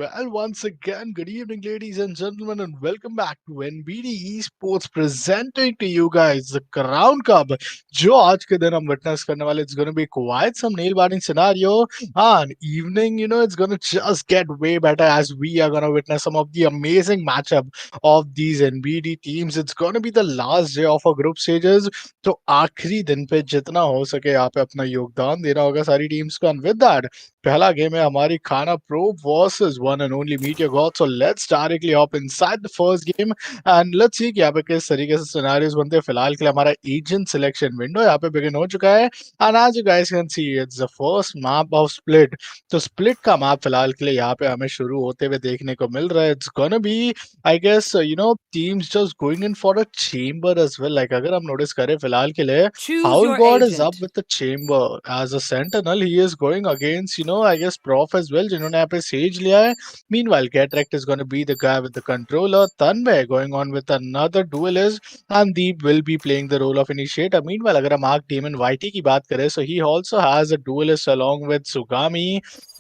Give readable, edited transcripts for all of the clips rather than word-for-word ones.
Well, once again, good evening, ladies and gentlemen, and welcome back to NBD Esports presenting to you guys the Crown Cup. जो आज के दिन हम witness करने वाले, it's gonna be quite some nail biting scenario. And evening, it's gonna just get way better as we are gonna witness some of the amazing matchup of these NBD teams. It's gonna be the last day of our group stages. तो आखिरी दिन पे जितना हो सके यहाँ पे अपना योगदान देना होगा सारी टीम्स को. And with that, पहला गेम है हमारी खाना pro versus one and only meteor God. So let's directly hop inside the first game and let's see कि यहाँ पे किस तरीके से सिनेरियोस बनते हैं. फिलहाल के लिए हमारा एजेंट सिलेक्शन विंडो यहाँ पे बिगिन हो चुका है and as you guys can see it's the first map of Split. तो स्प्लिट का मैप फिलहाल के लिए यहाँ पे हमें शुरू होते हुए देखने को मिल रहा है. It's gonna be I guess teams just going in for a Chamber as well. Like अगर हम नोटिस करें फिलहाल के लिए Choose Howl your God is up agent. with the chamber as a sentinel. He is going against, I guess Prof as well, जिन्होंने यहाँ पे Sage लिया है. Meanwhile, Getrect is going to be the guy with the controller. Tanmay going on with another duelist, and Deep will be playing the role of initiator. Meanwhile, अगर हम Arc Demon YT की बात करें, so he also has a duelist along with Sugami.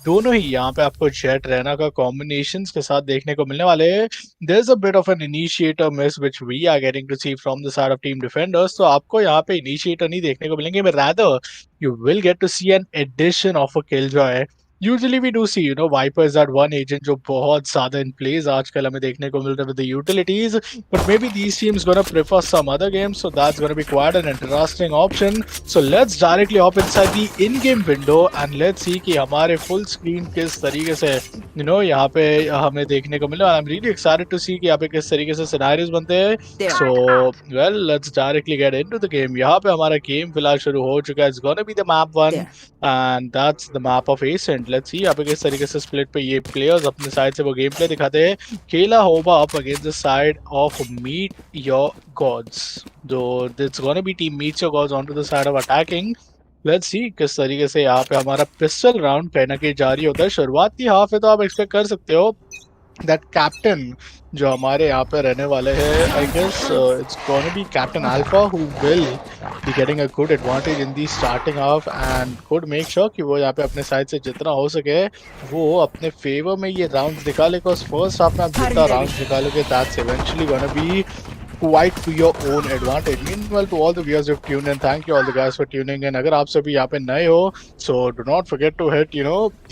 दोनों ही यहाँ पे आपको jet Raina का कॉम्बिनेशंस के साथ देखने को मिलने वाले हैं. There is a bit of an initiator miss which we are getting to see from the side of team defenders. तो आपको यहाँ पे इनिशिएटर नहीं देखने को मिलेंगे, but rather you will get to see an addition of a killjoy. Usually we do see, Vipers that one agent जो बहुत ज़्यादा in plays आजकल हमें देखने को मिल रहा है with the utilities, but maybe these teams gonna prefer some other games, so that's gonna be quite an interesting option. So let's directly hop inside the in-game window and let's see कि हमारे full screen किस तरीके से, यहाँ पे हमें देखने को मिला. I'm really excited to see कि यहाँ पे किस तरीके से scenarios बनते हैं. There. So well, let's directly get into the game. यहाँ पे हमारा game फिलहाल शुरू हो चुका है. It's gonna be the map one. There. And that's the map of accent. Let's see यहाँ पे किस तरीके से स्प्लिट पे ये प्लेयर्स अपने साइड से वो गेम प्ले दिखाते हैं. केला होबा up against the side of meet your gods. जो it's gonna be team meets your gods on to the side of attacking. Let's see किस तरीके से यहाँ पे हमारा पिस्टल राउंड कहीं ना कहीं जारी होता है. शुरुआती हाफ है तो आप एक्सपेक्ट कर सकते हो दैट कैप्टन जो हमारे यहाँ पे रहने वाले हैं, I guess it's gonna be captain Alpha who will be getting a good advantage in the starting half and could make sure कि वो यहाँ पे अपने साइड से जितना हो सके वो अपने फेवर में ये राउंड निकाले. बिकॉज फर्स्ट हाफ में आप जितना राउंड निकालोगे that's eventually gonna be quite to your own advantage. Meanwhile, to all the viewers who've tuned in, thank you all the guys for tuning in. अगर आप सभी यहाँ पे नए हो, so do not forget to hit,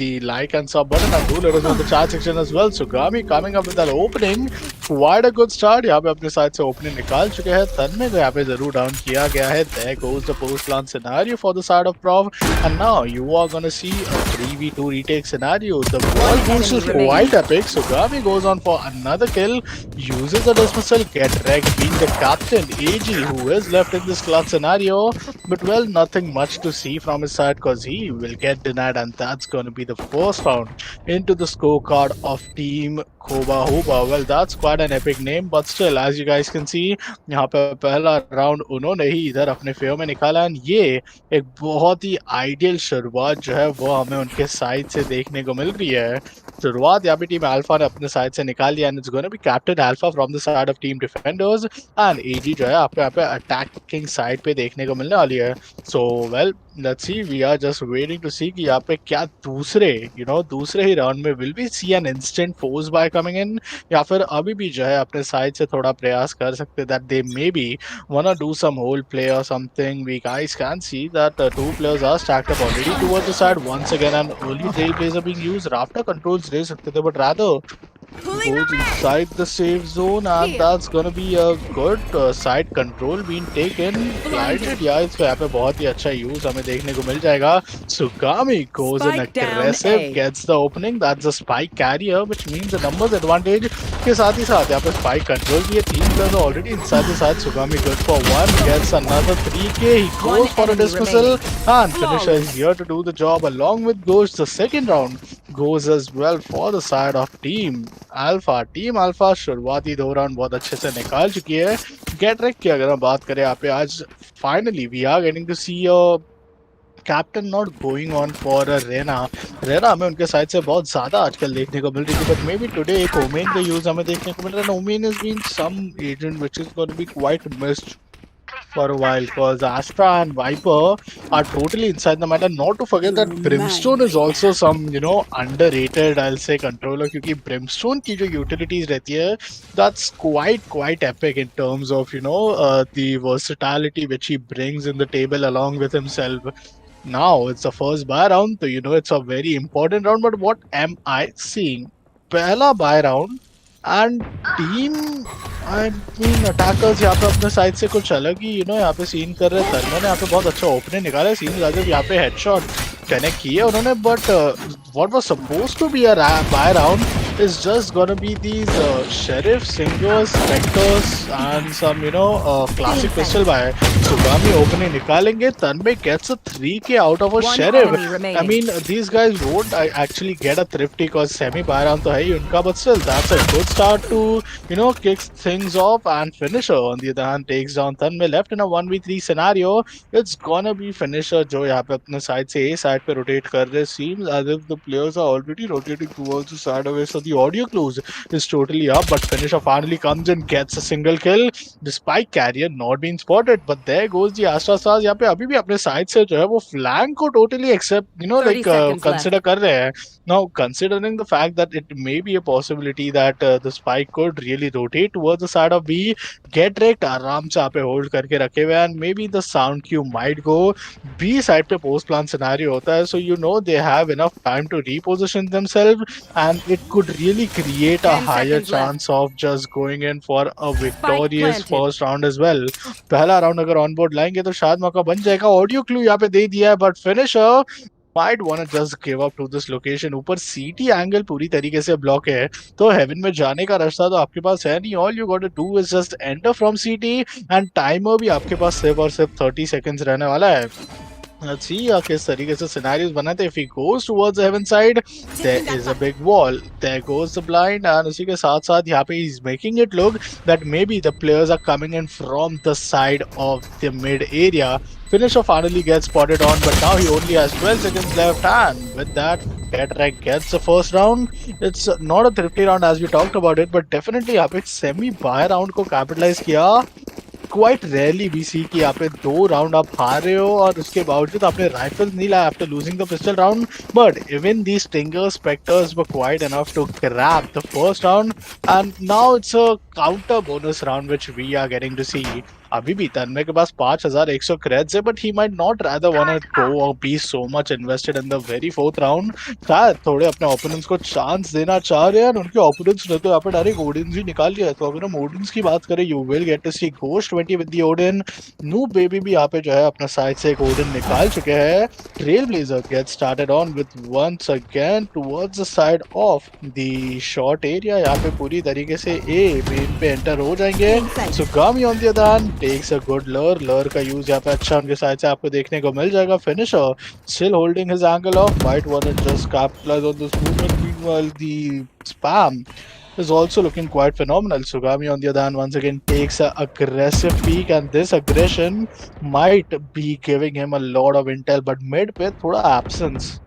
the like and sub button and do let us know in the chat section as well. So Gami coming up with that opening, quite a good start. यहाँ पे अपने side से opening निकाल चुके हैं. तन्मय को यहाँ पे जरूर डाउन किया गया है. There goes the post plant scenario for the side of Prof, and now you are gonna see a 3v2 retake scenario. The ball boost is quite epic. So Gami goes on for another kill, uses the dismissal, get wrecked. Being the captain, AG, who is left in this clutch scenario, but well, nothing much to see from his side because he will get denied, and that's going to be the first round into the scorecard of Team HOBE. Well, that's quite an epic name, but still, as you guys can see, यहाँ पे पहला round उन्होंने ही इधर अपने favour में निकाला. And ये एक बहुत ही आइडियल शुरुआत जो है वो हमें उनके साइड से देखने को मिल रही है. शुरुआत यहाँ पे टीम अल्फा ने अपने साइड से निकाली and it's gonna be captain Alpha from the side of team defenders and AG जो है आपको यहाँ पे अटैकिंग साइड पे देखने को मिलने वाली है. So well, let's see, we are just waiting to see कि यहाँ पे क्या दूसरे ही राउंड में will be see an instant force buy coming in, या फिर अभी भी जो है अपने साइड से थोड़ा प्रयास कर सकते that they may be wanna do some whole play or something. We guys can see that two players are stacked up already towards the side once again, and early trailblazer being used. Rafter controls ले सकते थे, but rather goes inside the safe zone, and that's gonna be a good side control being taken. Glided, yeah, इसका यहाँ पे बहुत ही अच्छा use हमें देखने को मिल जाएगा. Sugami goes in aggressive, gets the opening. That's a spike carrier, which means a numbers advantage. के साथ ही साथ यहाँ पे spike control भी है. Team players are already inside the side. Sugami good for one, gets another 3K. He goes for a dismissal and finisher is here to do the job. Along with Ghost, the second round goes as well for the side of Team Alpha. Team Alpha शुरुआती दो round बहुत अच्छे से निकाल चुकी है. Gate rake की अगर हम बात करें यहाँ पे, आज finally we are getting to see captain not going on for Reyna. हमें उनके साइड से बहुत ज्यादा आजकल देखने को मिल रही थी, बट मे बी टुडे एक ओमेन का यूज हमें देखने को मिल रहा है. Omen is been some agent which is gonna be quite missed for a while because Astra and Viper are totally inside the meta. Not to forget that Brimstone is also some, underrated, I'll say, controller. Because Brimstone की जो utilities रहती है, that's quite epic in terms of, the versatility which he brings in the table along with himself. Now it's the first buy round, so it's a very important round. But what am I seeing? पहला buy round and team, I mean attackers यहाँ पे अपने side से कुछ अलग ही यहाँ पे scene कर रहे हैं. तन्मय ने यहाँ पे बहुत अच्छा ओपनिंग निकाला है. सीन राजव यहाँ पे हेडशॉट कनेक्ट किए उन्होंने, but what was supposed to be a buy round is just gonna be these sheriff, singers, specters, and some classic pistol buy. Sugami opening निकालेंगे. Tanmay gets a 3k out of a sheriff. I mean, these guys won't actually get a thrifty because semi buy round तो है ही उनका, but still that's a good start to kick things off. And finisher on the other hand takes down Tanmay. Left in a 1v3 scenario. It's gonna be finisher जो यहाँ पे अपने side से A side पे rotate कर रहे. Seems as if the players are already rotating towards the side away, so the audio clues is totally up. But finisher finally comes in, gets a single kill despite carrier not being spotted. But there goes the Astra Stars. यहाँ पे अभी भी अपने side से जो है वो flank को totally accept, consider कर रहे हैं. Now, considering the fact that it may be a possibility that the spike could really rotate towards the side of B, get wrecked आराम से यहाँ पे hold करके रखे हुए, and maybe the sound queue might go B side पे post plan scenario होता है, so they have enough time to reposition themselves, and it could really create a higher chance of just going in for a victorious first round as well. पहला round अगर on board लाएंगे तो शायद मौका बन जाएगा. ऑडियो क्लू यहाँ पे दे दिया है, but finisher might want to just give up to this location. ऊपर CT एंगल पूरी तरीके से ब्लॉक है, तो हेवन में जाने का रास्ता तो आपके पास है नहीं. All you got to do is just enter from CT, and timer भी आपके पास सिर्फ और सिर्फ 30 सेकंड्स रहने वाला है. Let's see किस तरीके से scenarios बनाते हैं. If he goes towards the heaven side, there is a big wall. There goes the blind, and उसी के साथ साथ यहाँ पे he's making it look that maybe the players are coming in from the side of the mid area. Finisher finally gets spotted on, but now he only has 12 seconds left, and with that, Getrek gets the first round. It's not a thrifty round as we talked about it, but definitely यहाँ पे semi buy round को capitalize किया. Quite rarely we सी कि यहाँ पे 2 round आप हार रहे हो और उसके बावजूद आपने राइफल नहीं लाया after losing the pistol round. But even the stingers spectres were quite enough to grab the first round, and now it's a counter bonus round which we are getting to see. अभी भी तन्मय के पास 5100 creds है, but he might not rather want to go or be so much invested in the very fourth round. शायद थोड़े अपने opponents को chance देना चाह रहे हैं, उनके ओपोनेंट्स ने तो यहाँ पे डायरेक्ट ओडिन्स ही निकाल लिया है. तो अगर हम ओडिन्स की बात करें, you will get to see Ghost 20 with the Odin. नू बेबी भी यहाँ पे जो है अपना साइड से एक ओडिन निकाल चुके हैं. Trailblazer get started on with once again towards the side of the short area. यहाँ पे पूरी तरीके से ए मेन पे एंटर हो जाएंगे. So Gami on the other hand takes a good lurk का यूज यहाँ पे अच्छा उनके साइड से आपको देखने को मिल जाएगा. Finisher still holding his angle off, might want to just capitalize on this movement. Meanwhile, the spam is also looking quite phenomenal. Sugami on the other hand once again takes an aggressive peek, and this aggression might be giving him a lot of intel, but mid पे थोड़ा absence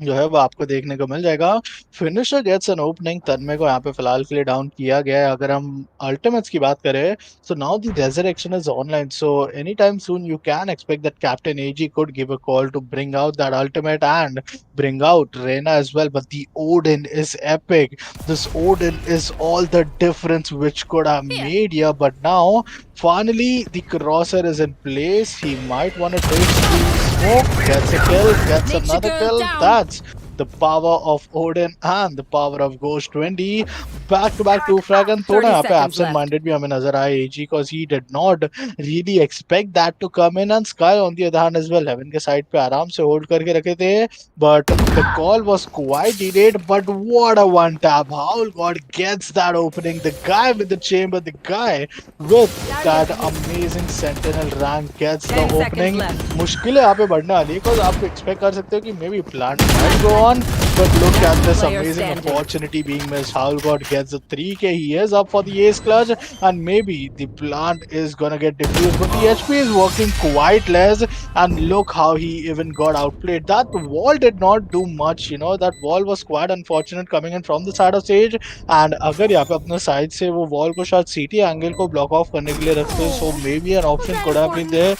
जो है वो आपको देखने को मिल जाएगा. Finisher gets an opening. Tanmay को यहाँ पे फिलहाल के लिए डाउन किया गया है. अगर हम अल्टीमेट्स की बात करें, so now the resurrection is online, so anytime soon you can expect that Captain AG could give a call to bring out that ultimate and bring out Reyna as well. But the Odin is epic. This Odin is all the difference which could have made here, but now finally the crosshair is in place. He might want to take the smoke, gets a kill, gets another kill. That's the power of Odin and the power of Ghost 20. Back to back 2 frag, and थोड़ा यहाँ पे absent minded भी हमें नजर आए AG, because he did not really expect that to come in. And Sky on the other hand as well, Heaven के side पे आराम से hold करके रखे थे, but the call was quite delayed. But what a one tap! Howl God gets that opening. The guy with the chamber, the guy with that amazing sentinel rank gets the opening. मुश्किलें यहाँ पे बढ़ने वाली है, because आप expect कर सकते हो कि maybe plant might go on, but look at this amazing opportunity being missed. Howlgod gets a 3k. He is up for the ace clutch, and maybe the plant is gonna get defused, but the HP is working quite less. And look how he even got outplayed. That wall did not do much, you know. That wall was quite unfortunate coming in from the side of stage. And अगर यहाँ पे अपने side से वो wall को शायद सीटी angle को ब्लॉक ऑफ करने के लिए रखते, so maybe an option could have been there.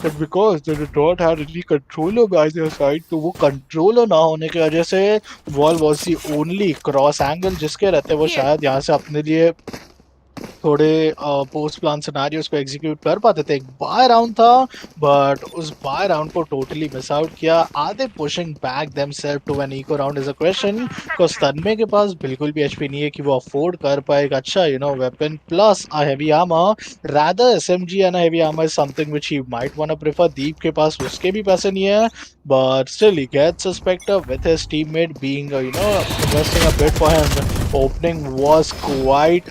But because they did not have any controller by their side, तो वो controller ना होने की वजह से wall was the only cross angle जिसके रहते वो शायद यहाँ से अपने लिए थोड़े पोस्ट प्लान सिनेरियोस को एग्जीक्यूट कर पाते थे. एक बाय राउंड था, बट उस बाय राउंड को टोटली मिस आउट किया. Are they pushing back themselves to an eco round is a question, because Tanmay के पास बिल्कुल भी एचपी नहीं है कि वो अफोर्ड कर पाए एक अच्छा weapon plus a heavy armour. Rather SMG and heavy armour is something which he might want to prefer. Deep के पास उसके भी पैसे नहीं है, but still he gets a Spectre with his teammate being investing a bit for him. Opening was quite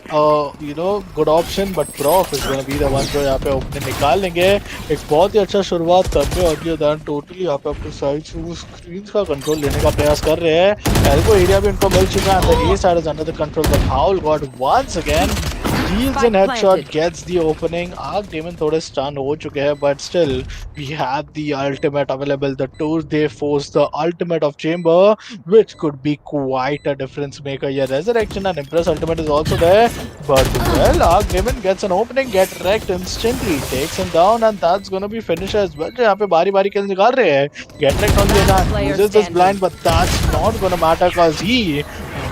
good option, but Prof is going to be the one जो यहाँ पे opening निकाल लेंगे. एक बहुत ही अच्छा शुरुआत करते और ये दान टोटली यहाँ पे अपने साइड से स्क्रीन का कंट्रोल लेने का प्रयास कर रहे हैं. एल्बो एरिया भी उनको मिल चुका है. The A side is under the control, but Howl got once again deals in headshot, gets the opening. Arc Demon थोड़े stun हो चुके हैं, but still we have the ultimate available. The tour they force the ultimate of chamber, which could be quite a difference maker. Yeah, resurrection and impress ultimate is also there, but well, Arc Demon gets an opening, get wrecked instantly, takes him down, and that's gonna be finish as well. यहाँ पे बारी-बारी kills निकाल रहे हैं. Get wrecked on the other hand, uses this blind, but that's not gonna matter because he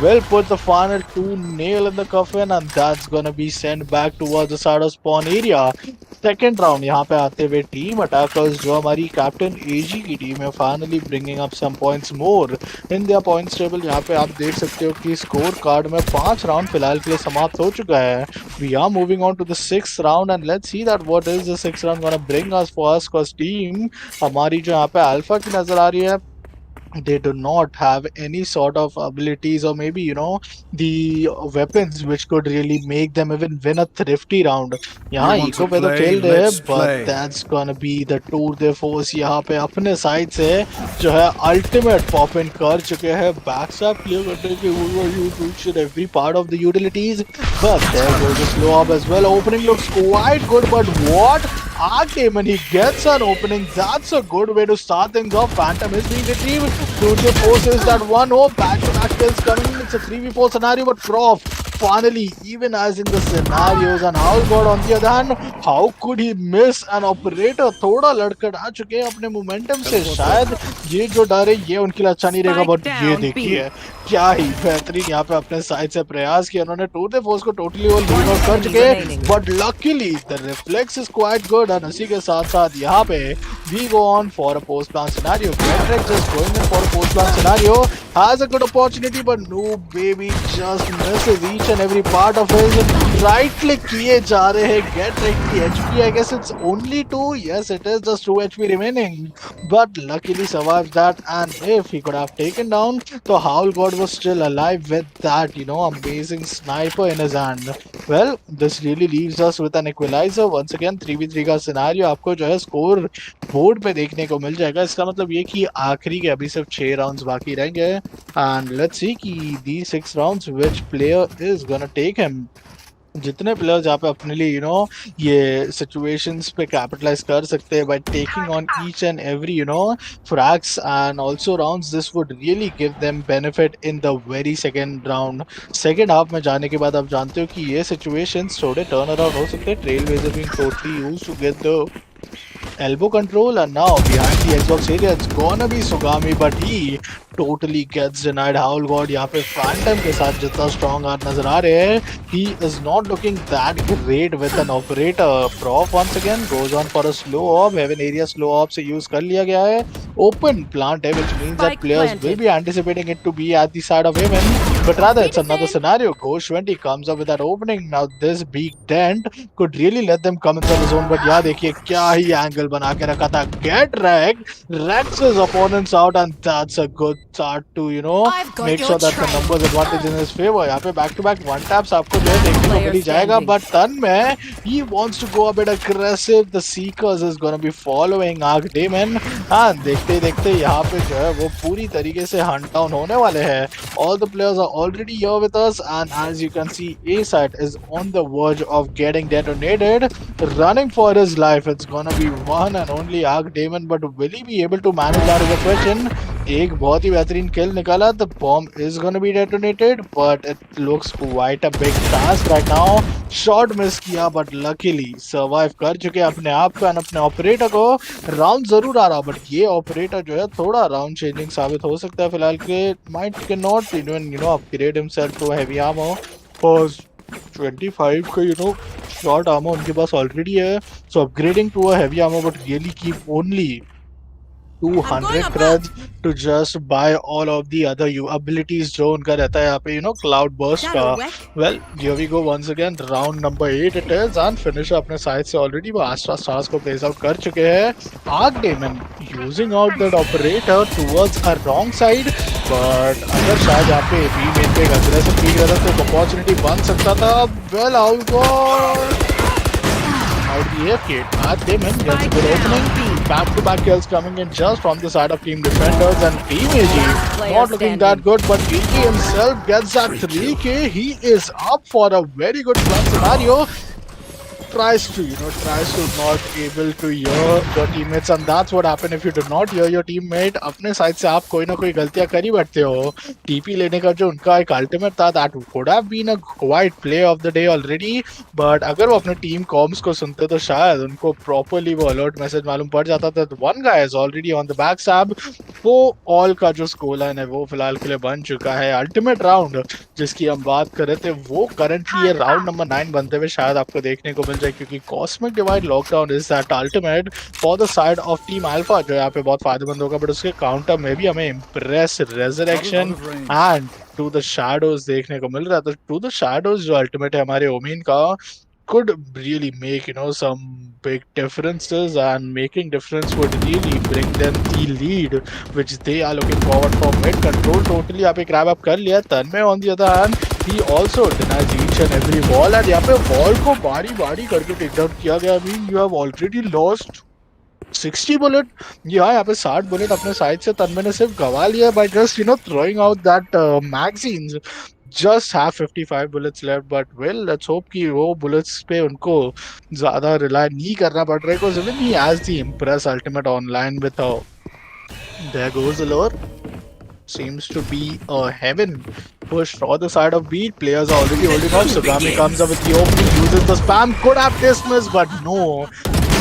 will put the final 2 nail in the coffin, and that's gonna be sent back towards the side of spawn area. Second round यहाँ पे आते हुए team attackers जो हमारी captain एजी की team है finally bringing up some points more in their points table. यहाँ पे आप देख सकते हो कि स्कोर कार्ड में 5 राउंड फिलहाल के लिए समाप्त हो चुका है. We are moving on to the 6th round and let's see that what is the 6th round gonna bring us for us. cause team हमारी जो यहाँ पे अल्फा की नजर आ रही है, they do not have any sort of abilities or maybe the weapons which could really make them even win a thrifty round. यहाँ eco पे तो खेल रहे हैं, but that's gonna be the tour de force. यहाँ पे अपने side से जो है ultimate pop in कर चुके हैं. backstab clear करने के you reach every part of the utilities, but there goes the slow up as well. Opening looks quite good, but what? Arc Demon, he gets an opening. That's a good way to start things off. Phantom is being retrieved. Dude forces that one. Oh, back-to-back kills coming. It's a 3v4 scenario, but Prof finally, even as in the scenarios, and Howlgod on the other hand, how could he miss an operator? थोड़ा लड़खड़ा चुके हैं अपने momentum से. शायद ये जो डर है ये उनके लिए अच्छा नहीं रहेगा, बट ये देखिए क्या ही बेहतरीन यहाँ पे अपने साइड से प्रयास किया उन्होंने. टूर दे फोर्स को टोटली वो लीड आउट कर चुके हैं, but luckily the reflex is quite good. And इसी के साथ साथ यहाँ पे we go on for a post plan scenario. Patrick just going in for a post plan scenario, has a good opportunity, but no baby just misses each and every part of his. Right click किए जा रहे हैं. Get wrecked की HP, I guess it's only 2. Yes, it is just 2 HP remaining, but luckily survived that. And if he could have taken down, so Howlgod was still alive with that amazing sniper in his hand. Well, this really leaves us with an equalizer. Once again 3v3 का scenario आपको जो है score board पे देखने को मिल जाएगा. इसका मतलब ये कि आखिरी के अभी सिर्फ 6 राउंड्स बाकी रहेंगे. एंड लेट्स सी कि these 6 rounds which player is gonna take him. जितने प्लेयर्स यहाँ पे अपने लिए ये सिचुएशंस पे कैपिटलाइज कर सकते हैं by taking on each and every फ्रैग्स and also rounds, this would really give them benefit in the very second round. Second half में जाने के बाद आप जानते हो कि ये सिचुएशंस थोड़े टर्न अराउंड हो सकते हैं. Trailblazer being totally used to get the elbow control, and now behind the Xbox area it's gonna be Sugami, but he totally gets denied. Howlgod यहाँ पे Phantom के साथ जितना strong हाथ नजर आ रहे हैं, he is not looking that great with an operator. Prof once again goes on for a slow op. Heaven area slow op से use कर लिया गया है. Open plant है, which means that players will be anticipating it to be at the side of Heaven, but rather it's another scenario. Ghost 20 comes up with that opening. Now this big dent could really let them come into the zone, but यहाँ देखिए क्या ही angle बना के रखा था. Get wrecked, wrecks his opponents out, and that's a good start to make sure that the numbers advantage in his favor. यहाँ पे back to back one taps आपको जो है देखने को मिल ही जाएगा, but तन में he wants to go a bit aggressive. The Seekers is gonna be following Arc Demon, and देखिए देखते ही देखते यहाँ पे जो है वो पूरी तरीके से हंट डाउन होने वाले हैं. All the players are already here with us, and as you can see, A side is on the verge of getting detonated, running for his life. It's gonna be one and only Arc Damon, but will he be able to manage that is the question. एक बहुत ही बेहतरीन किल निकाला. The bomb is gonna be detonated, but it looks quite a big task right now. Shot miss किया, but luckily survive कर चुके अपने आप को एंड अपने ऑपरेटर को. राउंड जरूर आ रहा, बट ये ऑपरेटर जो है थोड़ा राउंड चेंजिंग साबित हो सकता है फिलहाल के. Might can not even upgrade himself to heavy armour और 25 का शॉर्ट आर्मर उनके पास ऑलरेडी है. So upgrading to a heavy armour would really keep only 200 creds to just buy all of the other abilities जो उनका रहता है यहाँ पे cloud burst का. Well, here we go once again, round number 8 it is, and finisher अपने side से already वो Astra Stars को place out कर चुके हैं. Arc Demon using out that operator towards a wrong side, but अगर शायद यहाँ पे B main पे एक aggressive peek रहता तो opportunity बन सकता था. Well, out the AFK. Arc Demon gets a good opening. Back-to-back kills coming in just from the side of Team Defenders, and Team AG not looking that good, but AG himself gets that 3k. He is up for a very good fun scenario. Tries to not able to hear your teammates, and that's what happen if you do not hear your teammate. अपने side से आप कोई ना कोई गलतियां कर ही बैठते हो. टीपी लेने का जो उनका एक अल्टीमेट था, that could have been a quite play of the day already, but अगर वो अपने टीम कॉम्स को सुनते तो शायद उनको प्रॉपरली वो अलर्ट मैसेज मालूम पड़ जाता था. One guy is already on the back stab. वो ऑल का जो स्कोर लाइन है वो फिलहाल के लिए बन चुका है. अल्टीमेट राउंड जिसकी हम बात कर रहे थे वो करंटली ये राउंड नंबर 9 बनते हुए शायद आपको देखने को मिल जाए, क्योंकि cosmic divide lockdown is that ultimate for the side of team alpha जो यहाँ पे बहुत फायदेमंद होगा. बट उसके काउंटर में भी हमें empress resurrection and to the shadows देखने को मिल रहा था. टू द शैडोज जो अल्टीमेट है हमारे ओमिन का could really make some big differences, and making difference would really bring them the lead which they are looking forward for. Mid control totally यहाँ पे grab up कर लिया. तन्मय on the other hand he also denies each and every wall, and यहाँ पे wall को बारी बारी करके टेक डाउन किया गया. I mean you have already lost 60 bullet. यहाँ पे 60 बुलेट अपने साइड से तन्मय ने सिर्फ गवा लिया by just throwing out that magazines. Just have 55 bullets left, but well, let's hope कि वो bullets पे उनको ज़्यादा rely नहीं करना पड़ रहा है, because even he has the Impress ultimate online with her. There goes the lure. Seems to be a heaven push for the side of B. Players are already holding off. Sugami comes up with the opening, uses the spam, could have dismissed, but no.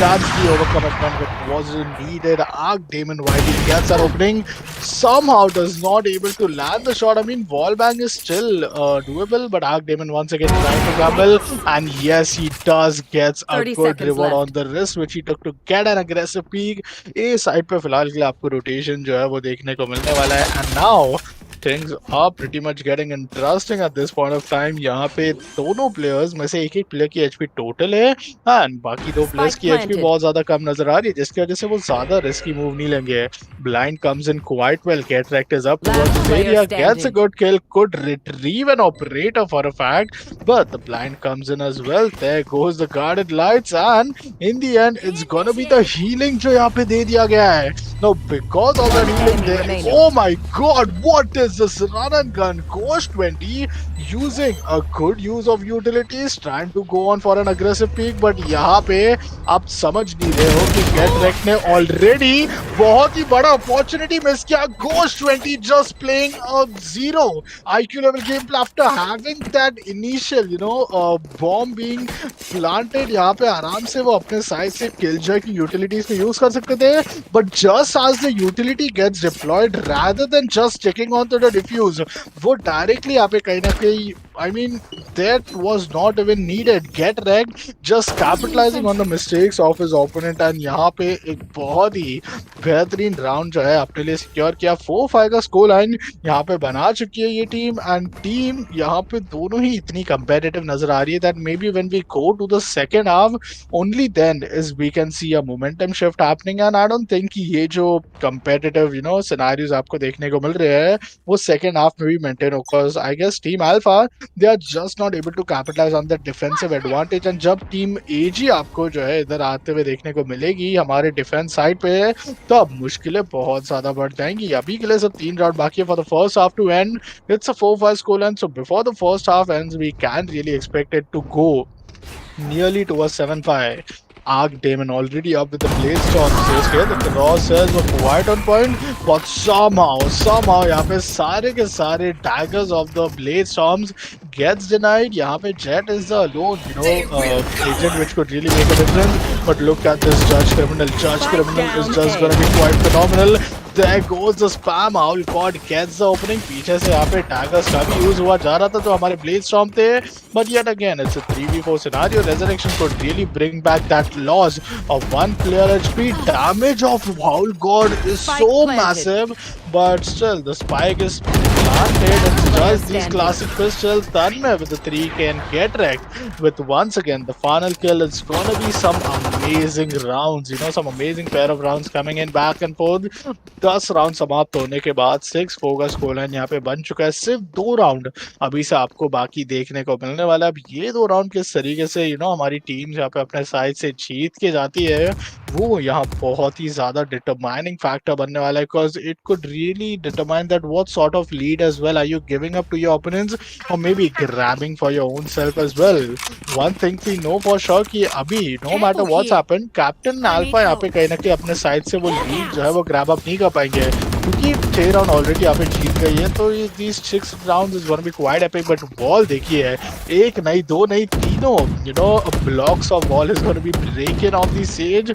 That's the overcommitment that wasn't needed. Arc Demon, while he gets that opening, somehow does not able to land the shot. I mean, wallbang is still doable, but Arc Demon once again trying to gamble, and yes, he does gets a good reward left on the wrist, which he took to get an aggressive peek. A side पे फिलहाल के लिए आपको rotation जो है वो देखने को मिलने वाला है, and now things are pretty much getting interesting at this point of time. यहाँ पे दोनों players में से एक प्लेयर की HP टोटल है एंड बाकी दो प्लेयर्स की HP बहुत ज्यादा कम नजर आ रही है, जिसकी वजह से वो ज्यादा रिस्की मूव नहीं लेंगे. Blind comes in quite well. Get Rect is up towards this area, gets a good kill, could retrieve an operator for a fact, but the Blind comes in as well. There goes the guarded lights, and in the end it's gonna be the healing जो यहाँ पे दे दिया गया है. Now because of that healing there, oh my god, what is this run and gun? Ghost 20 using a good use of utilities, trying to go on for an aggressive peek, but यहाँ पे आप समझ नहीं रहे हो कि Get Wrecked ने already बहुत ही बड़ा अपॉर्चुनिटी मिस किया. Ghost 20 just playing a zero IQ level game after having that initial bomb being planted. यहाँ पे आराम से वो अपने साइड से Killjoy की utilities को यूज कर सकते थे, but just as the utility gets deployed, rather than just checking onto the diffuse, वो directly यहाँ पे कहीं ना कहीं I mean that was not even needed. Get Wrecked just capitalizing on the mistakes of his opponent, and यहाँ पे एक बहुत ही बेहतरीन राउंड जो है अपने लिए सिक्योर किया. 4-5 का स्कोर लाइन यहाँ पे बना चुकी है ये टीम, एंड टीम यहाँ पे दोनों ही इतनी कंपेटिटिव नजर आ रही है that maybe when we go to the second half, only then is we can see a momentum shift happening. And I don't think कि ये जो competitive scenarios आपको देखने को मिल रहे हैं वो second half में भी maintain हो, because I guess Team Alpha they are just not able to capitalise on the defensive advantage. And जब टीम एजी आपको जो है इधर आते हुए देखने को मिलेगी हमारे डिफेंस साइड पे, तो अब मुश्किलें बहुत ज्यादा बढ़ जाएंगी। अभी के लिए सिर्फ 3 राउंड बाकी है for the first half to end. It's a 4-5 score line, so before the first half ends we can really expect it to go nearly to a 7-5. Arc Damon already up with the Blade Storm. Says here the cross cells were quite on point, but somehow यहाँ पे सारे के सारे daggers of the Blade Storms gets denied. यहाँ पे Jet is the alone, agent which could really make a difference. But look at this Judge Criminal. Judge Criminal is just gonna be quite phenomenal. There goes the spam. Owl God gets the opening. पीछे से यहाँ पे daggers का भी use हुआ जा रहा था जो हमारे Blade Storm थे. But yet again, it's a 3v4 scenario. Resurrection could really bring back that loss of 1 player HP. Damage of Howl God is so massive, but still the spike is planted. It's just these classic pistols. Tanmay with the 3 can get wrecked with once again the final kill. It's gonna be some amazing rounds, some amazing pair of rounds coming in back and forth. 10 round समाप्त होने के बाद 6-4 का score line यहाँ पे बन चुका है। सिर्फ 2 राउंड अभी से आपको बाकी देखने को मिलने वाला है। अब ये 2 राउंड किस तरीके से हमारी टीम यहाँ पे अपने साइड से जीत के जाती है, वो यहाँ बहुत ही ज्यादा डिटरमाइनिंग फैक्टर बनने वाला है, because it could really determine that what sort of lead as well are you giving up to your opponents or maybe grabbing for your own self as well. One thing we know for sure कि अभी no matter what's happened, Captain Alpha यहाँ पे कहीं ना कहीं अपने side से वो लीड जो है वो ग्रैब अप नहीं कर पाएंगे, क्योंकि 6 राउंड ऑलरेडी यहाँ पे जीत गई है। तो these 6 rounds is gonna be quite epic, but wall देखिए, एक नहीं, 2 नहीं, तीनों blocks of wall is gonna be breaking off the sage.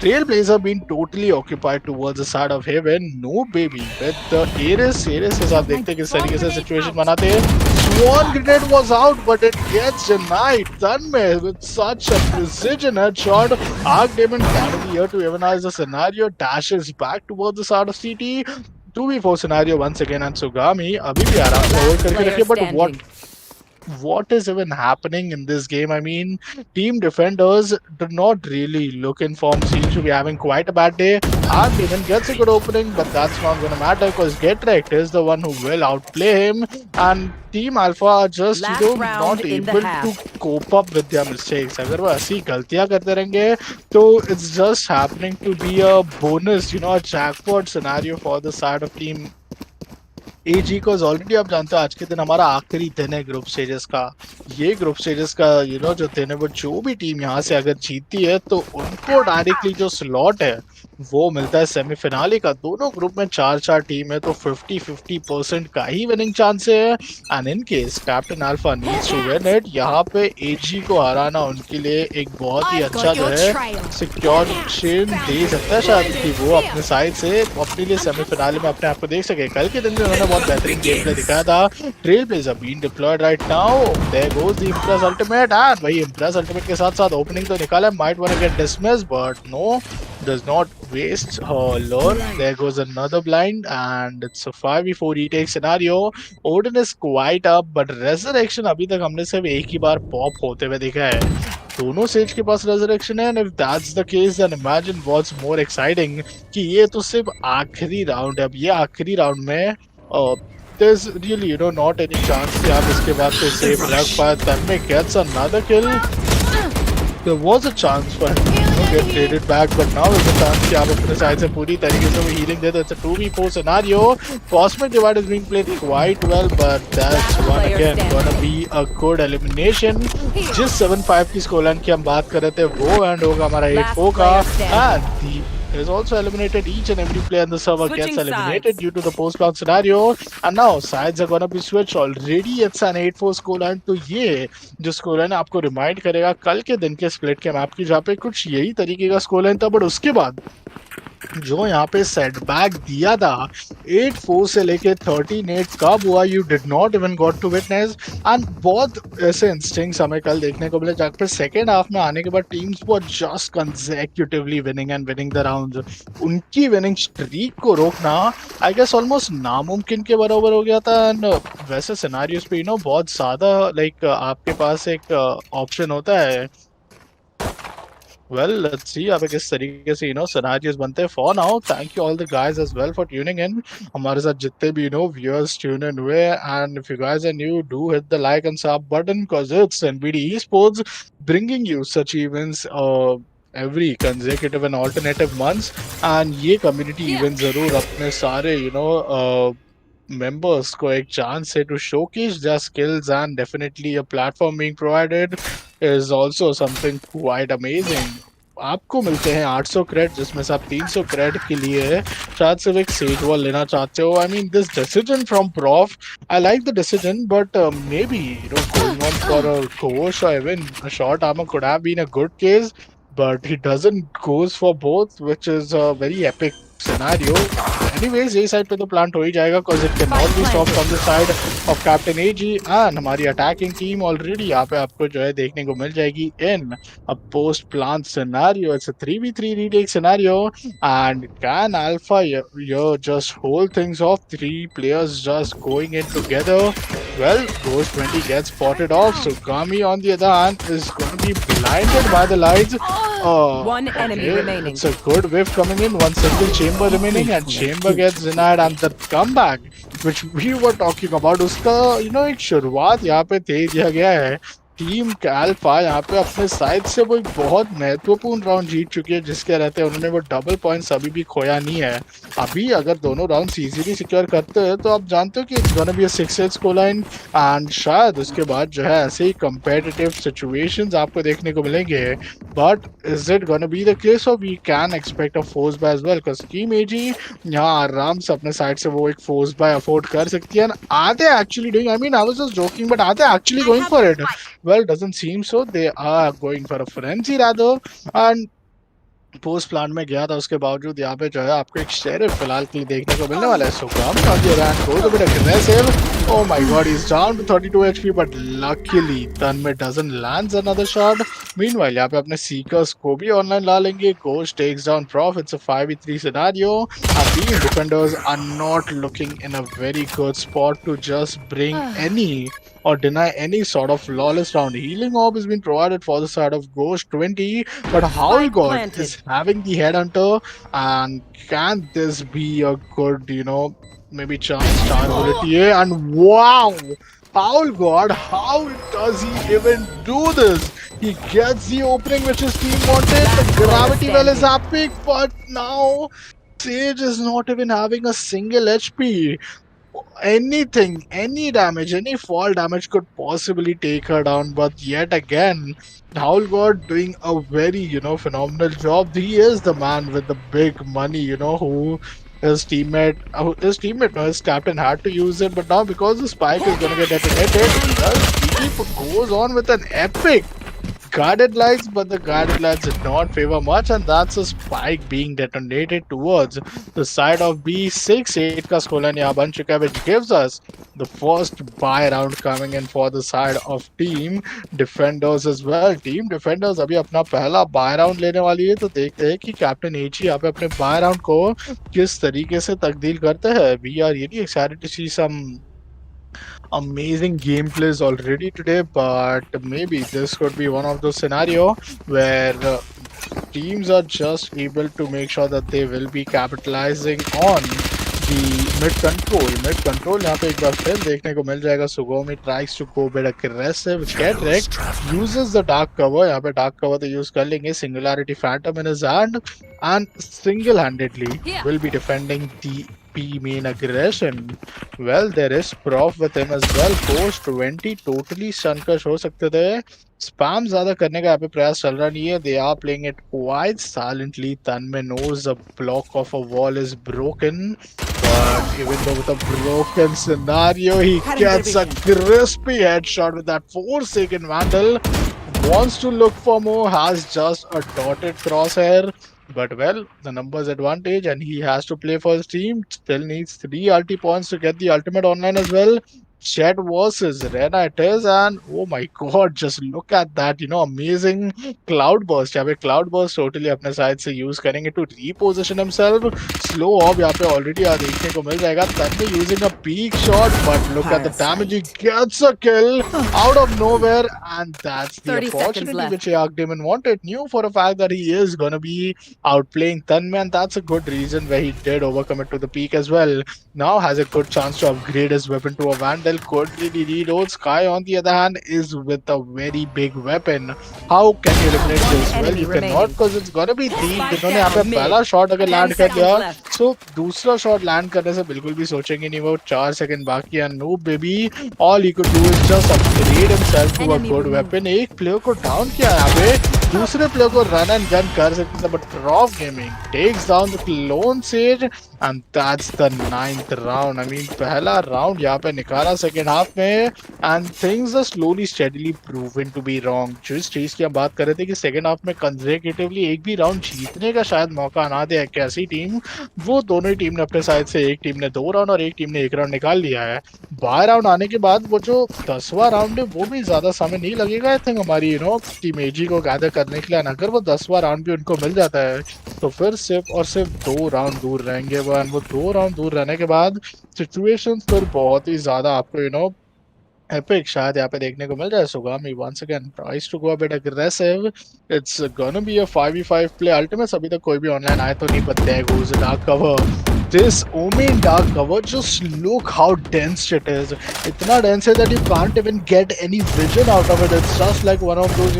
Trailblazer being totally occupied towards the side of heaven. No baby with the Ares के साथ देखते हैं किस तरीके से सिचुएशन बनाते हैं। Swan grenade was out, but it gets denied. Tanmay with such a precision headshot. Arc Demon finally here to evenize the scenario. Dashes back towards the side of CT. 2v4 scenario once again, and Sugami अभी भी आराम से hold करके रखिए, but what is even happening in this game? I mean, team defenders do not really look in form, seems to be having quite a bad day. Arc even gets a good opening, but that's not gonna matter because Get Wrecked is the one who will outplay him, and Team Alpha are just not able to cope up with their mistakes. अगर वो ऐसी गलतियां करते रहेंगे तो it's just happening to be a bonus, a jackpot scenario for the side of Team एजी को already आप जानते हो आज के दिन हमारा आखिरी दिन है ग्रुप स्टेजेस का। ये ग्रुप स्टेजेस का जो दिन है वो जो भी टीम यहाँ से अगर जीतती है तो उनको डायरेक्टली जो स्लॉट है वो मिलता है सेमीफिनाले का। दोनों ग्रुप में 4-4 टीम है तो 50-50% का ही विनिंग चांस है। And in case captain Alpha needs to win it, यहाँ पे एजी को हराना उनके लिए एक बहुत ही अच्छा जो है सिक्योरिटी दे सकता है शायद कि वो अपने साइड से अपने लिए सेमीफिनाले में अपने आप को देख सके। कल के दिन में उन्होंने बहुत बेहतरीन गेम प्ले दिखाया था। Trailblazer being deployed right now, there goes the empress ultimate, and वही इंप्रेस अल्टीमेट के साथ साथ ओपनिंग तो निकाला, might want to get dismiss but no, does not waste her lure. There goes another blind, and it's a 5v4 retake scenario. Odin is quite up, but Resurrection अभी तक हमने सिर्फ एक ही बार पॉप होते हुए देखा है। दोनों सेज के पास Resurrection है, and if that's the case, then imagine what's more exciting कि ये तो सिर्फ आखिरी राउंड है। अब ये आखिरी राउंड में there's really not any chance कि आप इसके बाद से सेफ रख पाए। Tanmay gets another kill. There was a chance for him to get traded back, but now there's a chance कि आप अपने साइड से पूरी तरीके से वो healing दे दो। It's a 2v4 scenario. Cosmic Divide is being played quite well, but that's one again gonna be a good elimination. जिस 7-5 की स्कोर लाइन की हम बात कर रहे थे वो एंड होगा हमारा 8-4 का, and the is also eliminated. Each and every player in the server gets eliminated due to the post-launch scenario, and now sides are gonna be switched. Already it's an 8-4 scoreline, तो ये जो scoreline आपको remind करेगा कल के दिन के split के मैप की, जहाँ पे कुछ यही तरीके का scoreline था, बट उसके बाद जो यहाँ पे सेटबैक दिया था 8-4 से लेके 13-8 कब हुआ, you did not even got to witness. And बहुत ऐसे इंस्टिंक्ट्स हमें कल देखने को मिले जहाँ पे सेकेंड हाफ में आने के बाद teams were just consecutively winning and winning the rounds. उनकी विनिंग स्ट्रीक को रोकना आई गेस ऑलमोस्ट नामुमकिन के बराबर हो गया था। एंड वैसे सिनारियोस पे बहुत ज़्यादा आपके पास एक ऑप्शन होता है Well, let's see अब किस तरीके से scenarios बनते हैं. For now, thank you all the guys as well for tuning in. हमारे साथ जितने भी viewers tune in हुए, and if you guys are new, do hit the like and sub button because it's NBD Esports bringing you such events every consecutive and alternative months. And ये community event जरूर अपने सारे members को एक chance है to showcase their skills, and definitely a platform being provided is also something quite amazing. आपको मिलते हैं 800 क्रेडिट जिसमें से आप 300 क्रेडिट के लिए शायद सिर्फ एक सेज वॉल लेना चाहते हो. I mean this decision from prof, I like the decision, but maybe going on for a coach or even a short armor could have been a good case, but he doesn't goes for both, which is a very epic scenario. Anyways, यही side पे तो plant हो ही जाएगा because it cannot be stopped from the side of Captain AG, and हमारी attacking team already यहाँ पे आपको जो है देखने को मिल जाएगी in a post plant scenario. It's a 3v3 retake scenario, and can Alpha just hold things off? Three players just going in together. Well, Ghost 20 gets spotted off, so Gami on the other hand is going to be blinded by the lights. One enemy remaining. It's a good wave coming in, one single chamber remaining, and chamber gets denied, and the comeback which we were talking about, उसका एक शुरुआत यहाँ पे दे दिया गया है. Team alpha यहाँ पे अपने साइड से वो एक बहुत महत्वपूर्ण राउंड जीत चुकी है, जिसके रहते उन्होंने वो डबल पॉइंट्स अभी भी खोया नहीं है. अभी अगर दोनों राउंड्स इजीली सिक्योर करते हैं तो आप जानते हो कि it's gonna be a 6-8 score line, and शायद उसके बाद जो है ऐसे ही कंपेटिटिव सिचुएशंस आपको देखने को मिलेंगे. But is it gonna be the case, or we can expect a force buy as well because team AG यहाँ आराम से अपने साइड से वो एक फोर्स बाय अफोर्ड कर सकती है. Are they actually doing, I mean I was just joking, but are they actually going for it? Well, doesn't seem so. They are going for a frenzy rather, and post plan में गया था उसके बावजूद यहाँ पे जो है आपको एक शेरिफ फिलहाल के लिए देखने को मिलने वाला है. So come on the rank goes a bit aggressive. Oh my god, he's down to 32 HP, but luckily Tanmay doesn't lands another shot. Meanwhile, यहाँ पे अपने सीकर्स को भी ऑनलाइन ला लेंगे. Ghost takes down Prof. It's a 5v3 scenario. Our team defenders are not looking in a very good spot to just bring any or deny any sort of flawless round. Healing orb has been provided for the side of Ghost 20, but Howl God is having the headhunter, and can this be a good, maybe chance star ability? And wow! Howl God, how does he even do this? He gets the opening which his team wanted. The gravity well is epic, but now Sage is not even having a single HP. Anything, any damage, any fall damage could possibly take her down. But yet again, Howl God doing a very, phenomenal job. He is the man with the big money, who his captain had to use it. But now because the spike is going to get detonated, well, TP goes on with an epic guarded lights, but the guarded lights did not favor much, and that's a spike being detonated towards the side of B. 6-8 का scoreline यहाँ बन चुका है, which gives us the first buy round coming in for the side of team defenders as well. Team defenders अभी अपना पहला buy round लेने वाली है, तो देखते हैं कि कैप्टन एची यहाँ पे अपने buy round को किस तरीके से तब्दील करते हैं. We are really excited to see some amazing gameplays already today, but maybe this could be one of those scenario where teams are just able to make sure that they will be capitalizing on the mid control. Mid control यहाँ पे एक बार फिर देखने को मिल जाएगा. Sugomi tries to go bit aggressive. Get wrecked. Uses the dark cover. यहाँ पे dark cover तो use कर लेंगे. Singularity Phantom in his hand, and single-handedly will be defending the P main aggression. Well, there is Prof with him as well. Ghost 20 totally सनकश हो सकते थे. Spam ज्यादा करने का यहाँ पे प्रयास चल रहा नहीं है. They are playing it quite silently. Tanmay knows a block of a wall is broken, but even though with a broken scenario, he gets a crispy headshot with that Forsaken Vandal. Wants to look for more, has just a dotted crosshair. But well, the numbers advantage, and he has to play for his team. Still needs 3 ulti points to get the ultimate online as well. Jet versus Rena it is, and oh my god, just look at that, amazing cloud burst. यहाँ पे cloud burst totally अपने side से use करेंगे to reposition himself. Slow of यहाँ पे already देखने को मिल जाएगा. Tanvi using a peak shot, but look at the damage. He gets a kill out of nowhere, and that's the 30 seconds opportunity left. which Demon wanted. Knew for a fact that he is gonna be outplaying Tanvi, and that's a good reason where he did overcome it to the peak as well. Now has a good chance to upgrade his weapon to a Vandal. Could really reload. Sky, on the other hand, is with a very big weapon. How can you eliminate this? Well, you cannot, because it's gonna be deep. जिन्होंने यहाँ पे पहला shot अगर land कर लिया, so दूसरा shot land करने से बिल्कुल भी सोचेंगे नहीं. वो 4 सेकंड बाकी है. No baby, all he could do is just upgrade himself to a good weapon. एक प्लेयर को डाउन किया यहाँ पे, दूसरे प्लेयर को रन एंड गन कर सकते थे, but Rough Gaming takes down the lone sage, and that's the 9th round. I mean, पहला राउंड यहाँ पे निकाला सेकेंड हाफ में, and things are slowly steadily proven to be wrong. जिस चीज की हम बात कर रहे थे कि सेकेंड हाफ में कंसेक्यूटिवली एक भी राउंड जीतने का शायद मौका ना दे कैसी टीम, वो दोनों ही टीम ने अपने साइड से, एक टीम ने 2 राउंड और एक टीम ने 1 राउंड निकाल लिया है. 12 राउंड आने के बाद वो जो 10वां राउंड है वो भी ज्यादा समय नहीं लगेगा आई थिंक हमारी टीम एजी को गैदर करने के लिए. अगर वो 10वां राउंड भी उनको मिल जाता है तो फिर सिर्फ और सिर्फ 2 राउंड दूर रहेंगे वो. वो 2 राउंड दूर रहने के बाद सिचुएशंस फिर बहुत ही ज्यादा आपको epic शायद यहाँ पे देखने को मिल जाए. Sugami once again tries to go a bit aggressive. It's gonna be a 5v5 play. Ultimates अभी तक कोई भी ऑनलाइन आए तो नहीं, but there goes a dark cover. This Omen dark cover, just look how dense it is. इतना dense है that you can't even get any vision out of it. It's just like one of those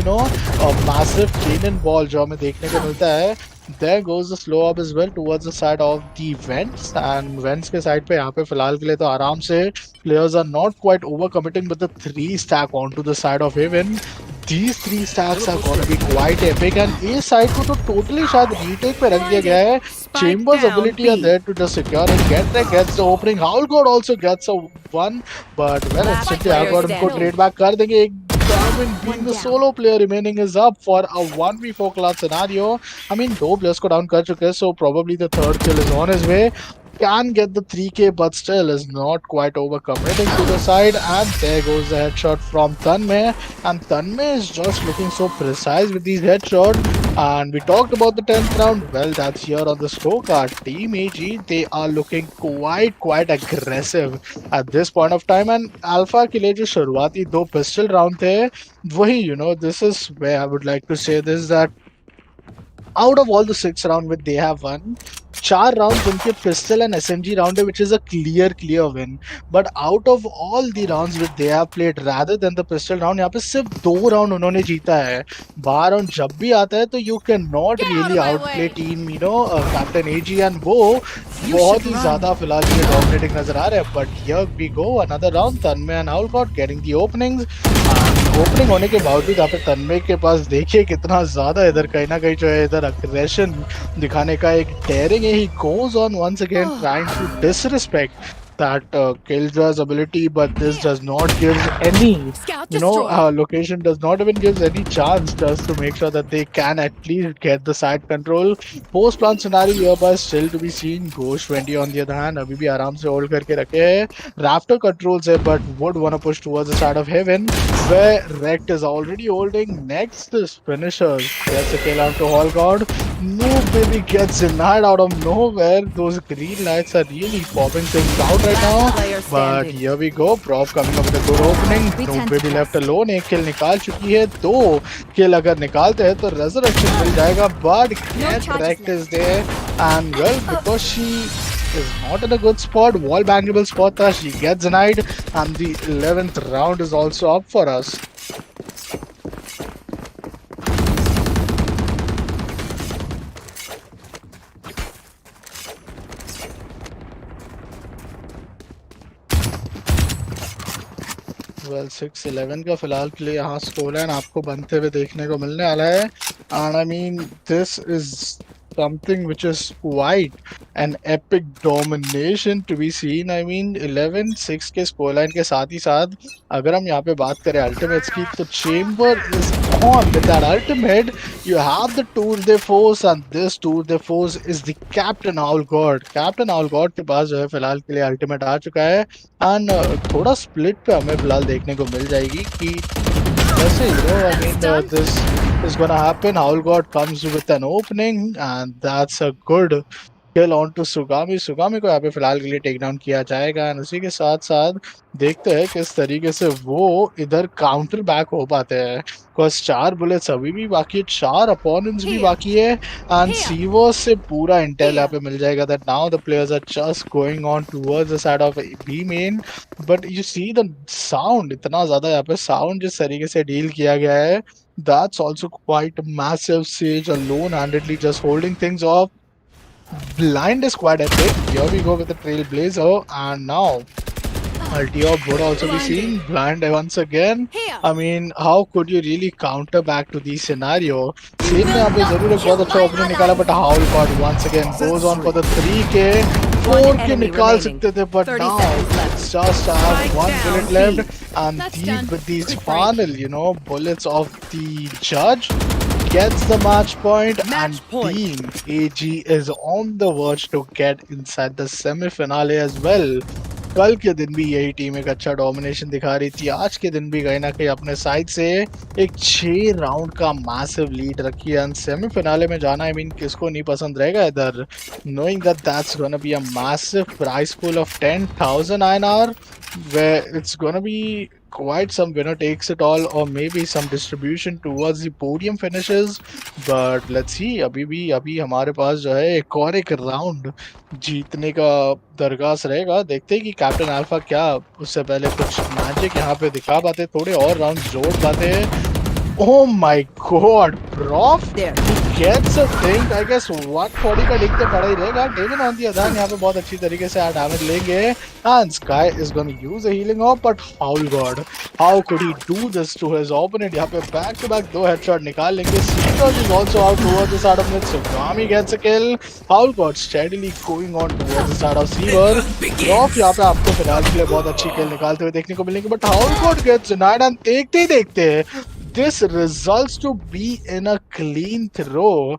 a massive cannonball जो हमें देखने को मिलता है. There goes the slow up as well towards the side of the vents, and vents के side पे यहाँ पे फिलहाल के लिए तो आराम से players are not quite overcommitting with the 3 stack onto the side of Haven. These 3 stacks are gonna be quite epic, and इस side को तो totally शायद retake पे रख दिया गया है. Chambers' ability are there to just secure and gets the opening. Howl God also gets a one, but well, instantly Howl God उनको trade back कर देंगे. Darwin, being the solo player remaining, is up for a 1v4 class scenario. I mean, 2 players को down कर चुके हैं, so probably the 3rd kill is on his way. Can get the 3k, but still is not quite overcommitting to the side. And there goes the headshot from Tanmay. And Tanmay is just looking so precise with these headshots. And we talked about the 10th round. Well, that's here on the scorecard. Team AG, they are looking quite aggressive at this point of time. And Alpha के लिए जो शुरुआती 2 pistol round थे, वही this is where I would like to say this, that out of all the 6 rounds which they have won, 4 rounds उनके pistol and SMG round है, which is a clear win. But out of all the rounds which they have played rather than the pistol round, यहाँ पे सिर्फ 2 round उन्होंने जीता है. 12 round जब भी आता है तो you cannot really outplay team captain AG, and वो बहुत ही ज्यादा फिलहाल ये डोमिनेटिंग नजर आ रहे हैं. But here we go, another round. Tanmay and Owlcott getting the openings. Opening होने के बावजूद यहाँ पे तन्मय के पास देखिए कितना ज्यादा इधर कहीं ना कहीं जो है इधर अग्रेशन दिखाने का एक डेयरिंग है. He goes on once again trying to disrespect that Killjoy's ability, but this does not give any location, does not even gives any chance just to make sure that they can at least get the side control. Post plant scenario hereby still to be seen. Ghost 20 on the other hand अभी भी आराम से hold करके रखे हैं. Raptor controls है, but would want to push towards the side of Heaven, where Rect is already holding. Next is finishers. Gets a kill out to Hall God. No baby, gets denied out of nowhere. Those green lights are really popping things out right now, but here we go. Prof coming up with a good opening. No baby left alone. 1 kill निकाल चुकी है. 2 kill अगर निकालते हैं तो resurrection मिल जाएगा, but get Rect is there, and well, because she is not in a good spot, wall bangable spot था, she gets denied, and the 11th round is also up for us. Well, 6-11 का फिलहाल के लिए यहाँ score line आपको बनते हुए देखने को मिलने वाला है. And I mean, this is something which is quite an epic domination to be seen. I mean, 11-6 के स्कोर लाइन के साथ ही साथ अगर हम यहाँ पे बात करें अल्टीमेट्स की, तो chamber is on with that ultimate. You have the tour de force, and this tour de force is the Captain Owl God. Captain Owl God के पास जो है फिलहाल के लिए अल्टीमेट आ चुका है, एंड थोड़ा स्प्लिट पे हमें फिलहाल देखने को मिल जाएगी कि कैसे I mean this is gonna happen. Owl God comes with an opening, and that's a good kill on to सुगामी. सुगामी को यहाँ पे फिलहाल के लिए टेक डाउन किया जाएगा, एंड उसी के साथ साथ देखते हैं किस तरीके से वो इधर काउंटर बैक हो पाते हैं, बिकॉज 4 बुलेट्स अभी भी बाकी है, 4 अपोनेंट्स भी बाकी है, एंड सीवोस से पूरा इंटेल यहाँ पे मिल जाएगा that now the players are just going on towards the side of B main. But you see the sound, इतना ज्यादा यहाँ पे साउंड जिस तरीके से डील किया गया है, that's also quite massive. Sage alone handedly just holding things off. Blind is quite epic. Here we go with the Trailblazer, and now Ulti would also be seen. Blind once again. I mean, how could you really counter back to the scenario? Sage ने यहाँ पे जरूर एक बहुत अच्छा opening निकाला, but Howl God once again goes on for the 3K. 4K निकाल सकते थे, but now it's just have 1 bullet left, and deep with these final, bullets of the judge gets the match point, and Team AG is on the verge to get inside the semi-finale as well. कल के दिन भी यही team एक अच्छा domination दिखा रही थी, आज के दिन भी कहीं ना कहीं अपने साइड से एक 6 राउंड का मैसिव लीड रखी है, एंड सेमीफिनाले में जाना किसको नहीं पसंद रहेगा इधर, knowing that that's gonna be a massive prize pool of 10,000 INR, where it's gonna be quite some winner takes it all, or maybe some distribution towards the podium finishes. But let's see, अभी हमारे पास जो है एक और एक round जीतने का दरगास रहेगा. देखते हैं कि कैप्टन अल्फा क्या उससे पहले कुछ मैजिक यहाँ पे दिखा पाते, थोड़े और राउंड जोड़ पाते हैं. Oh my god, prof! He gets a thing. I guess 140 का डिक तो पड़ा ही रहेगा. David on the other hand यहाँ पे बहुत अच्छी तरीके से डैमेज लेंगे, and Sky is going to use a healing orb, but Howl God, how could he do this to his opponent? यहाँ पे back to back 2 headshot निकाल लेंगे. Seekers is also out towards the side of mid. Sugami gets a kill. Howl God steadily going on towards the side of Seaver. Prof यहाँ पे आपको फिलहाल के लिए बहुत अच्छी किल निकालते हुए देखने को मिलेंगे, but Howl God gets denied, and देखते ही देखते this results to be in a clean throw.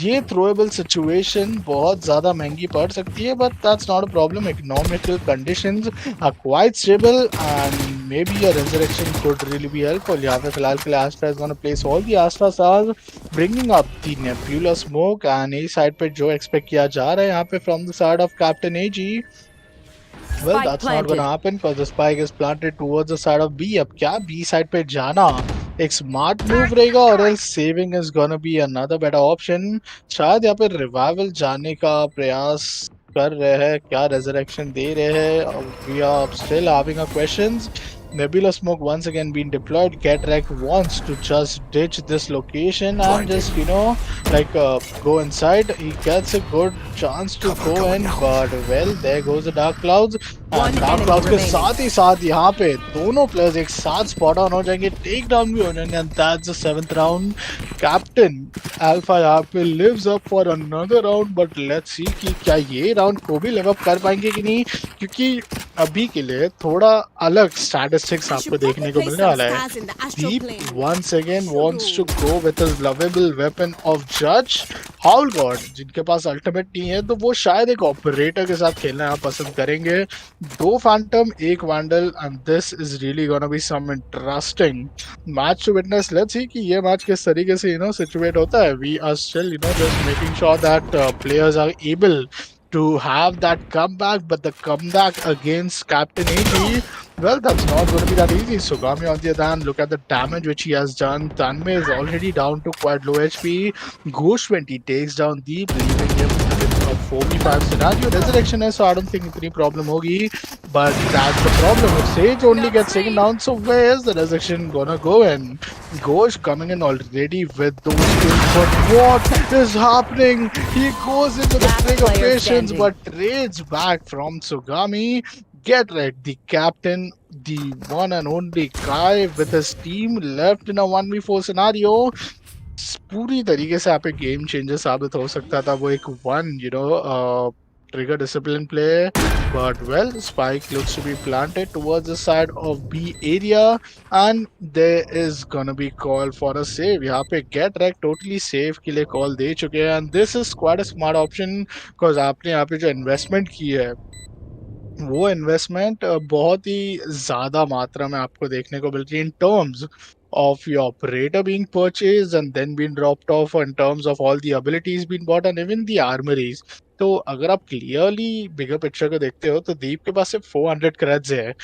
ये throwable situation बहुत ज़्यादा महंगी पड़ सकती है, but that's not a problem. Economical conditions are quite stable, and maybe a resurrection could really be helpful. यहाँ पे फिलहाल के लिए Astra is gonna place all the Astra stars, bringing up the Nebula smoke, and A side पे जो expect किया जा रहा है यहाँ पे from the side of Captain AG. Well, that's not gonna happen because the spike is planted towards the side of B. अब क्या B side पे जाना एक स्मार्ट मूव रहेगा, और else saving is gonna be another better option. शायद यहाँ पे रिवाइवल जाने का प्रयास कर रहे हैं, क्या रेजरेक्शन दे रहे हैं, we are still having a questions. Nebula smoke once again being deployed. Getrek wants to just ditch this location and just go inside. He gets a good chance to go in, but well, there goes the dark clouds, and dark clouds के साथ ही साथ यहाँ पे दोनों players एक साथ spot on हो जाएंगे, take down भी हो जाएंगे, and that's the 7th round. Captain Alpha यहाँ पे lives up for another round, but let's see कि क्या ये round को भी live up कर पाएंगे कि नहीं, क्योंकि अभी के लिए थोड़ा अलग statistics आपको देखने को मिलने वाला है. Deep once again wants to go with his lovable weapon of Judge. Howl God जिनके पास अल्टीमेट नहीं है, तो वो शायद एक ऑपरेटर के साथ खेलना यहाँ पसंद करेंगे. 2 Phantom, 1 Vandal, and this is really gonna be some interesting match to witness. Let's see कि ये मैच किस तरीके से सिचुएट होता है. We are still just making sure that players are able to have that comeback, but the comeback against Captain AG, well, that's not going to be that easy. Sugami on the other hand, look at the damage which he has done. Tanmay is already down to quite low HP. Ghost 20 takes down Deep, leaving him in a 4v5 scenario. Resurrection is, so I don't think any problem hogi, but that's the problem. If Sage only gets taken down, so where is the resurrection gonna go in? Ghost coming in already with those kills, but what is happening? He goes into the trick of patience, but trades back from Sugami. Get right, the captain, the one and only guy with his team left in a 1v4 scenario. पूरी तरीके से यहाँ पे game changer साबित हो सकता था. वो एक trigger discipline play. But well, spike looks to be planted towards the side of B area, and there is gonna be call for a save. यहाँ पे get wreck totally save के लिए call दे चुके हैं, and this is quite a smart option because आपने यहाँ पे जो investment की है वो इन्वेस्टमेंट बहुत ही ज़्यादा मात्रा में आपको देखने को मिल रही है in terms of your operator being purchased and then being dropped off in terms of all the abilities being bought and even the armories. तो अगर आप क्लियरली बिगर पिक्चर को देखते हो तो दीप के पास सिर्फ 400 क्रेड्स है.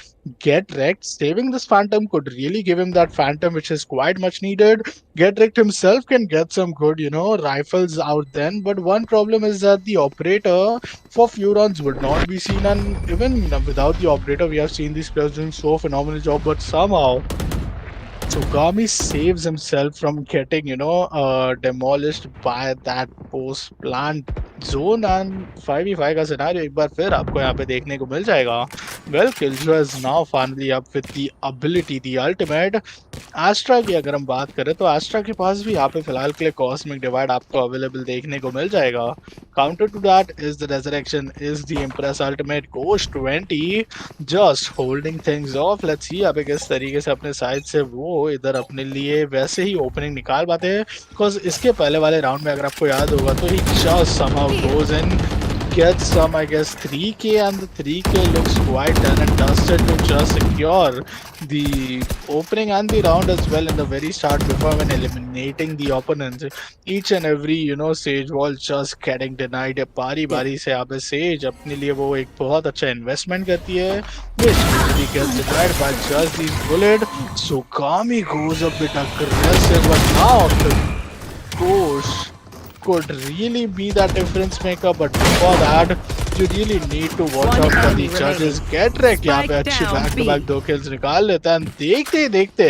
Get wrecked, saving this phantom could really give him that phantom which is quite much needed. Get wrecked himself can get some good, rifles out then, but one problem is that the operator for few rounds would not be seen, and even without the operator we have seen these players doing so phenomenal job, but somehow Tsugami saves himself from getting, demolished by that post plant zone, and 5v5 का scenario एक बार फिर आपको यहाँ पे देखने को मिल जाएगा. Well, Killjoy is now finally up with the ability, the ultimate. Astra की अगर हम बात करें तो एस्ट्रा के पास भी यहाँ पे फिलहाल के लिए कॉस्मिक डिवाइड आपको अवेलेबल देखने को मिल जाएगा. Counter to that is the resurrection is the empress ultimate gosh 20 just holding things off. Let's see अब किस तरीके से अपने साइड से वो इधर अपने लिए वैसे ही ओपनिंग निकाल पाते हैं, बिकॉज इसके पहले वाले राउंड में अगर आपको याद होगा तो he just somehow goes in, gets some, I guess, 3k, and the 3k looks quite done and dusted to just secure the opening and the round as well in the very start before when eliminating the opponents. Each and every, Sage wall just getting denied. बारी बारी से यहाँ पे Sage अपने लिए वो एक बहुत अच्छा इन्वेस्टमेंट करती है, which really gets denied by just these bullets. So Kami goes a bit aggressive, but now the Ghosh could really be that difference maker, but before that you really need to watch out for the judges. Get wrecked यहाँ पे अच्छी back to back 2 kills निकाल लेता है. देखते देखते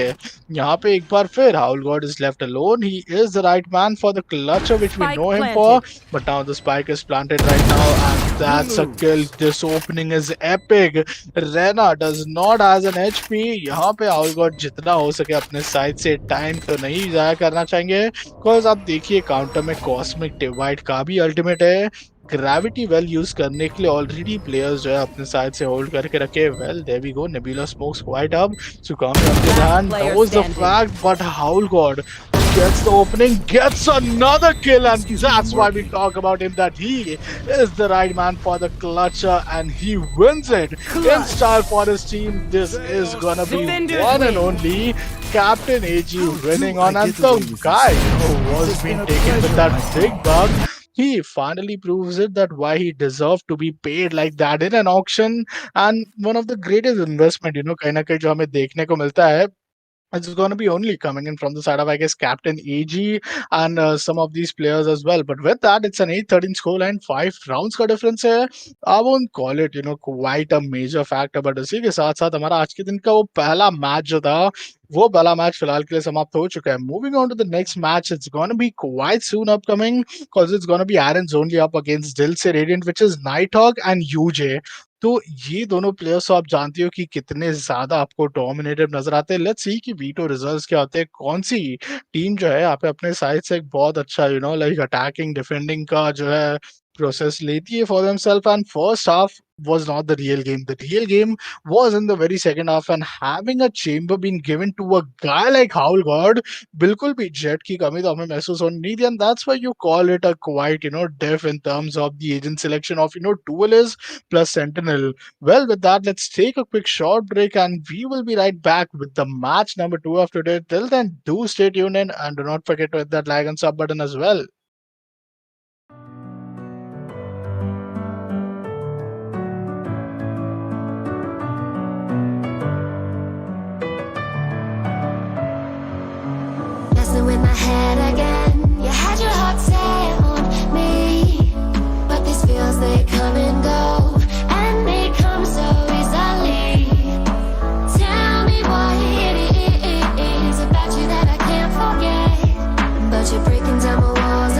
यहाँ पे एक बार फिर Howl God is left alone. He is the right man for the clutcher which we know him for, but now the spike is planted right now and that's a kill. This opening is epic. Rena does not has an HP. यहाँ पे Howl God जितना हो सके अपने side से time तो नहीं जाया करना चाहेंगे, बिकॉज आप देखिए काउंटर में कॉस्मिक डिवाइड का भी अल्टीमेट है. ग्रेविटी वेल यूज करने के लिए ऑलरेडी प्लेयर्स जो है अपने साइड से होल्ड करके रखे. Well there we go, Nebula smokes quite up, Tsugami on the hand knows the fact, but Howl God gets the opening, gets another kill, and that's why we talk about him, that he is the right man for the clutcher and he wins it in style for his team. This is gonna be one and only Captain AG winning on, and the guy who was being taken with that big bug, he finally proves it that why he deserved to be paid like that in an auction. And one of the greatest investment, कहीं ना कहीं जो हमें देखने को मिलता है, it's going to be only coming in from the side of, I guess, Captain AG and some of these players as well. But with that, it's an 8-13 scoreline, 5 rounds का difference है. I won't call it, quite a major factor, but इसी के साथ साथ हमारा आज के दिन का वो पहला मैच जो था, वो पहला मैच फिलहाल के लिए समाप्त हो चुका है. Moving on to the next match, it's going to be quite soon upcoming because it's going to be Aaron's only up against Dil Se Radiant, which is Nighthawk and UJ. तो ये दोनों प्लेयर्स तो आप जानते हो कि कितने ज्यादा आपको डोमिनेटिव नजर आते हैं. लेट्स सी कि वीटो रिजल्ट्स क्या होते हैं, कौन सी टीम जो है यहाँ पे अपने साइड से एक बहुत अच्छा लाइक अटैकिंग डिफेंडिंग का जो है process लेती है for themselves. And first half was not the real game. The real game was in the very second half, and having a chamber being given to a guy like Howl God, बिल्कुल भी jet की कमी तो हमें महसूस होनी नहीं थी, and that's why you call it a quite diff in terms of the agent selection of duelist plus sentinel. Well, with that, let's take a quick short break and we will be right back with the match number 2 of today. Till then, do stay tuned in and do not forget to hit that like and sub button as well. With my head again, you had your heart set on me, but these feels, they come and go, and they come so easily. Tell me what it is about you that I can't forget, but you're breaking down my walls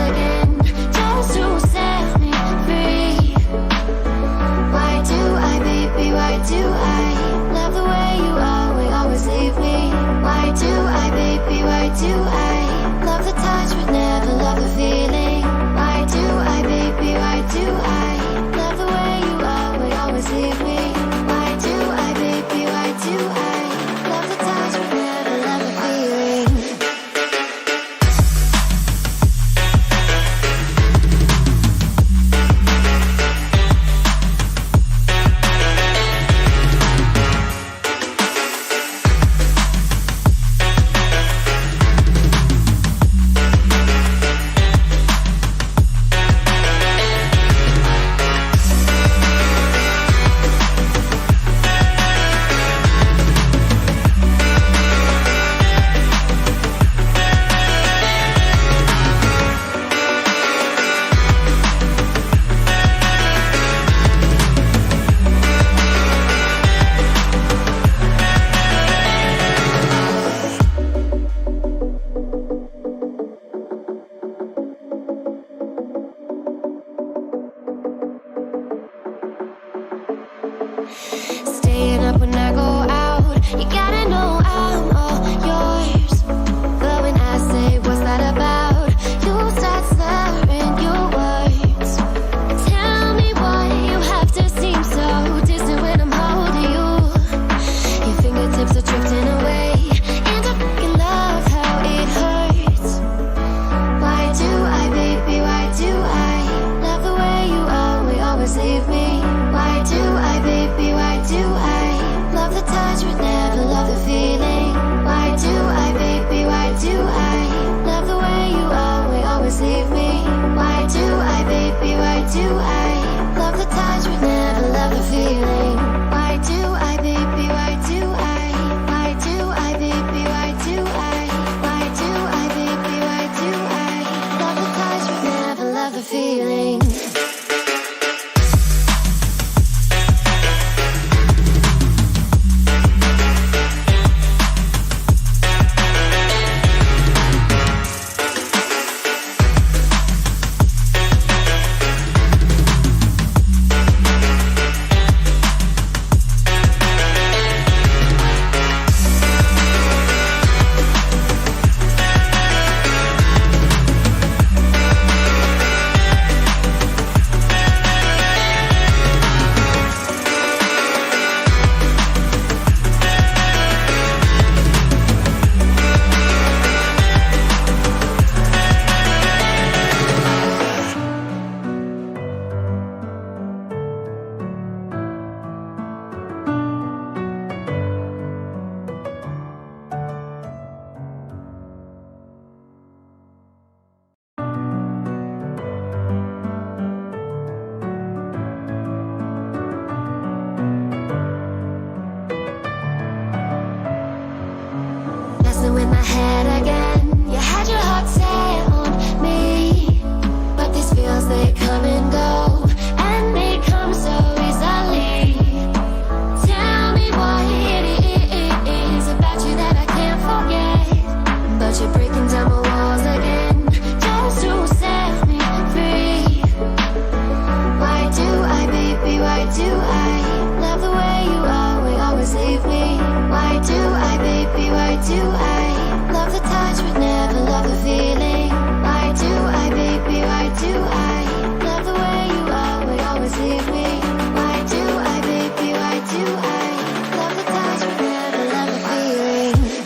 do I love the touch but never love the feeling? Why do I, baby, why do I love the way you always leave me? Why do I, baby, why do I love the touch but never love the feeling?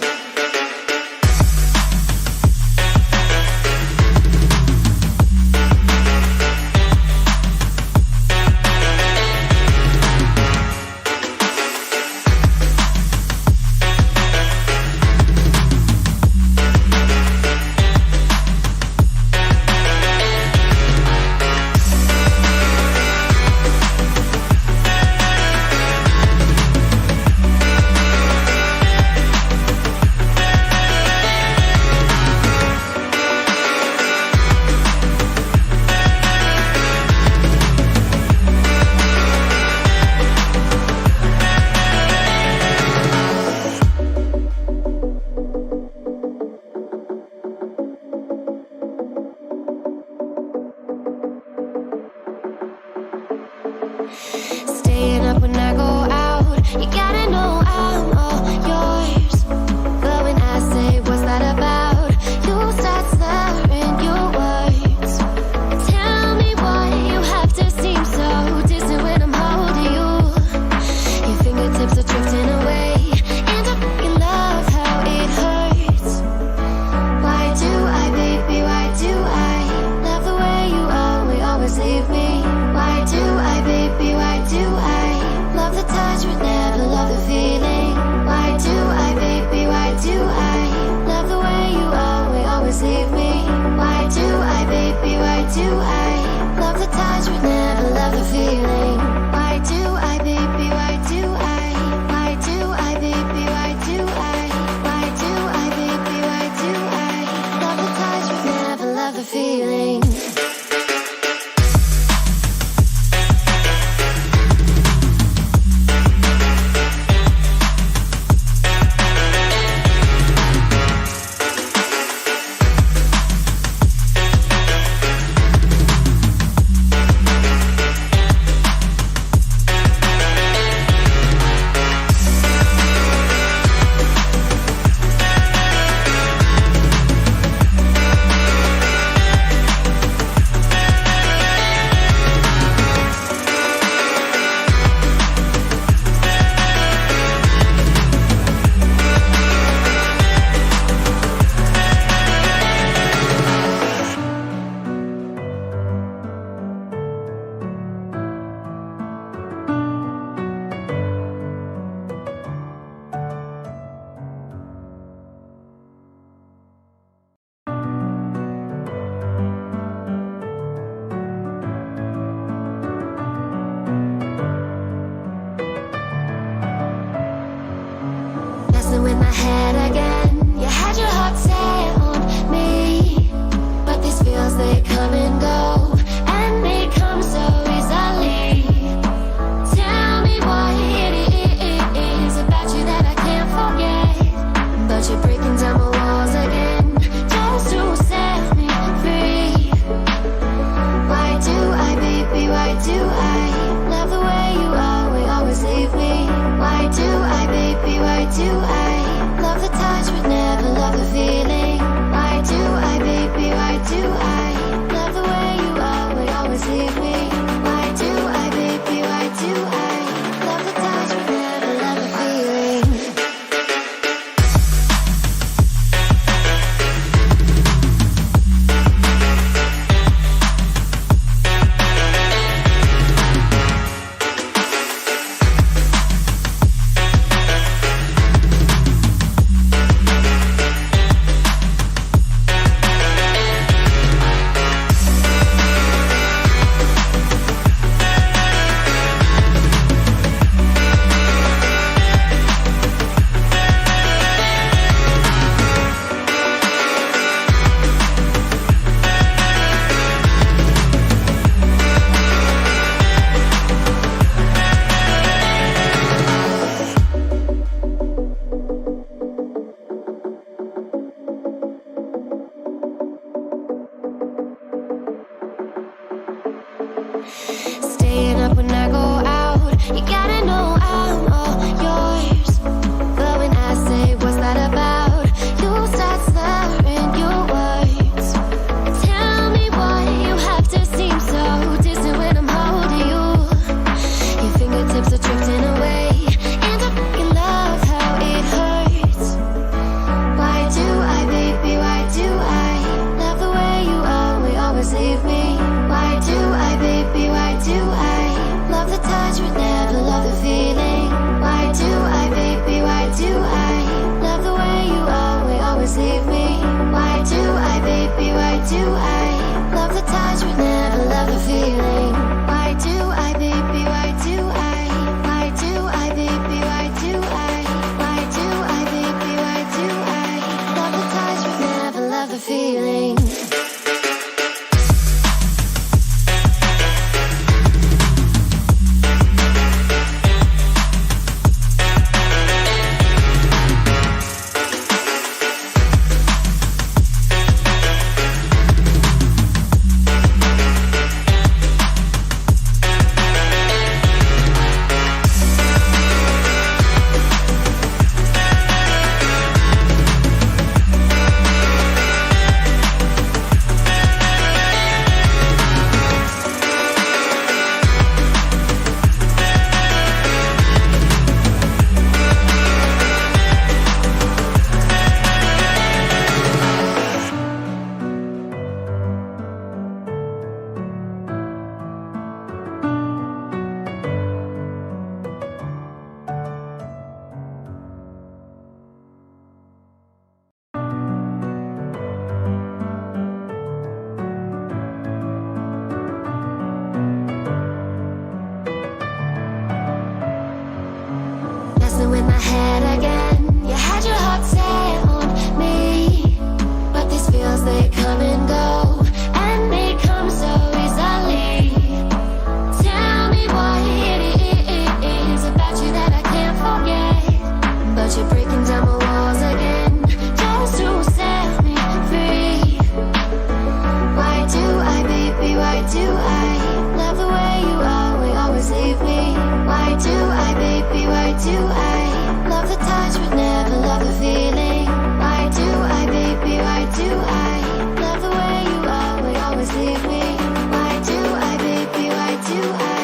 Staying up when I go out, you gotta know I'm all yours. But when I say what's that about, you start slurring your words. Tell me why you have to seem so distant when I'm holding you. Your fingertips are drifting away, and I fucking love how it hurts. Why do I, baby, why do I love the way you always leave me? Why do I, baby, why do I love the touch but never love the feeling? Why do I, baby, why do I love the way you always leave me? Why do I, baby, why do I love the touch but never love the feeling? Why do I, baby, why do I? Why do I, baby, why do I? Why do I, baby, why do I love the touch but never love the feeling? Messing with my head again. You had your heart set on me, but these feels, they come and go, and they come so easily. Tell me what it is about you that I can't forget, but you're breaking down my walls again just to set me free. Why do I, baby, why do I love the way you always leave me? Why do I, baby, why do I love do I love the touch but never love the feeling? Why do I, baby, why do I? Why do I, baby, why do I? Why do I, baby, why do I love the touch but never love the feeling? Messing with my head again. You had your heart set on me, but these feels, they come and go, and they come so easily. Tell me what it is about you that I can't forget, but you're breaking down my walls again just to set me free. Why do I, baby, why do I love the way you always leave me? Why do I, baby, why do I love the touch but never love the feeling? Why do I, baby, why do I love the way you always leave me? Why do I, baby, why do I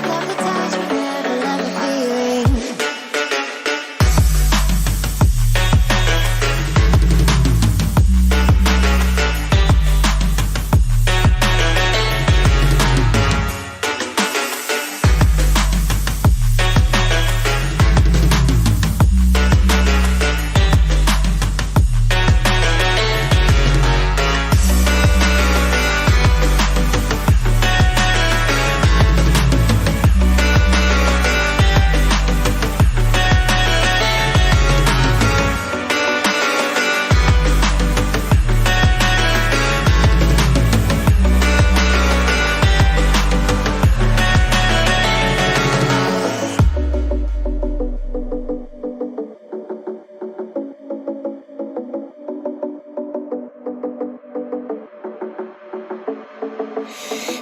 love the touch but never love the feeling?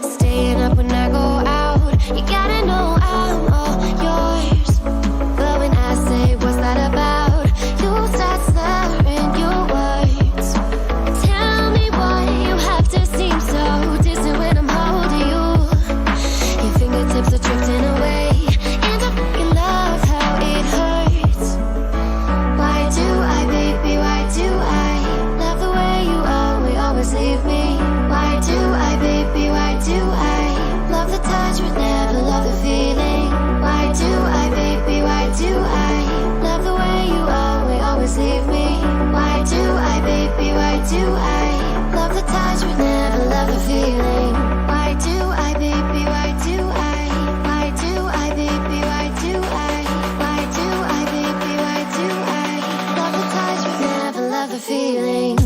Staying up when I go out, you gotta know I'm all yours. But when I say what's that about, you start slurring your words. Tell me why you have to seem so distant when I'm holding you. Your fingertips are drifting away, and I fucking love how it hurts. Why do I, baby, why do I love the way you always leave me? Why do I, baby, why do I love the touch but never love the feeling? Why do I, baby, why do I love the way you always leave me? Why do I, baby, why do I love the touch but never love the feeling? Why do I, baby, why do I? Why do I, baby, why do I? Why do I, baby, why do I love the touch but never love the feeling?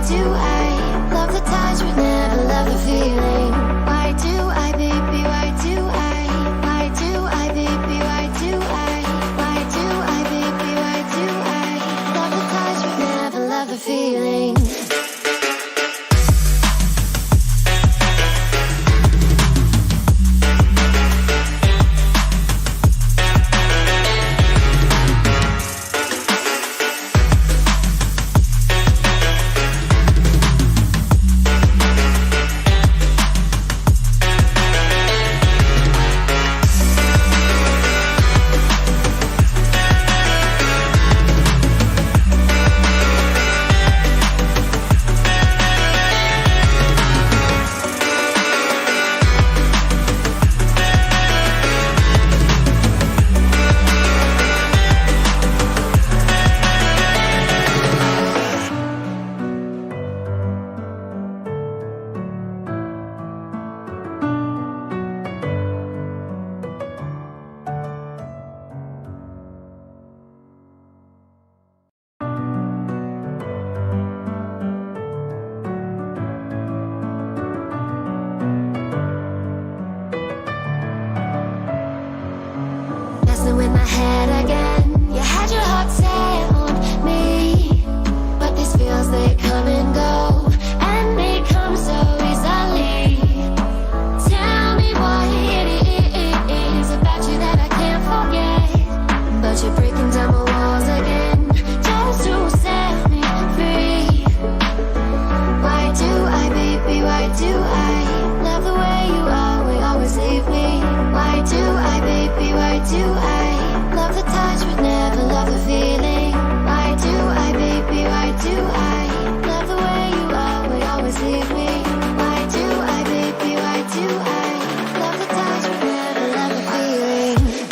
do I love the touch but never love the feeling? Why do I, baby, why do I? Why do I, baby, why do I? Why do I, baby, why do I love the touch but never love the feeling? Messing with my head again. You had your heart set on me, but these feels, they come and go, and they come so easily. Tell me what it is about you that I can't forget, but you're breaking down my walls again just to set me free. Why do I, baby, why do I love the way you always leave me? Why do I, baby, why do I love the touch but never love the feeling? Why do I, baby, why do I love the way you always leave me? Why do I, baby, why do I love the touch but never love the feeling?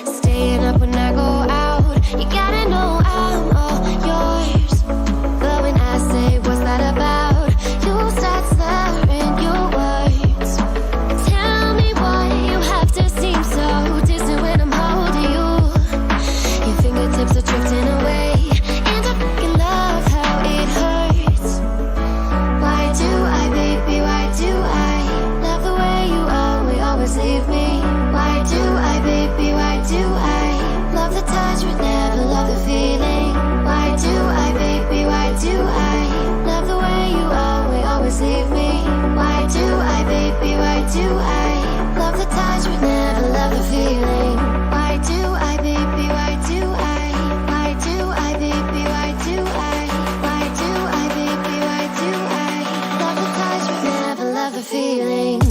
Staying up when I go out, you gotta know I'm all yours. But when I say what's that about, you start slurring your words. Tell me why you have to seem so distant when I'm holding you. Your fingertips are drifting away, and I fucking love how it hurts. Why do I, baby, why do I love the way you always leave me? Why do I, baby, why do I love the touch but never love the feeling? Why do I, baby, why do I love the way you always leave me? Why do I, baby, why do I love the touch but never love the feeling? Why do I, baby, why do I? Why do I, baby, why do I? Why do I, baby, why do I love the touch but never love the feeling?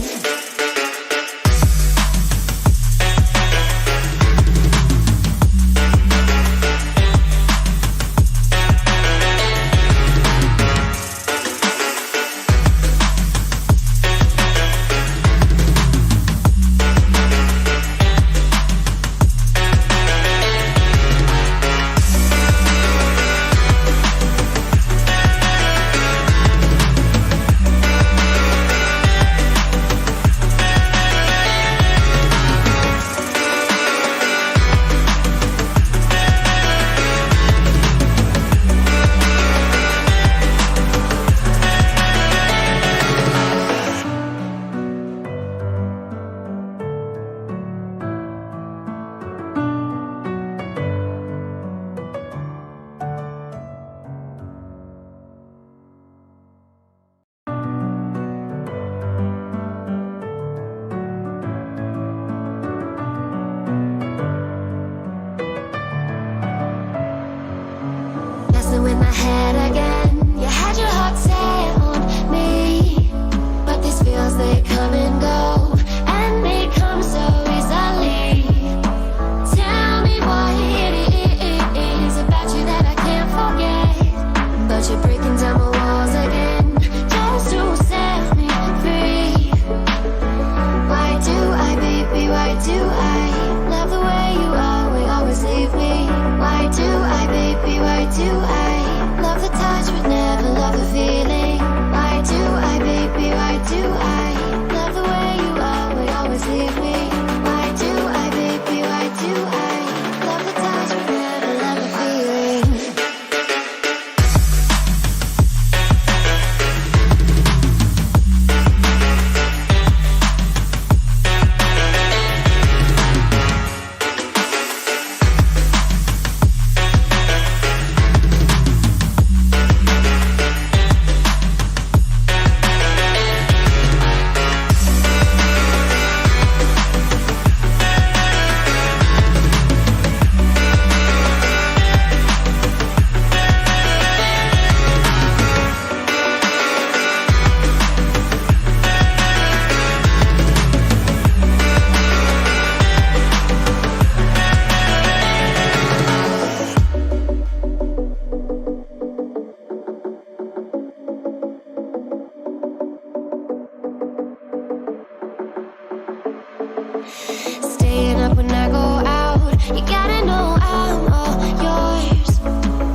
Staying up when I go out, you gotta know I'm all yours.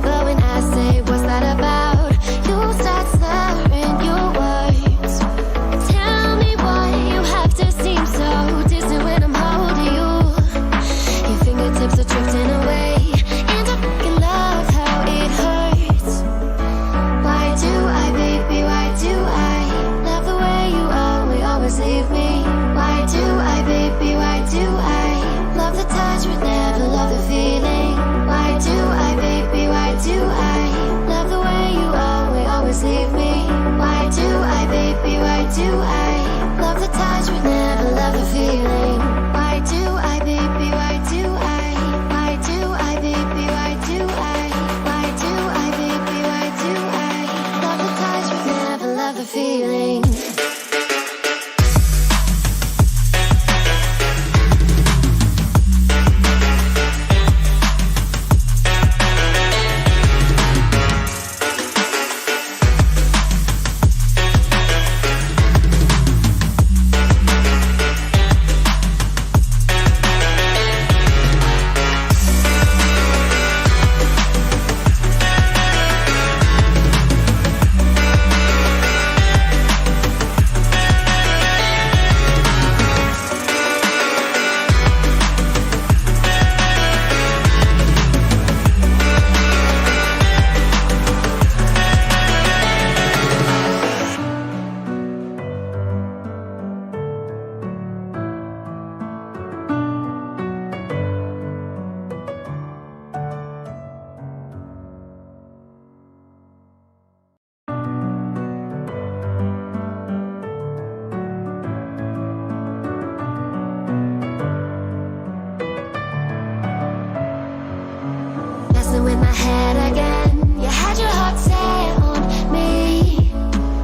But when I say what's that about, you start slurring your words. Tell me why you have to seem so distant when I'm holding you. Your fingertips are drifting away, and I fucking love how it hurts. Why do I, baby, why do I love the way you always leave me? Why do I, baby, why do I love the touch but never love the feeling? Why do I, baby, why do I love the way you always leave me? Why do I, baby, why do I love the touch but never love the feeling? Why do I, baby, why do I? Why do I, baby, why do I? Why do I, baby, why do I love the touch but never love the feeling? Messing with my head again. You had your heart set on me,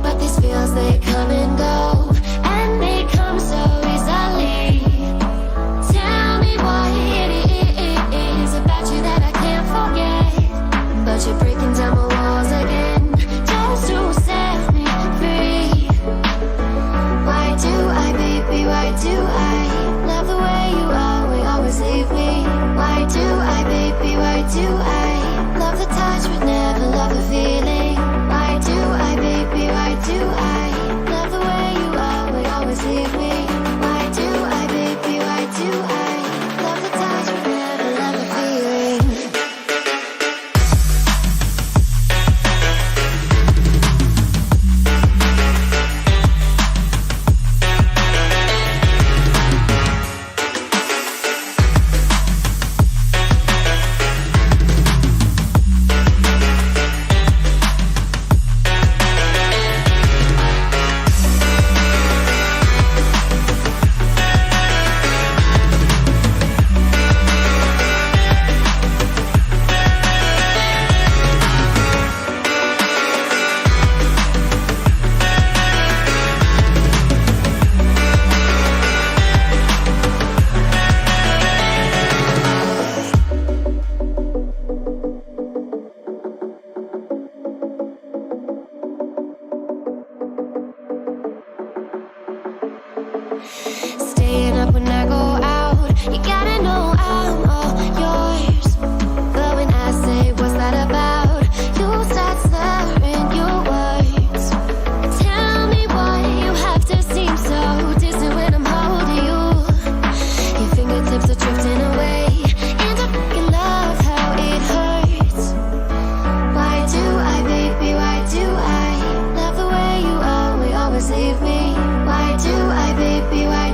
but these feels, they come and go, and they come so easily. Tell me why it is about you that I can't forget, but you're breaking down my walls again just to set me free. Why do I, baby, why do I love the way you always leave me? Why do I, baby, why do I love the touch but never love the feeling? Why do I, baby, why do I love the way you always leave me? Why do I, baby, why do I love the touch but never love the feeling? Staying up when I go out, you gotta know I'm all yours. But when I say what's that about, you start slurring your words. Tell me why you have to seem so distant when I'm holding you. Your fingertips are drifting away, and I fucking love how it hurts. Why do I, baby, why do I love the way you always leave me? Why do I, baby, why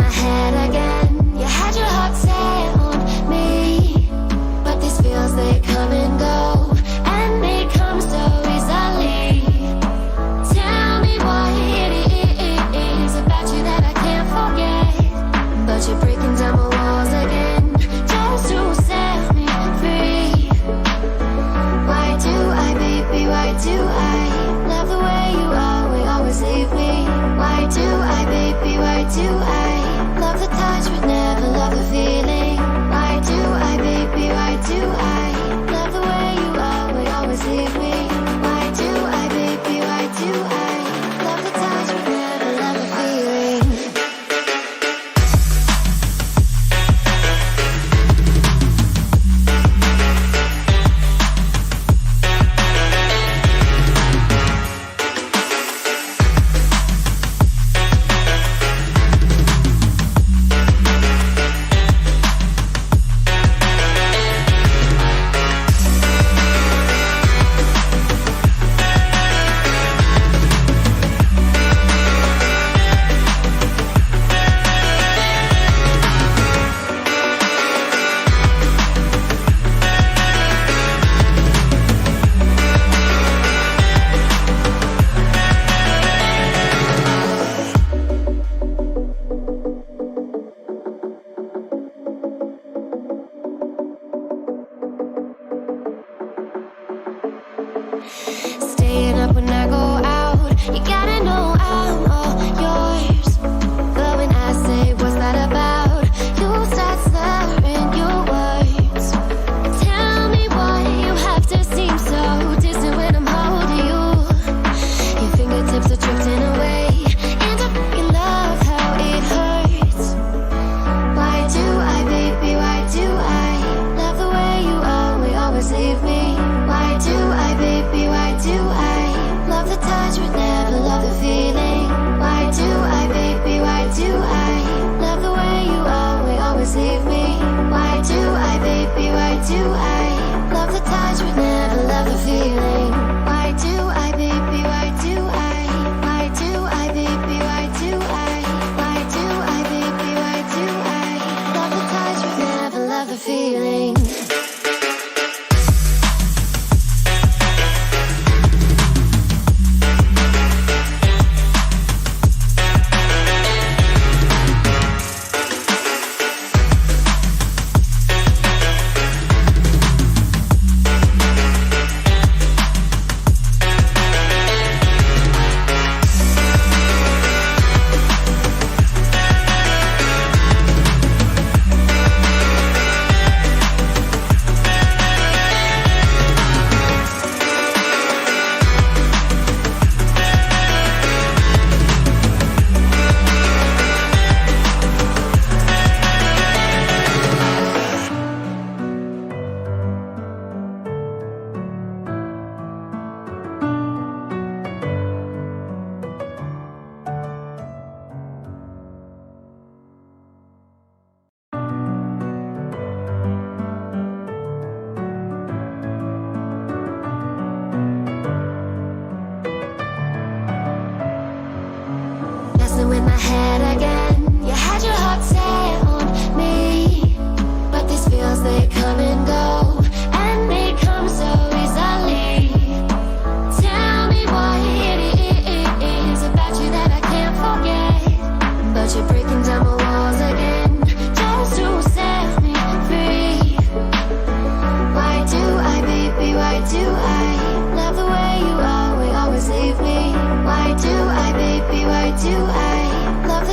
my head again. You had your heart set on me, but these feels they come and go, and they come so easily. Tell me what it is about you that I can't forget, but you're breaking down my walls again just to set me free. Why do I, baby, why do I love the way you always leave me? Why do I, baby, why do I love the touch but never love the feeling? Why do I, baby, why do I love the way you always leave me? Why do I, baby, why do I love the touch but never love the feeling? Staying up when I go out, you gotta know I'm all yours. But when I say what's that about, you start slurring your words. Tell me why you have to seem so distant when I'm holding you. Your fingertips are drifting away, and I fucking love how it hurts. Why do I, baby, why do I love the way you always leave me? Why do I, baby, why do I love the touch but never love the feeling? Why do I, baby, why do I love the way you always leave me? Why do I, baby, why do I love the touch but never love the feeling? Why do I, baby, why do I? Why do I, baby, why do I? Why do I, baby, why do I love the touch but never love the feeling? Messing with my head again. You had your heart set on me, but these feels they come and go, and they come so easily. Tell me what it is about you that I can't forget, but you're breaking down my walls again just to set me free. Why do I, baby, why do I love the way you always leave me? Why do I, baby, why do I love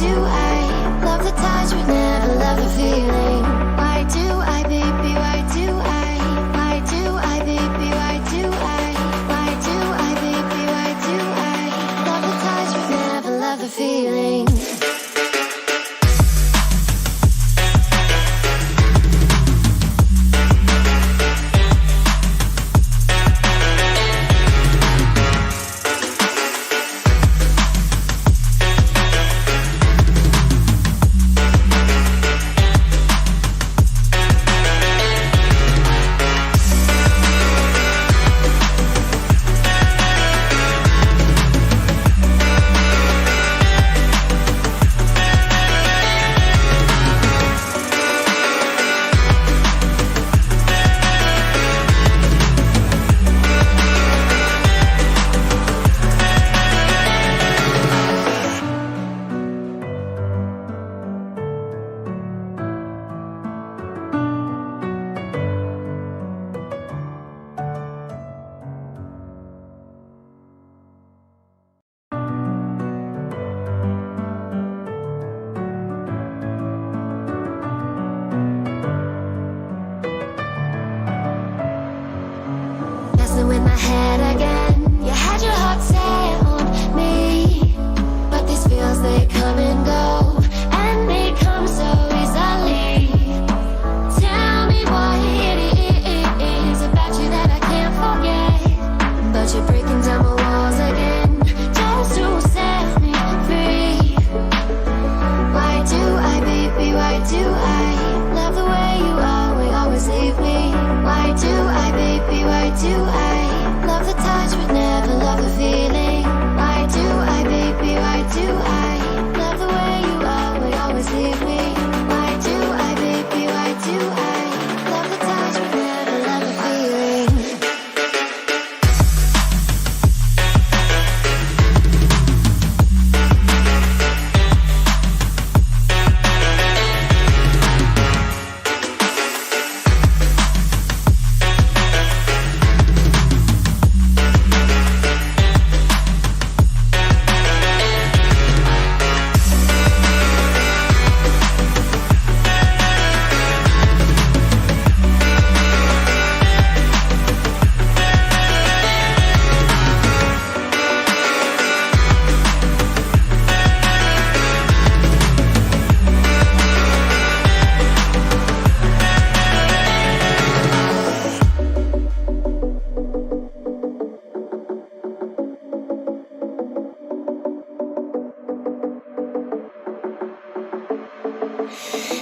do I love the touch but never love the feeling? Why do I, baby, why do I? Why do I, baby, why do I? Why do I, baby, why do I love the touch but never love the feeling? Messing with my head again. You had your heart set on me, but these feels, they come and go, and they come so easily. Tell me what it is about you that I can't forget, but you're breaking down my walls again just to set me free. Why do I, baby, why do I love the way you always leave me? Why do I, baby, why do I love the touch but never love the feeling? Why do I, baby, why do I love the way you always leave me? Why do I, baby, why do I love the touch but never love the feeling?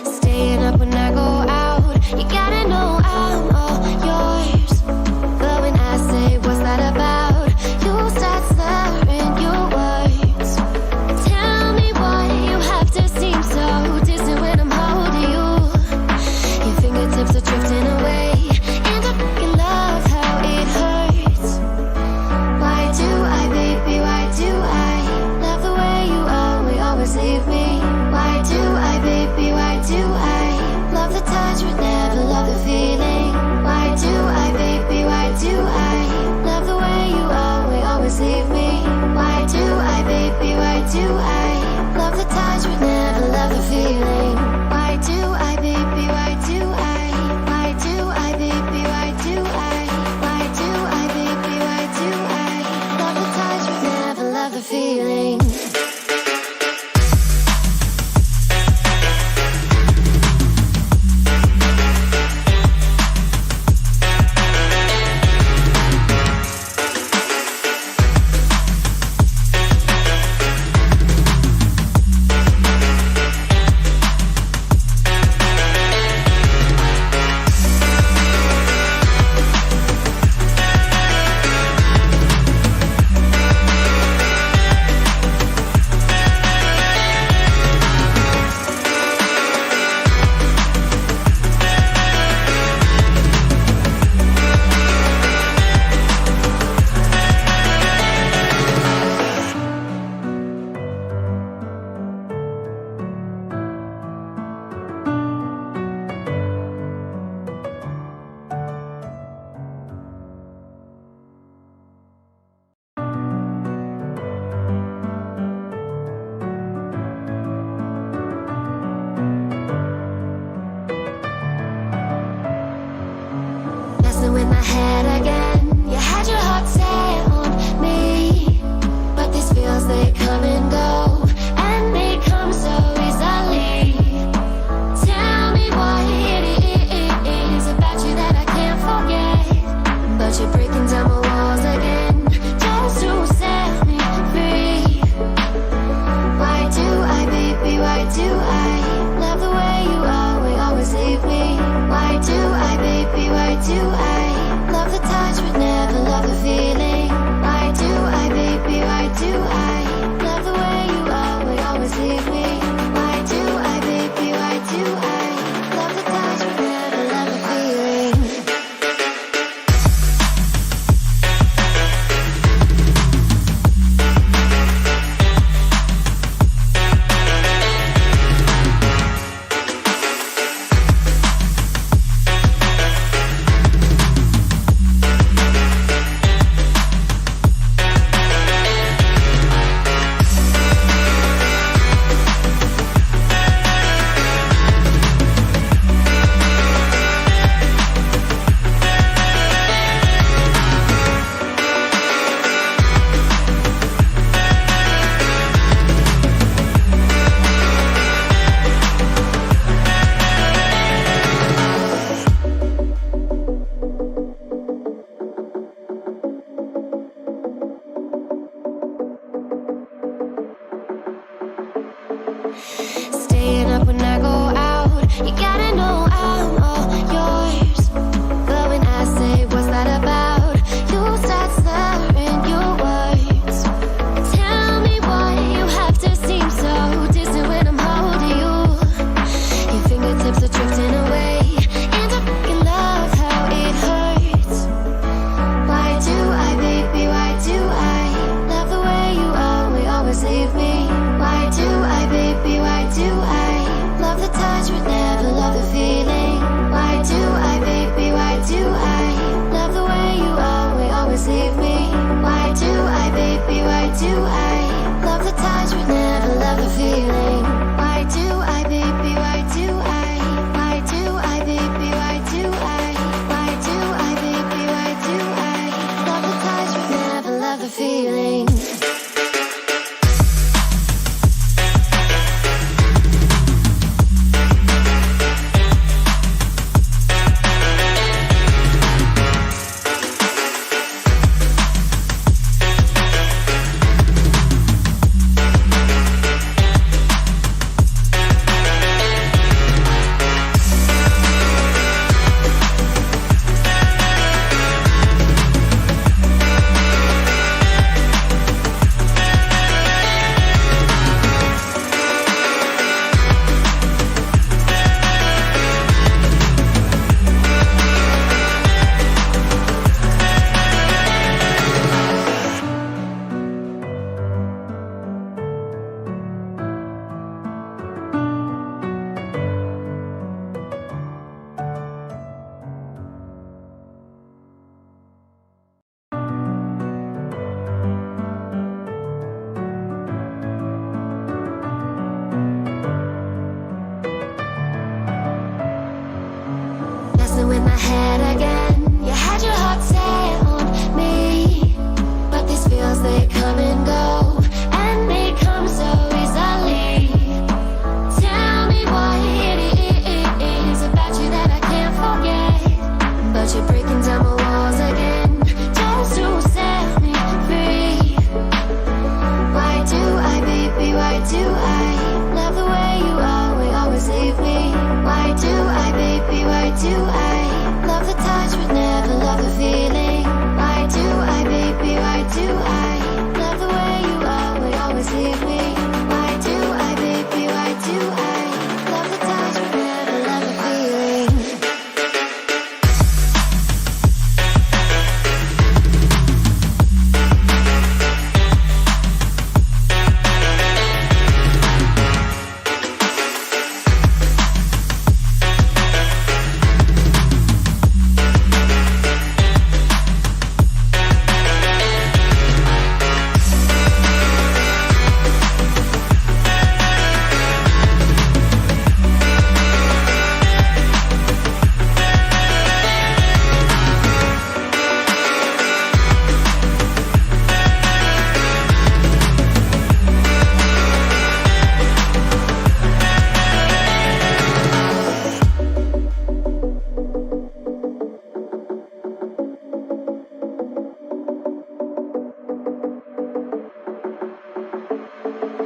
Staying up when I go out, you gotta know I'm all yours. But when I say what's that about, you start slurring your words. Tell me why you have to seem so distant when I'm holding you. Your fingertips are drifting away, and I fucking love how it hurts. Why do I, baby, why do I love the way you always leave me? Why do I, baby, why do I love the touch but never love the feeling? Why do I, baby, why do I love the way you always leave me? Why do I, baby, why do I love the touch but never love the feeling? Why do I, baby, why do I? Why do I, baby, why do I? Why do I, baby, why do I love the touch but never love the feeling?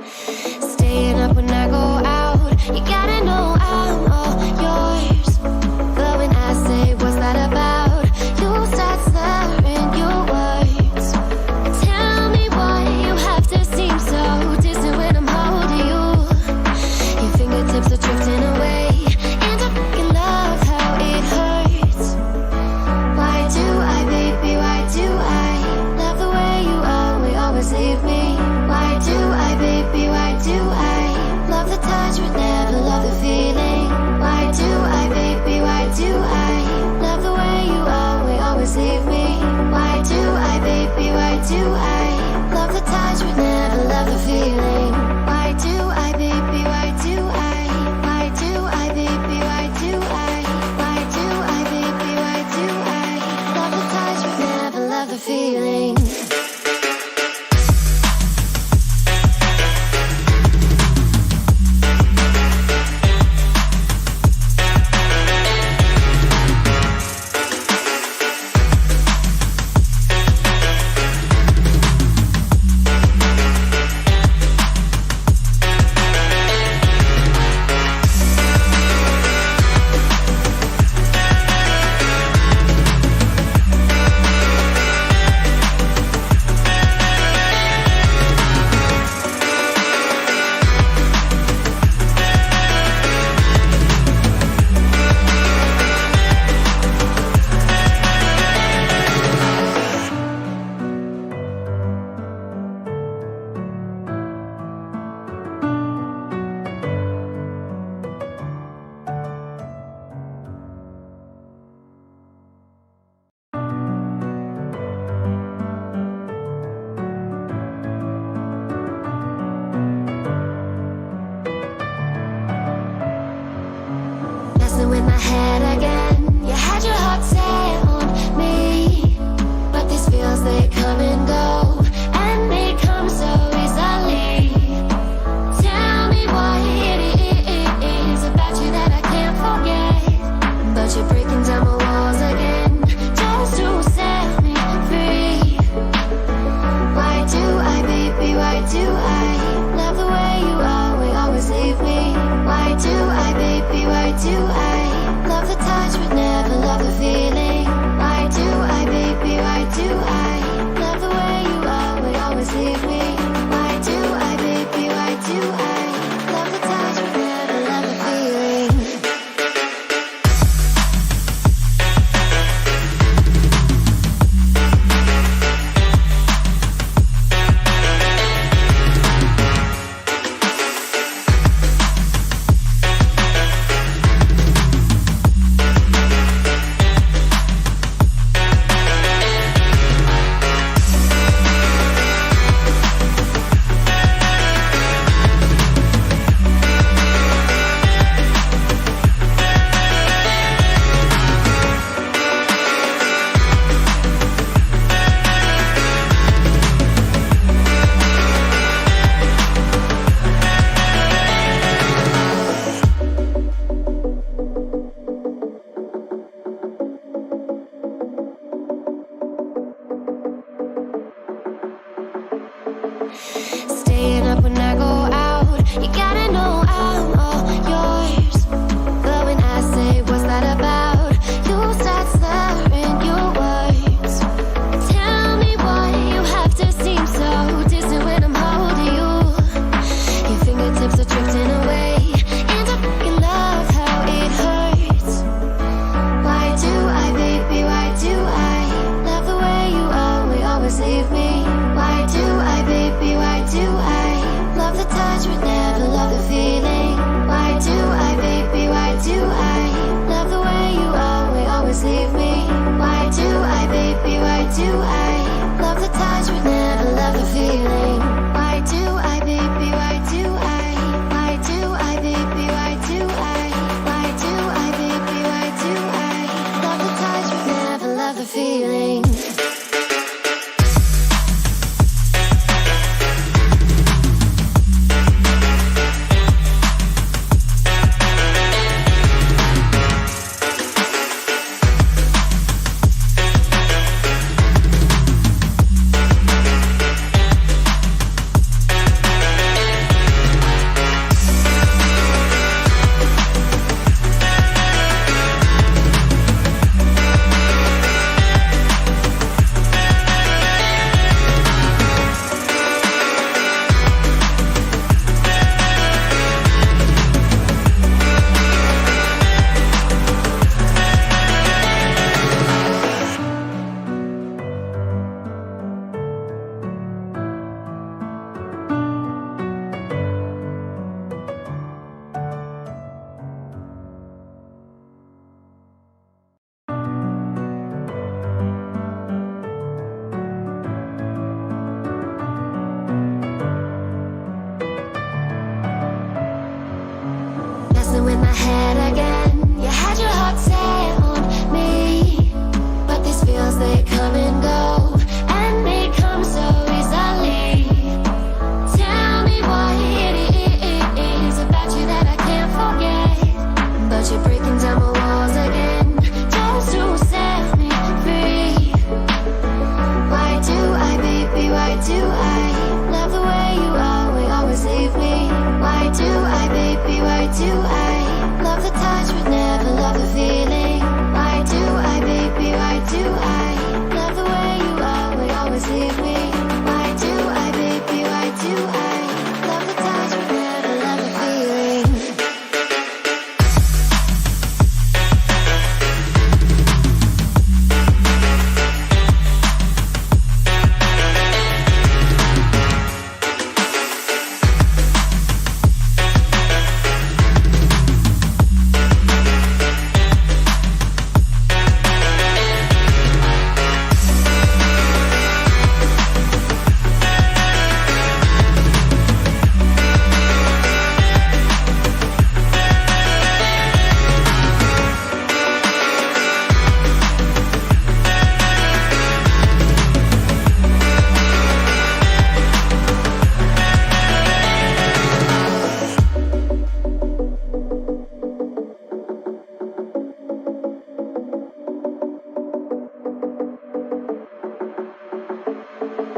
Staying up when I go out, you gotta know I'm all yours. But when I say what's that about, you start slurring your words. Tell me why you have to seem so distant when I'm holding you. Your fingertips are drifting away, and I fucking love how it hurts. Why do I, baby, why do I love the way you always leave me? Why do I, baby, why do I love the touch but never love the feeling? Why do I, baby, why do I love the way you always leave me? Why do I, baby, why do I love the touch but never love the feeling? Why do I, baby, why do I? Why do I, baby, why do I? Why do I, baby, why do I love the touch but never love the feeling? In my head again, you had your heart set on me, but these feels, they come and go, and they come so easily. Tell me what it is about you that I can't forget, but you're breaking down my walls again just to set me free. Why do I, baby, why do I love the way you always leave me? Why do I, baby, why do I love the touch but never love the feeling? Why do I, baby, why do I love the way you always leave me? Why do I, baby, why do I love the touch but never love the feeling? Staying up when I go out, you gotta know I'm all yours. But when I say what's that about, you start slurring your words. Tell me why you have to seem so distant when I'm holding you. Your fingertips are drifting away, and I fucking love how it hurts. Why do I, baby, why do I love the way you always leave me? Why do I, baby, why do I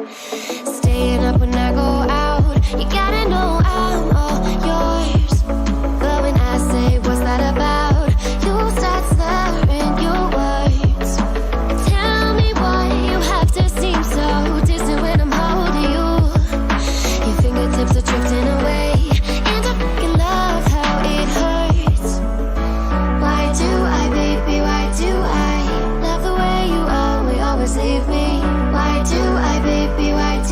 Staying up when I go out, you gotta know I'm all yours. But when I say what's that about, you start slurring your words. Tell me why you have to seem so distant when I'm holding you. Your fingertips are drifting away, and I fucking love how it hurts. Why do I, baby, why do I love the way you always leave me? Why do I, baby, why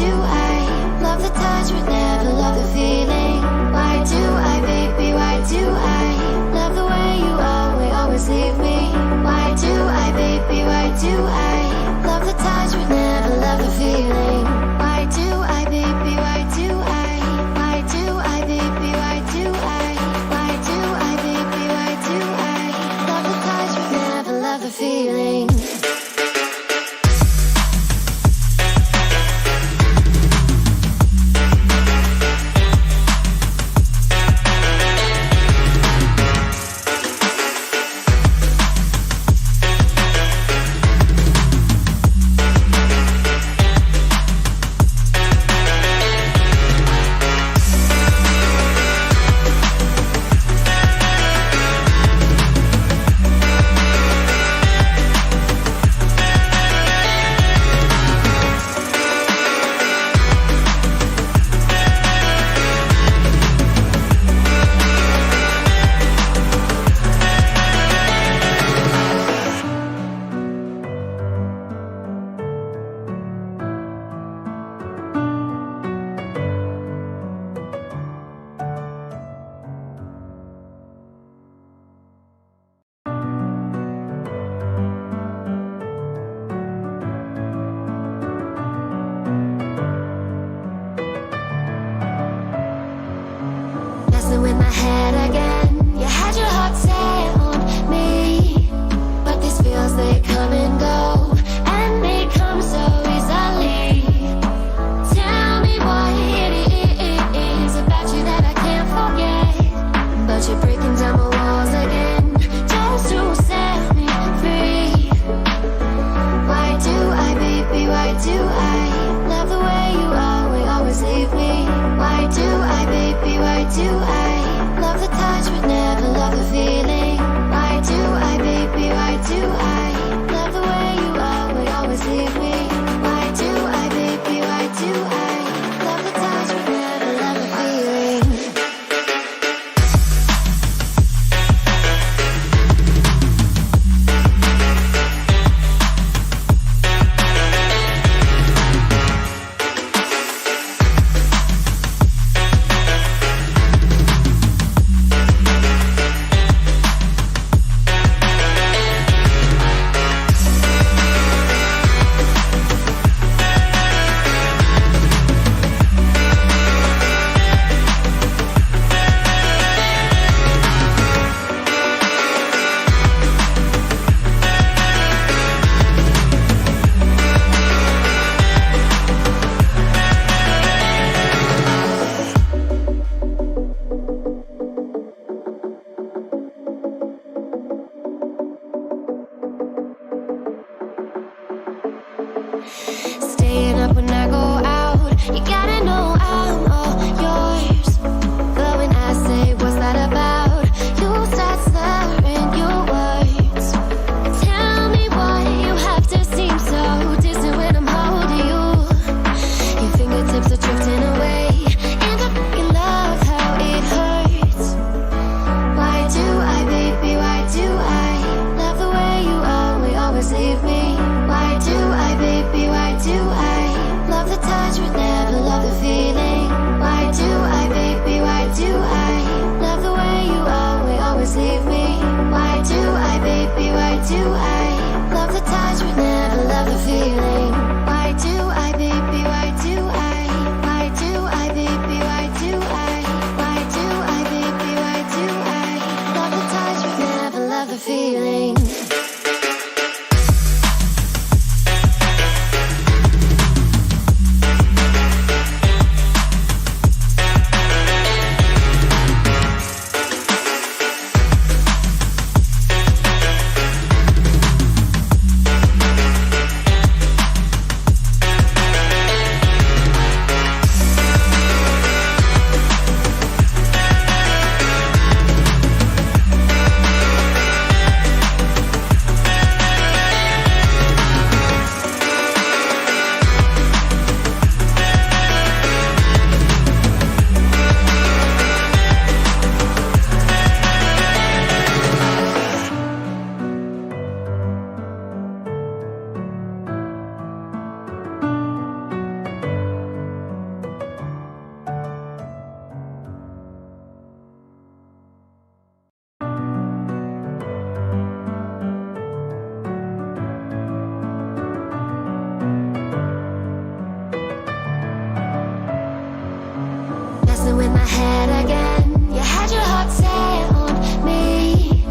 my head again. You had your heart set on me,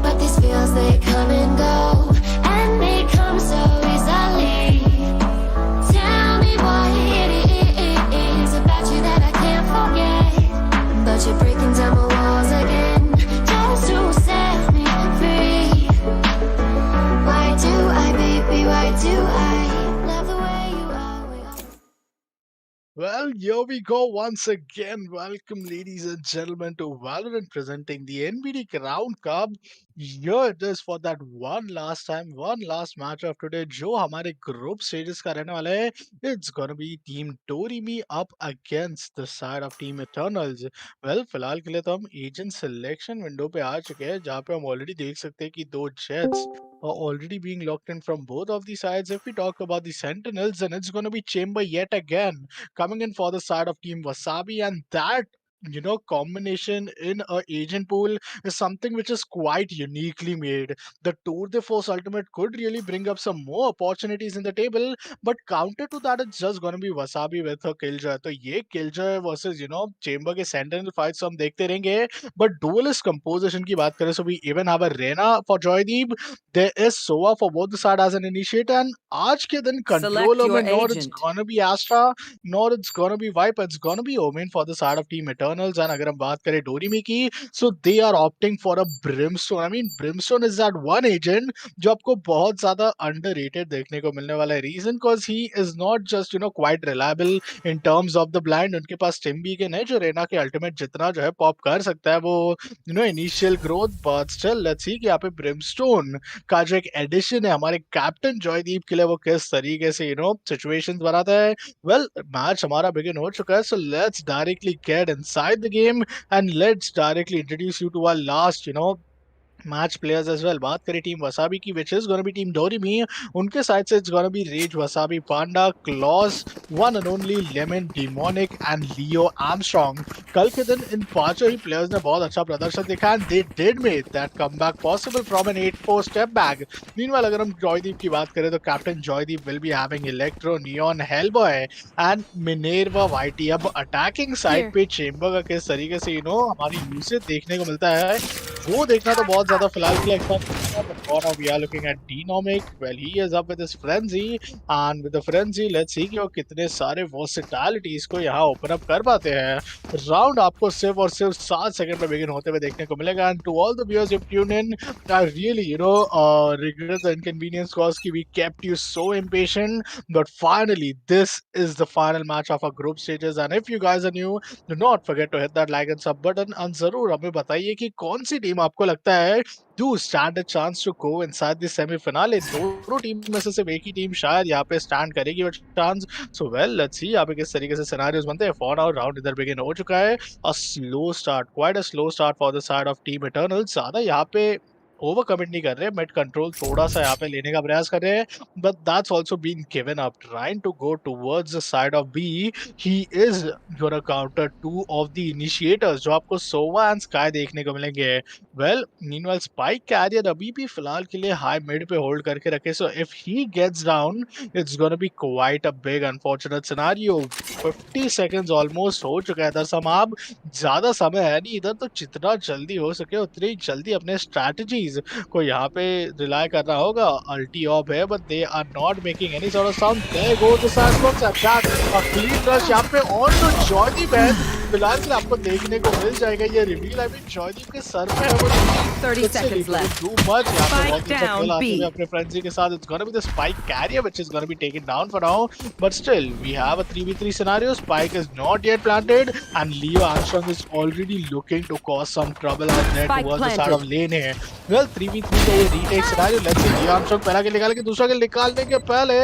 but these feels they come and go, and they come so easily. Tell me what it is about you that I can't forget, but you're breaking down my walls again just to set me free. Why do I, baby, why do I love the way you are? Well, here we go once again. Welcome, ladies and gentlemen, to Valorant presenting the NBD Crown Cup. Here it is for that one last time, one last match of today, जो हमारे group stages का रहने वाला है. It's gonna be Team Dorime up against the side of Team Eternals. Well, फिलहाल के लिए तो हम agent selection window पे आ चुके हैं, जहाँ पे हम already देख सकते हैं कि दो jets are already being locked in from both of the sides. If we talk about the Sentinels, then it's gonna be Chamber yet again coming in for the side of Team Wasabi, and that combination in a agent pool is something which is quite uniquely made. The Tour de Force Ultimate could really bring up some more opportunities in the table, but counter to that, it's just gonna be Wasabi with her Killjoy. So ये Killjoy versus Chamber के Sentinel fights हम देखते रहेंगे. But duelist composition की बात करें, so we even have a Rena for Joydeep. There is Sova for both the side as an initiator, and आज के दिन Select controller your में nor it's agent. gonna be Astra, nor it's gonna be Viper, it's gonna be Omen for the side of Team Eternals. And अगर हम बात करें Dorime की, so they are opting for a Brimstone. I mean, Brimstone is that one agent जो आपको बहुत ज़्यादा underrated देखने को मिलने वाला है. Reason cause he is not just quite reliable in terms of the blind. उनके पास Tim Beacon है जो रेना के ultimate जितना जो है pop कर सकता है वो initial growth, but still let's see कि यहाँ पे Brimstone का जो एक एडिशन है हमारे कैप्टन जॉयदीप के लिए वो किस तरीके से सिचुएशंस बनाता है. वेल, मैच हमारा बिगिन हो चुका है, so let's directly get inside the game and let's directly introduce you to our last match players as well. बात करें टीम वसाबी की, which is gonna be team Doremi, उनके साइड से it's gonna be Rage Wasabi, Panda, Klaus, one and only Lemon, Demonic and Leo Armstrong. कल के दिन इन पांचों ही प्लेयर्स ने बहुत अच्छा प्रदर्शन दिखा and they did make that comeback possible from an 8-4 step back. Meanwhile, अगर हम जॉयदीप की बात करें तो captain Joydeep will be having Electro, Neon, Hellboy and Minerva Whitey. अब अटैकिंग साइड पे चेंबर का किस तरीके से हमारी यूसेज देखने को मिलता है वो देखना तो बहुत ज़्यादा फिलहाल के लिए एक्साइटिंग है. But for now we are looking at Dynamic. Well, he is up with his frenzy, and with the frenzy let's see कि वो कितने सारे versatilities को यहाँ open up कर पाते हैं. राउंड आपको सिर्फ और सिर्फ 7 सेकंड में बिगिन होते हुए देखने को मिलेगा. And to all the viewers who tune in, I really regret the inconvenience caused कि we kept you so impatient, but finally this is the final match of our group stages. And if you guys are new, do not forget to hit that like and sub button, and जरूर हमें बताइए कि कौन सी team आपको लगता है do stand a chance to go inside the semi-finale. दोनों team में से सिर्फ एक ही टीम शायद यहाँ पे स्टैंड करेगी वो chance. So well let's see यहाँ पे किस तरीके से सिनेरियोस बनते हैं. फॉर आवर राउंड इधर बिगिन हो चुका है. A slow start, quite a slow start for the side of team Eternals. ज्यादा यहाँ पे ओवर कमिट नहीं कर रहे, मिड कंट्रोल थोड़ा सा यहाँ पे लेने का प्रयास कर रहे हैं, but that's also been given up. Trying to go towards the side of B, he is gonna counter to off the initiators जो आपको सोवा एंड स्काई देखने को मिलेंगे. वेल, मीनवाइल स्पाइक कैरियर अभी भी फिलहाल के लिए हाई मिड पे होल्ड करके रखे, so if he gets down it's gonna be quite a big unfortunate scenario. 50 seconds almost हो चुका है इधर. समाब ज्यादा समय है नहीं इधर, तो जितना जल्दी हो सके उतनी जल्दी अपने स्ट्रैटेजीज को यहाँ पे रिलाय करना होगा. अल्टी ऑफ है but they are not making any sort of sound. There goes the sandbox attack, a clean rush यहाँ पे ऑन टू जॉयदीप है. फिलहाल के लिए आपको देखने को मिल जाएगा ये रिवील. आई मीन जॉयदीप के सर पे है वो 30 seconds left. too much. यहाँ पे Spike बहुत अच्छा down खेल आते B. हुए अपने फ्रेंड्स के साथ. It's gonna be the spike carrier which is gonna be taken down for now, but still we have a 3v3 scenario. Spike is not yet planted and Leo Armstrong is already looking to cause some trouble out there Spike towards the side planted. of lane है. Well, 3v3 का ये retake scenario. Let's see Leo Armstrong पहला किल निकाल के दूसरा किल निकालने के पहले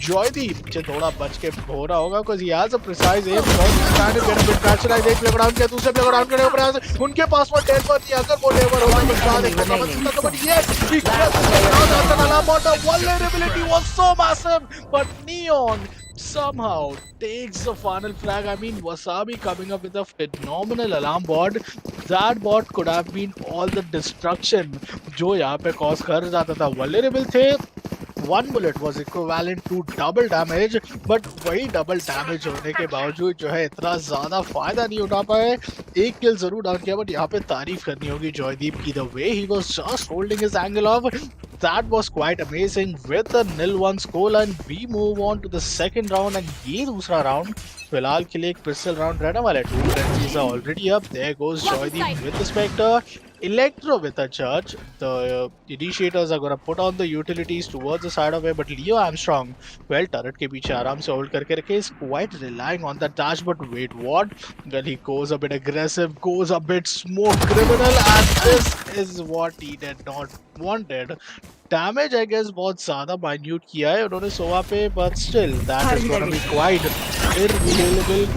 जॉयदीप पीछे थोड़ा बच के हो रहा होगा because he has a precise aim. Joseph trying to get a bit pressurized. एक प्ले डाउन किया, दूसरे प्ले डाउन करने का प्रयास. उनके पास वो टेल पर नहीं, अगर वो लेवर होगा तो क्या देखना पड़ता. But yes, he just found out an alarm bot. The vulnerability was so massive, but Neon somehow takes the final flag. I mean, Wasabi coming up with a phenomenal alarm bot. That bot could have been all the destruction जो यहाँ पे cause कर जाता था. Vulnerable थे, one bullet was equivalent to double damage, but वही double damage होने के बावजूद जो है इतना ज़्यादा फायदा नहीं उठा पाए. एक kill जरूर डाउन किया, but यहाँ पे तारीफ करनी होगी जॉयदीप की. The way he was just holding his angle off, that was quite amazing. With the 0-1 scoreline, we move on to the second round, and ये दूसरा round फिलहाल के लिए एक पिस्टल राउंड रहने वाला है. 2 frenzies are already up. There goes joydeep with the Spectre. Electro with a charge. The initiators are gonna put on the utilities towards the side of it, but Leo Armstrong, well, turret के पीछे आराम से hold करके रखे, is quite relying on the dash. But wait, what? Well, he goes a bit aggressive, goes a bit smoke criminal, and this is what he did not wanted. Damage, I guess, बहुत ज़्यादा minute किया है उन्होंने सोवा पे, but still that is gonna be quite irrelevant.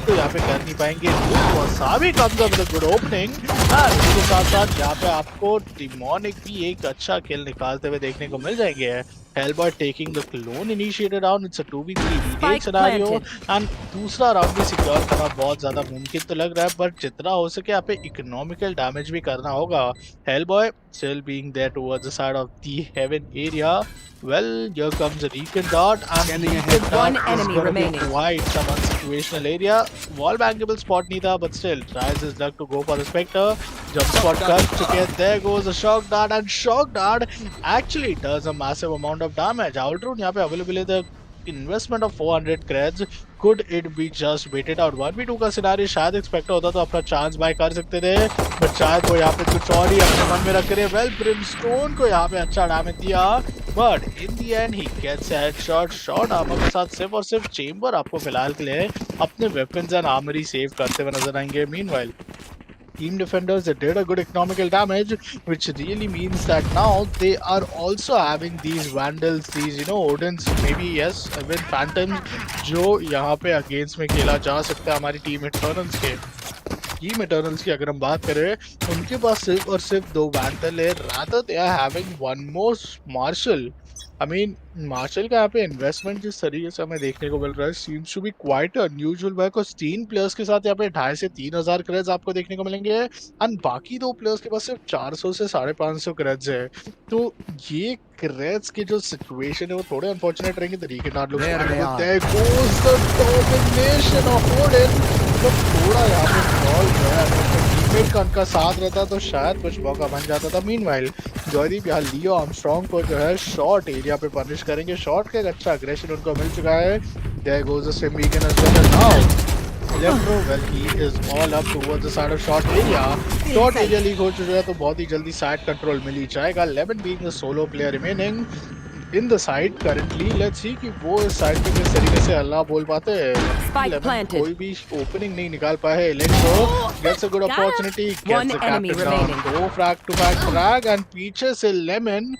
तो यहाँ पे कर नहीं पाएंगे. Wasabi comes up with a good opening, and उसके साथ साथ यहाँ पे आपको demonic भी एक अच्छा kill निकालते हुए देखने को मिल जाएंगे. Hellboy taking the clone initiator down. It's a 2v3 retake scenario, and दूसरा round भी secure करना बहुत ज़्यादा मुमकिन तो लग रहा है, but जितना हो सके यहाँ पे economical damage भी करना होगा. Hellboy still being there towards the side of the heaven area. Well, here comes a recon dart, and One enemy remaining. Quite some unsituational area. Wall bankable spot नहीं था, but still tries his luck to go for the Spectre. Jump spot cut to get. There goes a shock dart, and shock dart actually does a massive amount of damage. Outrun यहाँ पे available है. The investment of 400 creds. Could it be just waited out? 1v2 का scenery शायद expect होता तो अपना chance by कर सकते थे, बट शायद वो यहाँ पे कुछ और ही अपने मन में रख रहे. वेल, ब्रिमस्टोन को यहाँ पे अच्छा डैमेज दिया, but in the end he gets a headshot. Shot armour के साथ सिर्फ और सिर्फ चेंबर आपको फिलहाल के लिए अपने वेपन्स एंड आर्मरी सेव करते हुए नजर आएंगे. Meanwhile, team defenders, they did a good economical damage, which really means that now they are also having these vandals, these Odins, maybe yes, even phantoms, जो यहाँ पे against में खेला जा सकता है हमारी team Eternals के. टीम इटर्नल्स की अगर हम बात करें, उनके पास सिर्फ और सिर्फ 2 वैंडल है. Rather they are having one more Marshal. I mean, Marshal का यहाँ पे इन्वेस्टमेंट जिस तरीके से हमें देखने को मिल रहा है, seems to be quite unusual. Because 3 players के साथ यहाँ पे 2,500 से 3,000 क्रेड्स आपको देखने को मिलेंगे, एंड बाकी 2 प्लेयर्स के पास सिर्फ 400 से 550 क्रेड्स है. तो ये क्रेड्स की जो सिचुएशन है वो थोड़े अनफॉर्चुनेट रहेंगे. तरीके से थोड़ा यहाँ पे बॉल जो है टीममेट का उनका साथ रहता तो शायद कुछ मौका बन जाता था. मीनवाइल, जॉयदीप यहाँ लियो आर्मस्ट्रॉन्ग को जो है शॉर्ट एरिया पे पनिश करेंगे. शॉर्ट का एक अच्छा अग्रेशन उनको मिल चुका है. There goes the same beacon as well, and now Electro, well, he is all up towards the side of short area. Short area leak हो चुका है तो बहुत ही जल्दी साइड कंट्रोल मिल ही जाएगा. 11 being the solo player remaining in the side currently. Let's see कि वो इस साइड पे किस तरीके से अल्लाह बोल पाते हैं. कोई भी ओपनिंग नहीं निकाल पाए है. Electro gets a good opportunity, gets the captain down. Go frag to frag, and पीछे से Lemon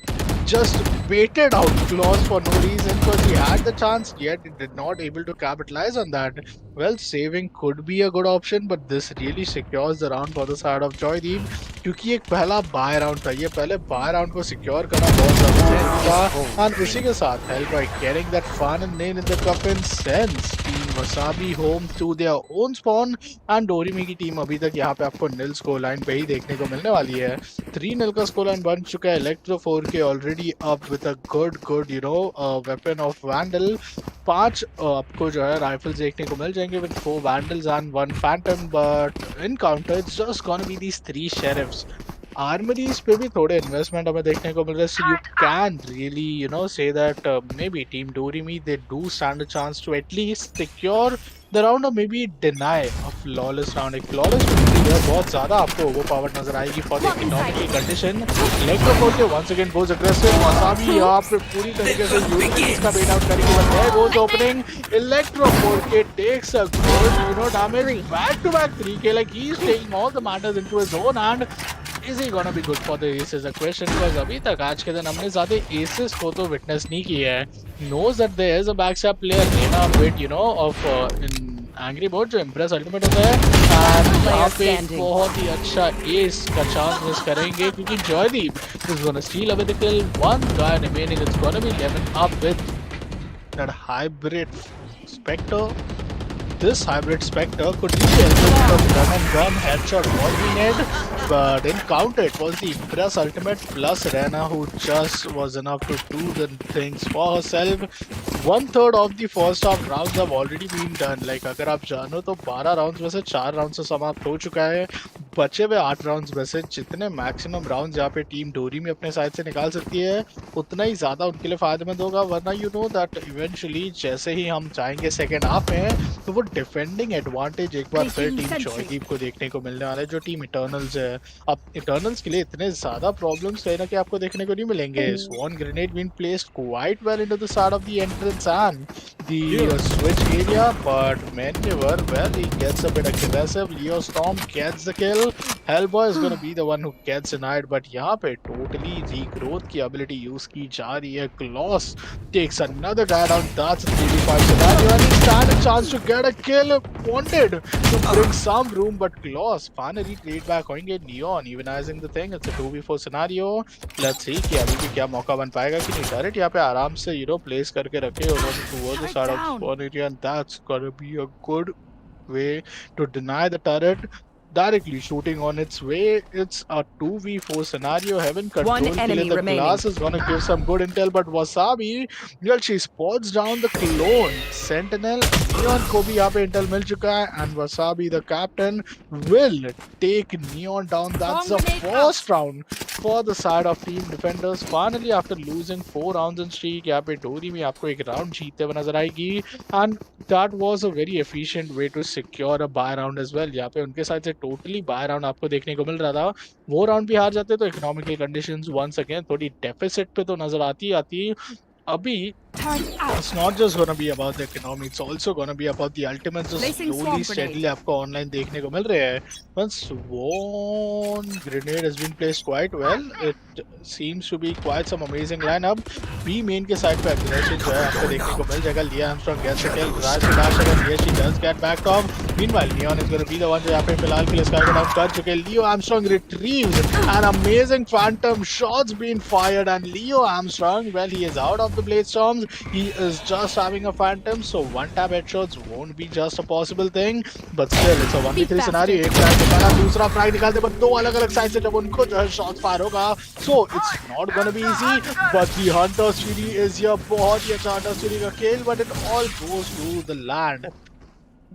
just waited out claws for no reason, because he had the chance, yet he did not able to capitalize on that. Well, saving could be a good option, but this really secures the round for the side of joydeep, क्योंकि एक पहला bye round था. ये पहले bye round को secure करना बहुत जरूरी था, और उसी के साथ Hellboy getting that final nail in the coffin sends team Wasabi home to their own spawn, and Dorime की टीम अभी तक यहाँ पे आपको nil स्कोर लाइन पे ही देखने को मिलने वाली है. 3-0 का स्कोर लाइन बन चुका है. Electro 4K already up with a good weapon of Vandal. 5 आपको जो है राइफल्स देखने को मिल जाएंगे with 4 Vandals and 1 Phantom, but in counter it's just gonna be these 3 Sheriffs. Armories पे भी थोड़े इन्वेस्टमेंट हमें देखने को मिल रहा है, so you can really say that maybe team Dorime, they do stand a chance to at least secure the round or maybe deny a flawless round. एक flawless victory है बहुत ज़्यादा आपको overpowered नजर आएगी for the economical condition. Electro 4K once again goes aggressive. Wasabi यहाँ पे पूरी तरीके से utilities का bait out करेगी, but there goes opening. Electro 4K takes a good damage. Back to back 3K, like he's taking all the matters into his own hand. Is he gonna be good for the aces? A question, because अभी तक आज के दिन हमने ज़्यादा aces को तो witness नहीं किया है. Knows that there is a backstab player in a bit of in angry bird जो impress ultimate होता है, and यहाँ पे बहुत ही अच्छा ace का chance miss करेंगे, क्योंकि joydeep is gonna steal away the kill. 1 guy remaining. It's gonna be Lemon up with that hybrid Spectre. this hybrid Spectre could really help him from gun and gun headshot what we need, but didn't count it. Was the Impress ultimate plus Rena, who just was enough to do the things for herself. 1/3 of the first half rounds have already been done. Like अगर आप जानो तो 12 rounds में से 4 round से समाप्त हो चुका है. बचे हुए 8 राउंड्स में से जितने मैक्सिमम राउंड्स यहाँ पे टीम डोरी में अपने साइड से निकाल सकती है उतना ही ज्यादा उनके लिए फायदेमंद होगा. वरना यू नो दैट इवेंचुअली जैसे ही हम जाएंगे सेकेंड हाफ में तो वो डिफेंडिंग एडवांटेज एक बार फिर टीम जॉयदीप को देखने को मिलने वाला है, जो टीम इटर्नल्स है. अब इटर्नल्स के लिए इतने ज्यादा प्रॉब्लम्स कहीं ना कहीं आपको देखने को नहीं मिलेंगे. Swan grenade being placed quite well into the start of the entrance and the switch area, but maneuver, well, he gets a bit aggressive. Leo Storm gets the kill. Hellboy is going to be the one who gets denied, but यहाँ पे totally regrowth की ability use की जा रही है. Gloss takes another guy down. That's a 3v5 scenario and he stands a chance to get a kill. Wanted to bring some room, but Gloss finally trade back होंगे. Neon evenizing the thing. It's a 2v4 scenario. Let's see कि अभी भी क्या मौका बन पाएगा कि नहीं. Turret यहाँ पे आराम से place करके रखे over the side of spawn area, and that's gonna be a good way to deny the turret. Directly shooting on its way. It's a 2v4 scenario. Heaven control One के enemy लिए the remaining. glass is gonna give some good intel, but Wasabi, well, she spots down the clone Sentinel. Neon को भी यहाँ पे intel मिल चुका है, and Wasabi, the captain, will take Neon down. That's the first round for the side of team defenders. Finally, after losing 4 rounds in streak, यहाँ पे डोरी में आपको एक round जीतते हुए नजर आएगी, and that was a very efficient way to secure a buy round as well. यहाँ पे उनके साइड से टोटली बाय राउंड आपको देखने को मिल रहा था. वो राउंड भी हार जाते तो इकोनॉमिकल कंडीशंस वंस अगेन थोड़ी डेफिसिट पे तो नजर आती. अभी it's not just gonna be about the economy, it's also gonna be about the ultimates जो slowly steadily आपको ऑनलाइन देखने को मिल रहे हैं. But Swan grenade has been placed quite well. It seems to be quite some amazing lineup. B main के side पे aggression जो है आपको देखने को मिल जाएगा. Leah Armstrong gets a kill. Tries to dash again. Yes, she does get back off. Meanwhile, Neon is gonna be the one जो यहाँ पे फिलहाल के लिए Sky को डाउन कर चुके हैं. Leo Armstrong retrieves an amazing phantom shots being fired, and Leo Armstrong, well, he is out of the blade storms. He is just having a phantom, so one tap headshots won't be just a possible thing, but still it's a 1v3 scenario. एक frag निकाला, दूसरा frag निकालते but दो अलग अलग side से जब उनको जो है शॉट फायर होगा, so it's not gonna be easy. But the Hunter's Fury is here. बहुत ही अच्छा Hunter's Fury का kill, but it all goes to the land.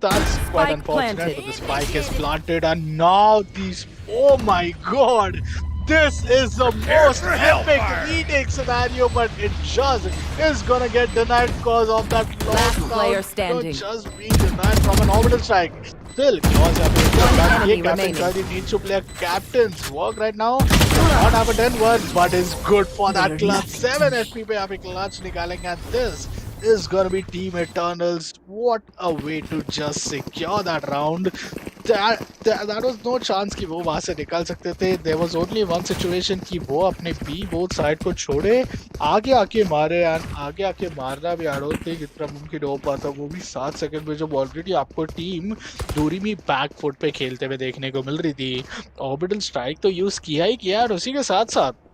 That's quite unfortunate, but the spike is planted, and now these, oh my god, this is the most epic retake scenario, but it just is gonna get denied because of that Last player lockdown. standing. Just being denied from an orbital strike. Still, Claus enemy Captain remaining. Charlie needs to play a captain's work right now. Not have a 10-1, but is good for that clutch. 7 HP पे यहाँ पे clutch निकालेंगे, and this is gonna be Team Eternals. What a way to just secure that round. That was no chance कि वो वहाँ से निकाल सकते थे. There was only one situation कि वो अपने B both side को छोड़े, आगे आके मारे, and आगे आके मारना भी I don't think इतना मुमकिन हो पाता, वो भी 7 सेकंड में, जब ऑलरेडी आपको टीम दूरी में बैक फुट पे खेलते हुए देखने को मिल रही थी. ऑर्बिटल स्ट्राइक तो यूज किया ही किया, और उसी के साथ साथ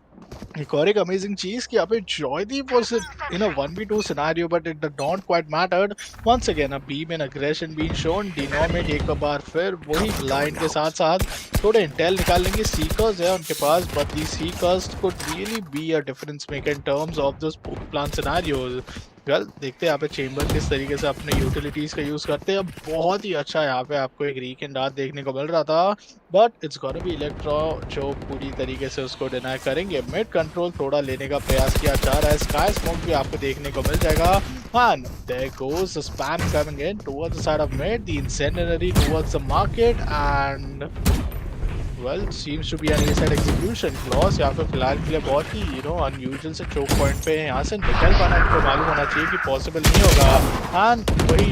एक और एक अमेजिंग चीज कि यहाँ पे Joydeep was in a 1v2 scenario, but it did not quite mattered. Once again a beam and aggression being shown. Dino में एक बार फिर वही blind के साथ साथ थोड़े intel निकाल लेंगे. Seekers है उनके पास, but these Seekers could really be a difference maker in terms of those plan scenarios. Well देखते हैं यहाँ पे चेंबर किस तरीके से अपने यूटिलिटीज का यूज करते हैं. बहुत ही अच्छा यहाँ पे आपको एक रीकेंड रात देखने को मिल रहा था, but it's gonna B electro जो पूरी तरीके से उसको डिनाई करेंगे. मिड कंट्रोल थोड़ा लेने का प्रयास किया जा रहा है. स्काई स्मोक भी आपको देखने को मिल जाएगा, and there goes the spam coming in towards the side of mid, the incendiary towards the market, and well, seems to be an A-side execution. Claus यहाँ पे फिलहाल के लिए बहुत ही unusual से choke point पे यहाँ से निकल पाना इनको मालूम होना चाहिए कि possible नहीं होगा. And वही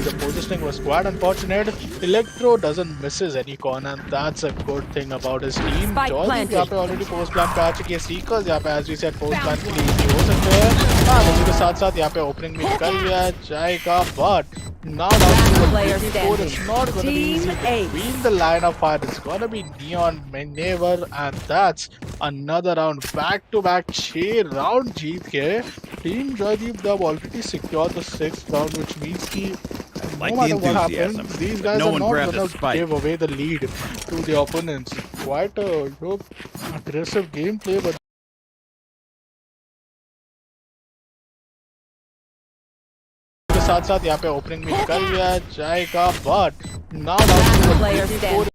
the positioning was quite unfortunate. Electro doesn't misses any corner, and that's a good thing about his team. Joydeep यहाँ पे already post plan पे आ चुकी है. Seekers यहाँ पे as we said post plan के लिए easy हो सकते हैं. हाँ, उसी के साथ साथ यहाँ पे opening भी निकल गया जाएगा, but Now down to Player 54. It's standing. not going to be Team easy Ace. between the line of fire. It's going to be Neon Maneuver, and that's another round. Back-to-back 6 round जीत के Team Joydeep have already secured the 6th round, which means कि Like no the matter what enthusiasm, happens, these but guys no are one not grabbed going a to spike. give away the lead to the opponents. Quite a aggressive gameplay, but के साथ साथ यहाँ पे opening में निकल गया जाएगा, but now down to Player 54 standing.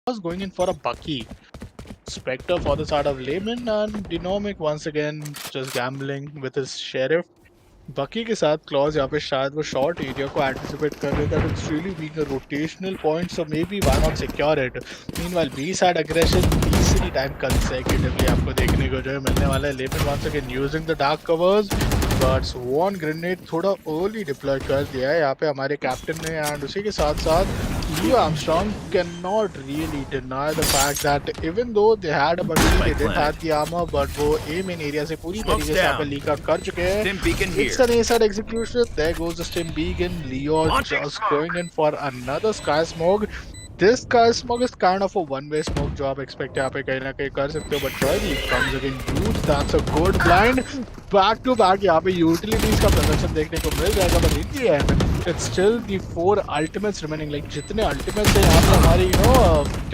was going in for a Bucky. Spectre for the side of Layman, and Dynamic once again just gambling with his sheriff. Bucky के साथ क्लॉज यहाँ पे शायद वो शॉर्ट एरिया को anticipate कर रहे that it's really being a rotational point, so may be why not secure it. Meanwhile B side aggression तीसरी टाइम कंसेक्यूटिवली आपको देखने को जो है मिलने वाला है. लेकिन once again using the dark covers, but swan grenade थोड़ा अर्ली डिप्लॉय कर दिया है यहाँ पे हमारे कैप्टन ने. एंड उसी के साथ साथ Leo Armstrong cannot really deny the fact that even though they had a buggy, they didn't have the armor, but वो A main area से पूरी तरीके से यहाँ पे लीक आउट कर चुके हैं. Stim beacon It's here. an A-side execution. There goes the Stim Beacon. Leo just going in for another Sky Smoke. This Sky Smoke is kind of a one-way smoke जो आप expect यहाँ पे कहीं ना कहीं कर सकते हो. But Joydeep comes again huge. That's a good blind. Back to back यहाँ पे utilities का प्रदर्शन देखने को मिल जाएगा. But in the end, it's still the 4 ultimates remaining. Like जितने ultimates हैं यहाँ पे हमारे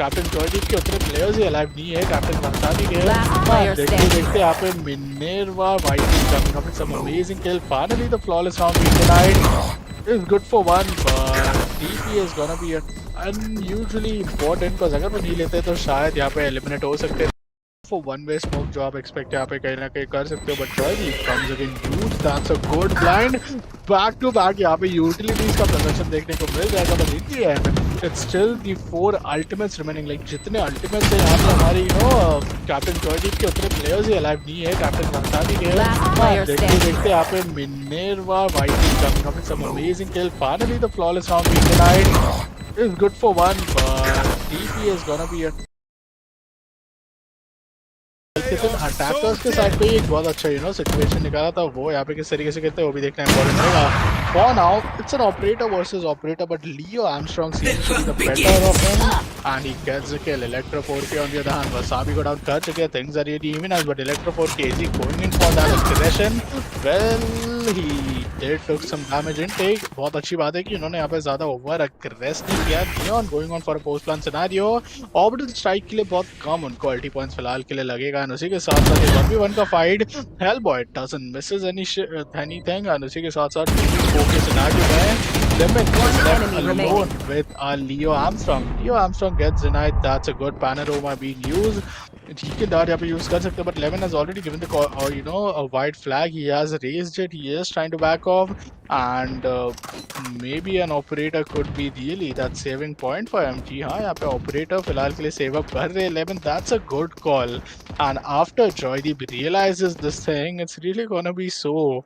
Captain Joydeep के उतने players ही alive नहीं है. Captain Wasabi के Last player देखते standing. देखते यहाँ पे Minerva White is coming up with some amazing kill. Finally the flawless round being denied. Is good for one, but DP is gonna be unusually important because अगर वो नहीं लेते तो शायद यहाँ पे eliminate हो सकते हैं. For one-way smoke जो आप expect यहाँ पे कहीं ना कहीं कर सकते हो. But Joydeep comes again huge. That's a good blind. Back to back यहाँ पे utilities का प्रदर्शन देखने को मिल जाएगा. But in the end, it's still the 4 ultimates remaining. Like जितने ultimates हैं यहाँ पे हमारे Captain Joydeep के उतने players ही alive नहीं है. Captain Wasabi के Last player देखते standing. देखते यहाँ पे Minerva White is coming up with some amazing kill. Finally the flawless round being denied. Is good for one, but DP is gonna be attackers के side पे एक बहुत अच्छा सिचुएशन निकाला था. वो यहाँ पे किस तरीके से करते हैं वो भी देखना इंपॉर्टेंट रहेगा. For now, it's an operator versus operator, but Leo Armstrong seems to be the better of him, and he gets the kill. Electro 4K on the other hand, Wasabi go down कर चुके हैं. Things are really even as, but Electro 4K is he going in for that aggression? Well, he did took some damage intake. बहुत अच्छी बात है कि उन्होंने यहाँ पे ज़्यादा over aggress नहीं किया. Neon going on for a post plan scenario. Orbital strike के लिए बहुत कम उनको ulti points फिलहाल के लिए लगेगा. And उसी के साथ साथ ये 1v1 का fight, Hellboy doesn't misses anything. And उसी के साथ साथ 4K scenario में Lemon is left enemy alone remaining. with Leo Armstrong. Leo Armstrong gets denied. That's a good panorama being used. He can dart यहाँ पे use कर सकते हैं, but Lemon has already given the call, a white flag. He has raised it. He is trying to back off, and maybe an operator could be really that saving point for him. जी हाँ, यहाँ पे operator फिलहाल के लिए save up कर रहे हैं. Lemon, that's a good call. And after Joydeep realizes this thing, it's really gonna be so,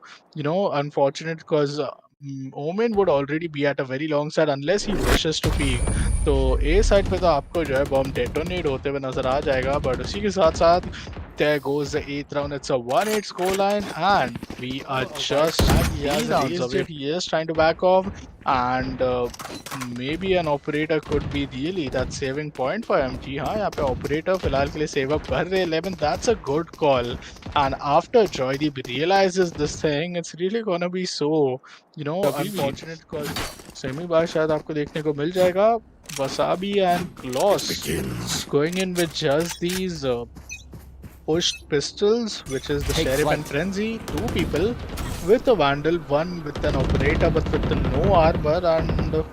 unfortunate because Omen would already be at a very long side unless he wishes to peek. तो A side पे तो आपको जो है bomb detonate होते हुए नजर आ जाएगा. बट उसी के साथ साथ there goes the 8th round. It's a 1-8 scoreline, and we are just 3 rounds away. He is trying to back off, and maybe an operator could be really that saving point for him. जी हाँ, यहाँ पे operator फिलहाल के लिए save up कर रहे हैं. 11, that's a good call. And after Joydeep realizes this thing, it's really gonna be so, unfortunate because semi बार शायद आपको देखने को मिल जाएगा. Wasabi and Kloss going in with just these pushed pistols, which is the Sheriff and Frenzy, 2 people with a Vandal, 1 with an operator but with no armor, and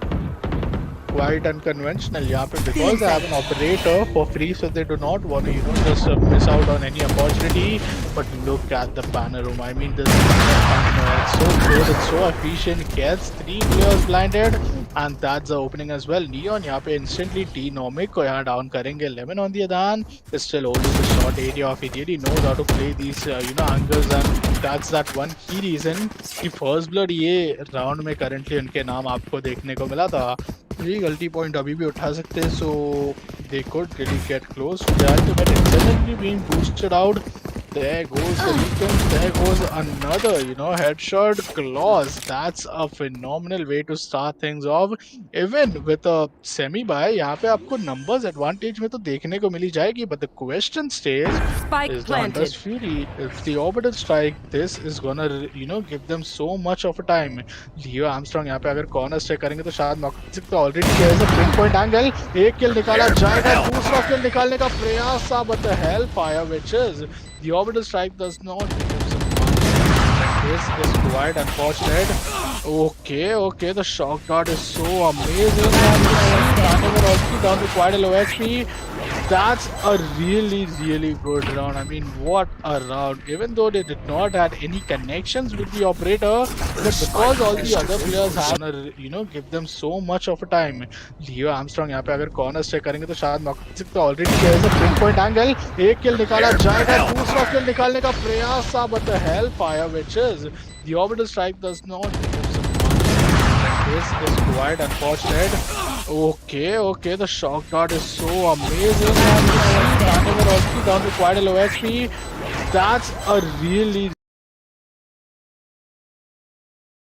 quite unconventional यहाँ पे because they have an operator for free, so they do not want to just miss out on any opportunity. But look at the panorama. I mean, this it's so good, it's so efficient. Gets 3 players blinded, and that's the opening as well. Neon यहाँ पे instantly Dynamic को यहाँ down करेंगे. Lemon on the other hand is still holding the short area off. He really knows how to play these angles, and that's that one key reason कि first blood ये round में currently उनके नाम आपको देखने को मिला था. ये गलती पॉइंट अभी भी उठा सकते हैं, so they could really get close. They are to get internally being boosted out. There goes the recon. There goes another, headshot clause. That's a phenomenal way to start things off. Even with a semi buy, यहाँ पे आपको numbers advantage में तो देखने को मिली जाएगी. But the question stays: Spike is the Hunter's planted. Fury, if the orbital strike, this is gonna, give them so much of a time. Leo Armstrong यहाँ पे अगर corner stay करेंगे तो शायद मौका मिल सकता है. Already there is a pinpoint angle. एक kill निकाला जाएगा, दूसरा kill निकालने का प्रयास था, but the hellfire, which is the orbital strike, does not remove some punch. This is quite unfortunate. Okay, the shock dart is so amazing. And Tandover already down to quite a low HP. That's a really, really good round. I mean, what a round. Even though they did not had any connections with the operator, but because all the other players have, give them so much of a time. Leo Armstrong यहाँ पे अगर corner stay करेंगे तो शायद मौका मिल सकता है. Already there is a pinpoint angle. एक kill निकाला जाएगा, दूसरा kill निकालने का प्रयास था, but the hellfire, which is the orbital strike, does not remove some punch. This is quite unfortunate. Okay, the shock dart is so amazing. And Tandover already down to quite a low HP. That's a really,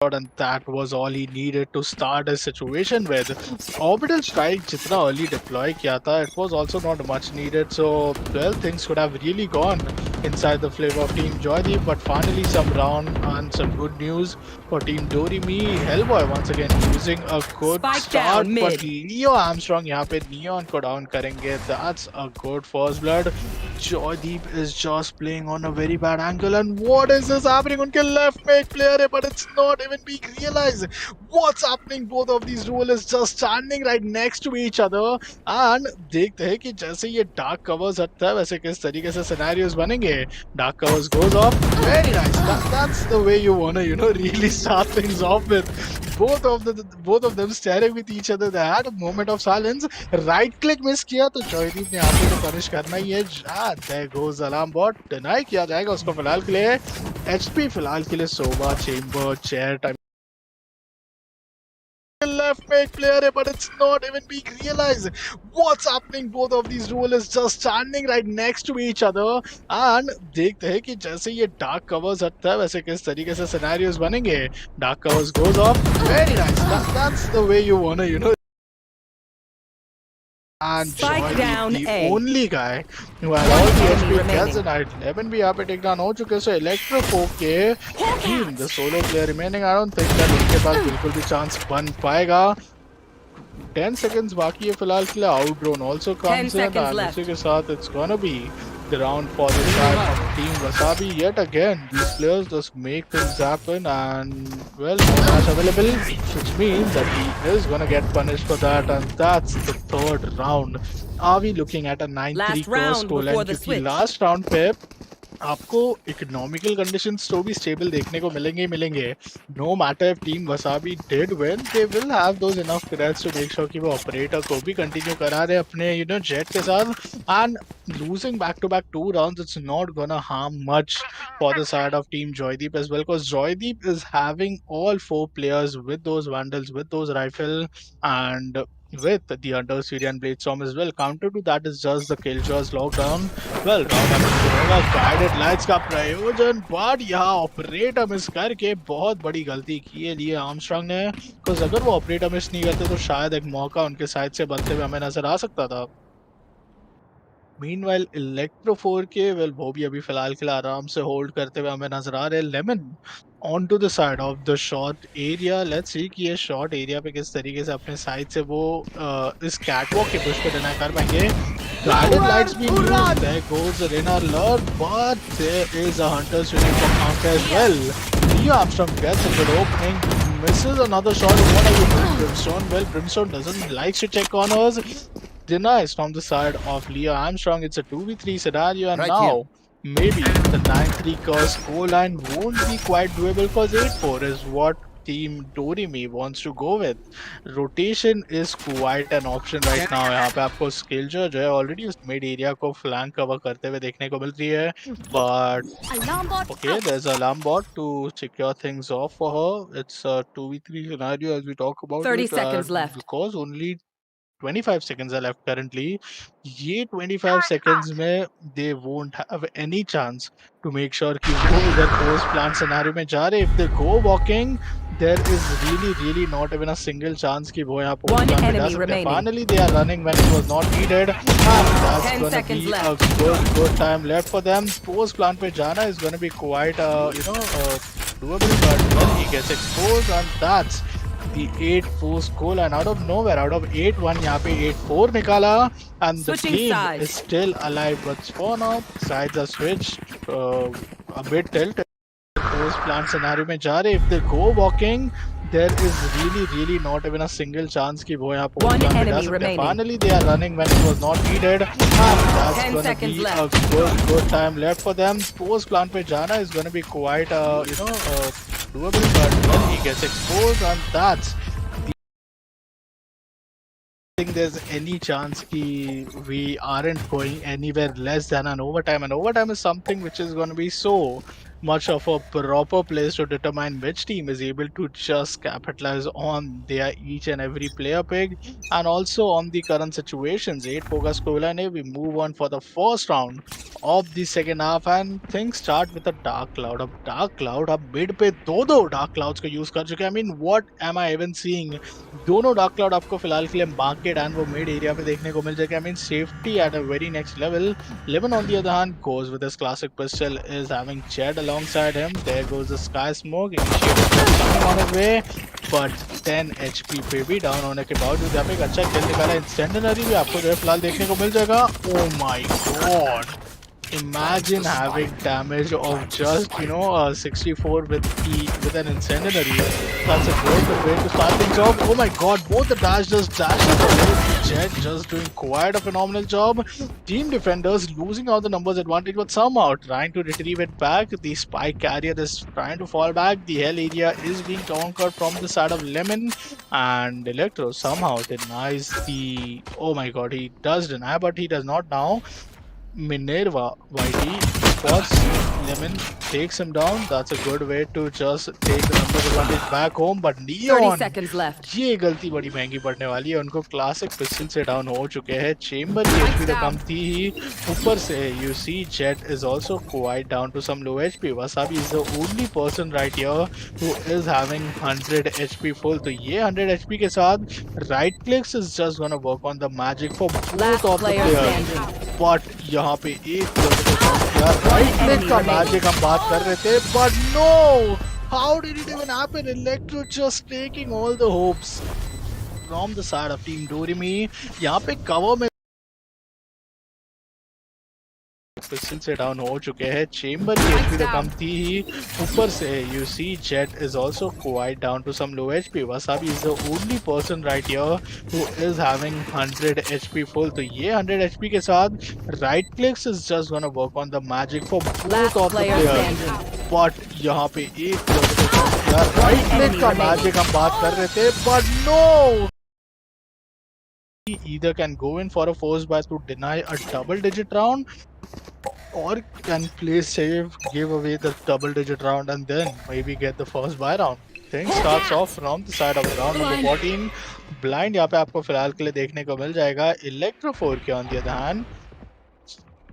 and that was all he needed to start a situation with. Orbital strike jitna early deploy kiya tha, it was also not much needed, so well, things could have really gone inside the flavor of Team Joydeep, but finally some round and some good news for Team Dorime. Hellboy once again using a good Spike start, down but mid. Leo Armstrong यहाँ पे Neon को down करेंगे. That's a good first blood. Joydeep is just playing on a very bad angle, and what is this happening? उनके left में एक player है, but it's not even being realized. What's happening? Both of these rulers just standing right next to each other, and देखते हैं कि जैसे ये dark covers हटता है वैसे किस तरीके से scenarios बनेंगे. Dark covers goes off. Very nice. That's the way you wanna, really start things off with. Both of them staring with each other. They had a moment of silence. Right click miss किया तो जॉयदीप ने यहाँ पे तो punish करना ही है. There goes alarm bot. Deny किया जाएगा उसको फिलहाल के लिए. HP फिलहाल के लिए सोबा, चेम्बर, चेयर टाइम left में एक player है, but it's not even being realized. What's happening? Both of these rulers just standing right next to each other, and देखते हैं कि जैसे ये dark covers हटता है वैसे किस तरीके से scenarios बनेंगे. Dark covers goes off. Very nice. That's the way you wanna, And Spike Joydeep, down the A. only guy who had all the enemy HP, remaining. gets a night. 11 भी यहाँ पे take down हो चुके हैं. So Electro के team, the solo player remaining, I don't think that उनके पास बिल्कुल भी chance बन पाएगा. 10 seconds बाकी है फिलहाल के लिए. Outdrawn also 10 comes in, seconds and left. उसी के साथ it's gonna be the round for the side of Team Wasabi. Yet again, these players just make things happen, and well, no match available, which means that he is gonna get punished for that, and that's the third round. Are we looking at a 9-3 Last cross round scoreline? before the क्योंकि switch. last round पे आपको economical conditions तो भी stable देखने को मिलेंगे ही मिलेंगे. No matter if team Wasabi did win, they will have those enough credits to make sure कि वो ऑपरेटर को भी कंटिन्यू करा रहे अपने जेट के साथ. And losing back to back 2 rounds, it's not gonna harm much for the side of Team Joydeep as well, because Joydeep is having all 4 players with those vandals, with those rifle, and with the Under Syrian Blade Storm as well. Counter to that is just the Killjoy's lockdown. Well, round up guided lights का प्रयोजन, but यहाँ operator miss करके बहुत बड़ी गलती की है लिए आर्मस्ट्रांग ने, बिकॉज अगर वो ऑपरेटर मिस नहीं करते तो शायद एक मौका उनके साइड से बनते हुए हमें नजर आ सकता था. Meanwhile, Electro 4 के वेल वो भी अभी फिलहाल के लिए आराम से होल्ड करते हुए हमें नजर आ रहे हैं. Lemon on to the side of the short area. Let's see कि ये शॉर्ट एरिया पे किस तरीके से अपने साइड से वो इस कैटवॉक के पुश पे डिनाई कर पाएंगे. Guided lights being used. There goes the Renar alert, but there is a Hunter's Fury from Counter as well. Leo Armstrong gets a good opening, misses another shot. What are you doing, Brimstone? Well, Brimstone doesn't like to check corners. Denies from the side of Leo Armstrong. It's a 2v3 scenario, and Right now maybe the 9-3 curse scoreline won't be quite doable, because 8-4 is what Team Dorime wants to go with. Rotation is quite an option right now. यहाँ पे आपको Skilljoy जो है already उस mid area को flank cover करते हुए देखने को मिल रही है, but Alarm bot okay, out. there's an alarm bot to secure things off for her. It's a 2v3 scenario as we talk about 30 it, seconds and left. because only 25 seconds are left currently. ये 25 seconds में they won't have any chance to make sure कि वो इधर post plant scenario में जा रहे. If they go walking, there is really not even a single chance कि वो यहाँ post One plant पे जा enemy सकते. remaining. Finally they are running when it was not needed, and that's 10 gonna seconds be left. a good time left for them. Post plant पे जाना is gonna be quite doable, but well, he gets exposed, and that's the 8 goal. And out of nowhere, out of 8-1 यहाँ पे 8-4 निकाला, and the Switching game sides. is still alive. But for now, sides are switched, a bit tilted. Post plant scenario में जा रहे. If they go walking, there is really not even a single chance कि वो यहाँ post One plant पे जा enemy सकते. remaining. Finally they are running when it was not needed, and that's 10 gonna seconds be left. a good time left for them. Post plant पे जाना is gonna be quite doable, but well, he gets exposed, and that's think there's any chance ki we aren't going anywhere less than an overtime, and overtime is something which is going to be so much of a proper place to determine which team is able to just capitalize on their each and every player pick, and also on the current situations. 8 focus Kola ne, we move on for the first round of the second half, and things start with a dark cloud. अब dark cloud, अब mid पे दो dark clouds का use कर चुके हैं. I mean, what am I even seeing? दोनों dark cloud आपको फिलहाल के लिए मार्केट एंड वो मिड एरिया पे देखने को मिल जाएगा. I mean safety at a very next level. Lemon on the other hand goes with his classic pistol, is having Jed alongside him. There goes the sky smoke, initiative coming on his way, but 10 HP पे भी down होने के बावजूद यहाँ पे एक अच्छा किल निकाला. इंसेंडिनरी भी आपको जो है फिलहाल देखने को मिल जाएगा. Oh my god! Imagine having damage of just 64 with an incendiary. That's a great way to start things off. Oh my god, both the dash just dashes away. Jet just doing quite a phenomenal job. Team defenders losing out the numbers advantage, but somehow trying to retrieve it back. The spike carrier is trying to fall back. The hell area is being conquered from the side of Lemon, and Electro somehow denies the. Oh my god, he does deny, but he does not now. Minerva YT spots Lemon, takes him down. That's a good way to just take the numbers advantage back home. But 30 Neon, seconds left. ये गलती बड़ी महंगी पड़ने वाली है. उनको classic pistol से down हो चुके हैं. चेंबर की एचपी तो कम थी ही, ऊपर से you see Jett is also quite down to some low HP. Wasabi is the only person right here who is having 100 HP full. तो ये 100 एचपी के साथ right clicks is just gonna work on the magic for both of the player players. standing. But यहाँ पे एक right click का magic हम बात कर रहे थे, but no, how did it even happen? Electro just taking all the hopes from the side of team Dorime. यहाँ पे कवर में पिस्टल से डाउन हो चुके हैं. चेंबर की एचपी तो कम थी ही, ऊपर से you see Jett is also quite down to some low HP. Wasabi is the only person right here who is having 100 HP full. तो ये 100 एचपी के साथ right clicks is just gonna work on the magic for both of the players. But यहाँ पे एक right click का magic हम बात कर रहे थे, but no, he either can go in for a force buy to deny a double digit round, or can play safe, give away the double digit round, and then maybe get the first buy round. Things starts off from the side of round number 14. Blind यहाँ पे आपको फिलहाल के लिए देखने को मिल जाएगा. Electro 4 के on the other hand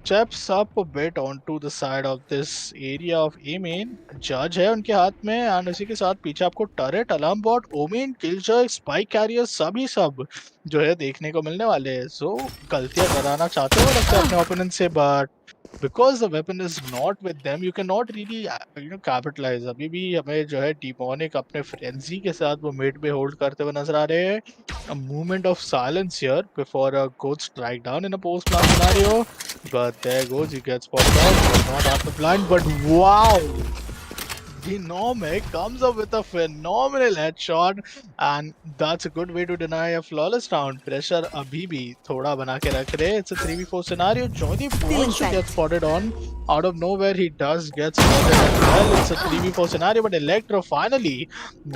steps up a bit onto the side of this area of A main. Judge है उनके हाथ में, एंड उसी के साथ पीछे आपको turret, alarm bot, Omen, Killjoy, spike carrier सभी सब जो है देखने को मिलने वाले हैं. सो गलतियां कराना चाहते हो लगता है अपने ओपोनेंट से, but because the weapon is not with them, you cannot really capitalize. अभी भी हमें जो है डिमोनिक अपने फ्रेंजी के साथ वो मिड पे होल्ड करते हुए नजर आ रहे हैं. A moment of silence here before a good strike down in a post plant scenario, but there goes, he gets spotted out, but not at the blind. But wow, Dinome comes up with a phenomenal headshot, and that's a good way to deny a flawless round. Pressure abhi bhi thoda bana ke rakh rahe. It's a 3v4 scenario. Joydeep wants to get spotted on. Out of nowhere, he does get spotted as well. It's a 3v4 scenario, but Electro finally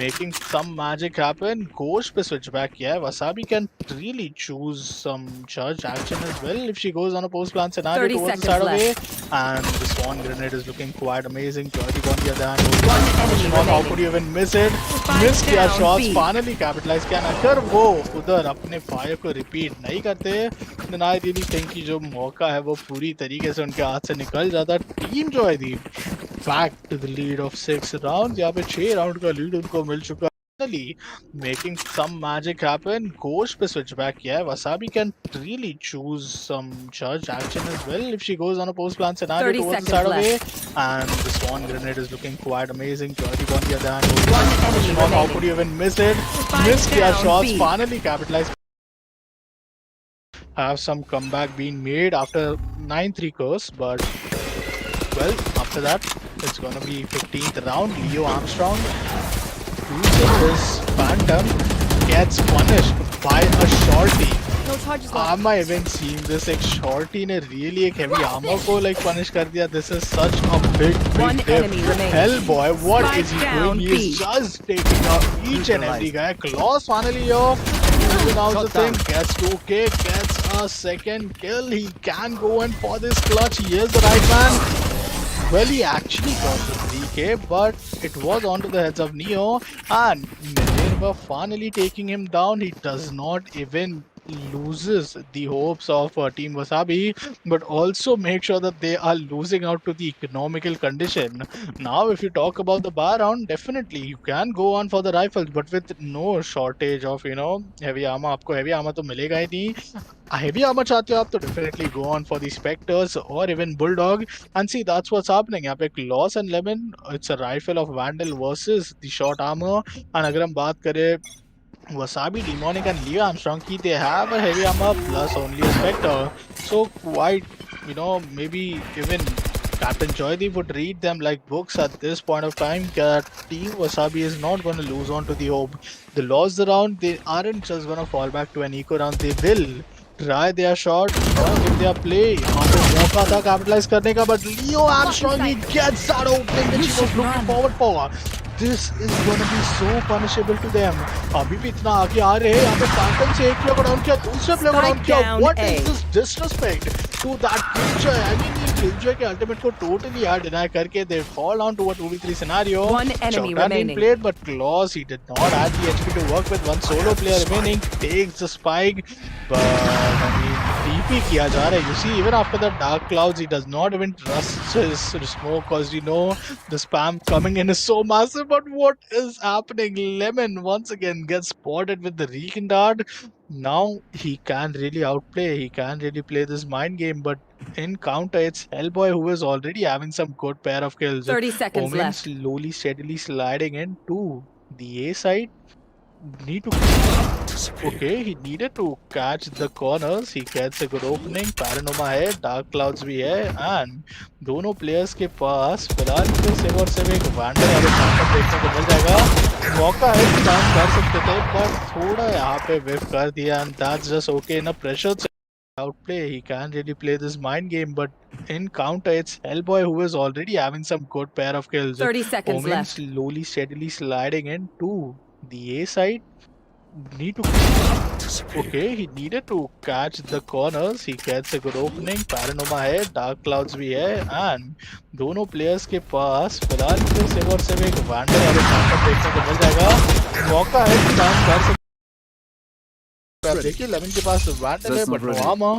making some magic happen. Ghost pe switch back. Yeah, Wasabi can really choose some judge action as well if she goes on a post plant scenario 30 towards the seconds side of A. And the Swan Grenade is looking quite amazing. Joydeep on the other hand One enemy How could remaining. you even miss it? Spike Miss किया down shots, B. finally capitalize किया ना। अगर वो उधर अपने fire को repeat नहीं करते, then I really think कि जो मौका है वो पूरी तरीके से उनके हाथ से निकल जाता। टीम जो है थी back to the lead of 6 rounds, यहाँ पे 6 राउंड का लीड उनको मिल चुका है। Finally making some magic happen. Ghost पे switch back किया है। Wasabi can really choose some judge action as well if she goes on a post plan scenario 30 towards the seconds side of A. left. And the Swan Grenade is looking quite amazing. Joydeep on the other hand. One enemy How remaining. could you even miss it? Spike Miss kiya down shots, B. finally capitalized. Have some comeback being made after 9-3 curse, but well, after that, it's gonna be 15th round. Leo Armstrong using this phantom gets punished by a shorty. No charges left. Am I even seeing this? Like shorty ने really एक heavy armor को like punish कर दिया. This is such a big One diff. enemy remaining. Hellboy, what Spike is he down doing? He B. is just taking out each and every guy. Claws finally off. Even out the thing. Gets 2k, gets a second kill. He can go in for this clutch. He is the right man. Well, he actually got the 3k, but it was onto the heads of Neo, and Minerva finally taking him down. He does not even loses the hopes of Team Wasabi, but also make sure that they are losing out to the economical condition. Now, if you talk about the bar round, definitely you can go on for the rifles, but with no shortage of heavy armor. आपको heavy armor तो मिलेगा ही नहीं. Heavy armor चाहते हो आप तो definitely go on for the Spectres or even Bulldog. And see, that's what's happening. यहाँ पे Claws and Lemon, it's a rifle of Vandal versus the short armor. And अगर हम बात करें Wasabi, Demonic and Leo Armstrong की, they have a heavy armor plus only a Spectre. So quite, maybe even Captain Joydeep would read them like books at this point of time that Team Wasabi is not going to lose on to the HOBE. They lost the round, they aren't just going to fall back to an eco round. They will try their shot, give their play. यहाँ पे मौका था capitalize करने का, but Leo Armstrong, he gets that opening that she was looking forward for. This is gonna be so punishable to them. अभी भी इतना आगे आ रहे हैं. यहाँ पे Phantom से एक प्लेयर को डाउन किया, दूसरे प्लेयर को डाउन किया. down What A. is this disrespect to that Killjoy? I mean, ये Killjoy के ultimate को totally deny करके they fall down to a 2v3 scenario. One enemy Shotgun being remaining. played, but Claws, he did not have the HP to work with. One solo player remaining, takes the spike, but I mean, TP किया जा रहा है. You see, even after the dark clouds, he does not even trust his smoke, because the spam coming in is so massive. But what is happening? Lemon once again gets spotted with the Recon Dart. Now he can really outplay, he can really play this mind game, but in counter, it's Hellboy who is already having some good pair of kills. 30 seconds Omen left. slowly, steadily sliding into the A side. Need to Okay, he needed to catch the corners. He gets a good opening. Paranoma है, Dark Clouds भी है, and दोनों players के पास फिलहाल तो सिर्फ और सिर्फ एक Vandal और एक Phantom देखने को मिल जाएगा. मौका है कि काम कर सकते थे, पर थोड़ा यहाँ पे whiff कर दिया, and that's just okay. In a pressure outplay, he can really play this mind game, but in counter, it's Hellboy who is already having some good pair of kills. 30 seconds Omen left. slowly, steadily sliding into the A side. Need to Okay, he needed to catch the corners. He gets a good opening. Paranoma है, Dark Clouds भी है, and दोनों players के पास फिलहाल तो सिर्फ और सिर्फ एक Vandal और एक Phantom देखने को मिल जाएगा. मौका है कि काम कर सकते. देखिए, लेमन के पास Vandal है, but no armor.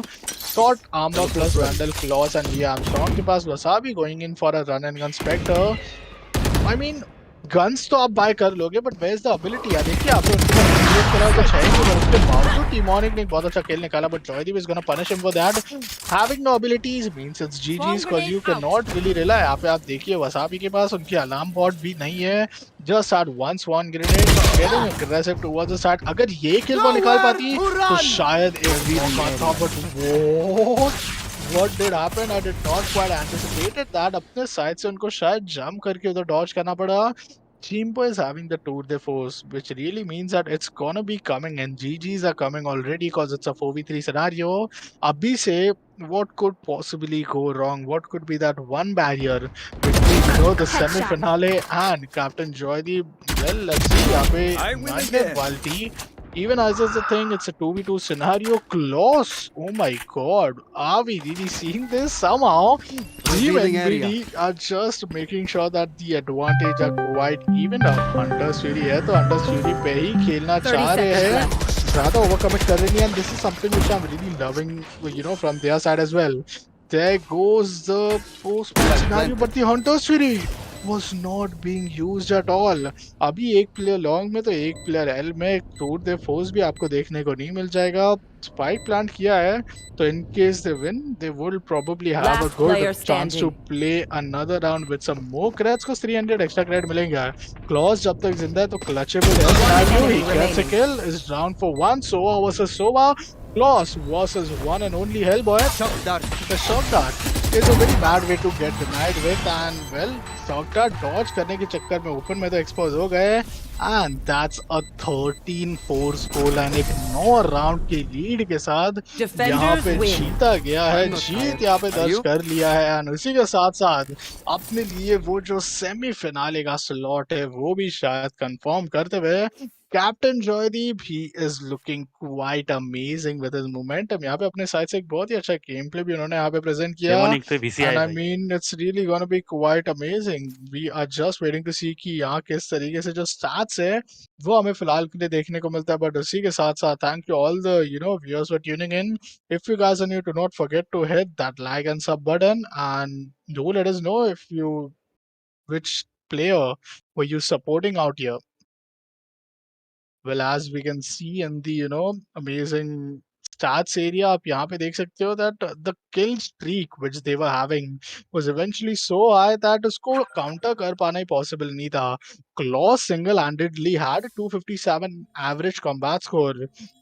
Short armor plus Vandal, Claws and Leo Armstrong के पास Wasabi going in for a run and gun Spectre. I mean, guns तो आप बाय कर लोगे, but where is the ability? यार देखिए, आपने उनके पास क्रिएट करा कुछ है नहीं, पर उसके बावजूद टीमोनिक ने एक बहुत अच्छा खेल निकाला, but Joydeep is gonna punish him for that. Having no abilities means it's GG's, cause you cannot really rely. यहाँ पे आप देखिए, वसाबी के पास उनकी अलार्म बॉट भी नहीं है. Just had one swan grenade, getting aggressive towards the side. अगर ये किल वो निकाल पाती तो शायद एक भी मौका था, but what did happen? I did not quite anticipated that. अपने साइड से उनको शायद जंप करके उधर डॉज करना पड़ा. Chimpo is having the tour de force, which really means that it's gonna be coming, and GGs are coming already because it's a 4v3 scenario. Abhi se, what could possibly go wrong? What could be that one barrier between the semi-finale and Captain Joydeep? Well, let's see. यहाँ पे Magnet Valti Even as is the thing, it's a 2v2 scenario. Close. Oh my god. Are we really seeing this? Somehow, Team Revealing area. NBD are just making sure that the advantage are quite even up. Hunters Fury है तो Hunters Fury पे ही खेलना 30 चाह रहे seconds हैं. left. ज़्यादा overcommit कर रहे नहीं, and this is something which I'm really loving, from their side as well. There goes the post-match scenario, but the Hunters Fury was not being used at all. अभी एक player long में तो एक player L में. Tour de force भी आपको देखने को नहीं मिल जाएगा. स्पाइक प्लांट किया है, तो in case they win, they will probably have a Last good player chance to standing. play another round with some more credits. को 300 extra credit मिलेंगे. क्लॉज जब तक जिंदा है तो clutchable है. Scenario, he gets a kill. Is down for one. Sova versus Sova. Claus versus one and only Hellboy. Shock dart. The shock dart is a very bad way to get denied with, and well, shock dart dodge करने के चक्कर में open में तो expose हो गए, and that's a 13-4 score line. एक 9 round की लीड के साथ यहाँ Defenders पे win. जीता गया है. I'm not Jeet tired. यहाँ पे Are दर्ज you? कर लिया है, and उसी के साथ साथ अपने लिए वो जो सेमीफिनाले का स्लॉट है वो भी शायद कंफर्म करते हुए captain Joydeep, he is looking quite amazing with his momentum. यहाँ पे अपने साइड से एक बहुत ही अच्छा गेम प्ले भी उन्होंने यहाँ पे प्रेजेंट किया, डेमोनिक से VCI and I भाई. mean it's really gonna be quite amazing. We are just waiting to see कि यहाँ किस तरीके से जो stats है वो हमें फिलहाल के लिए देखने को मिलता है. बट उसी के साथ साथ thank you all the viewers for tuning in. If you guys are new, do not forget to hit that like and sub button, and do let us know if you which player were you supporting out here. Well, as we can see in the amazing stats area, आप यहाँ पे देख सकते हो that the kill streak which they were having was eventually so high that उसको counter कर पाना ही possible नहीं था. Claw single-handedly had 257 average combat score,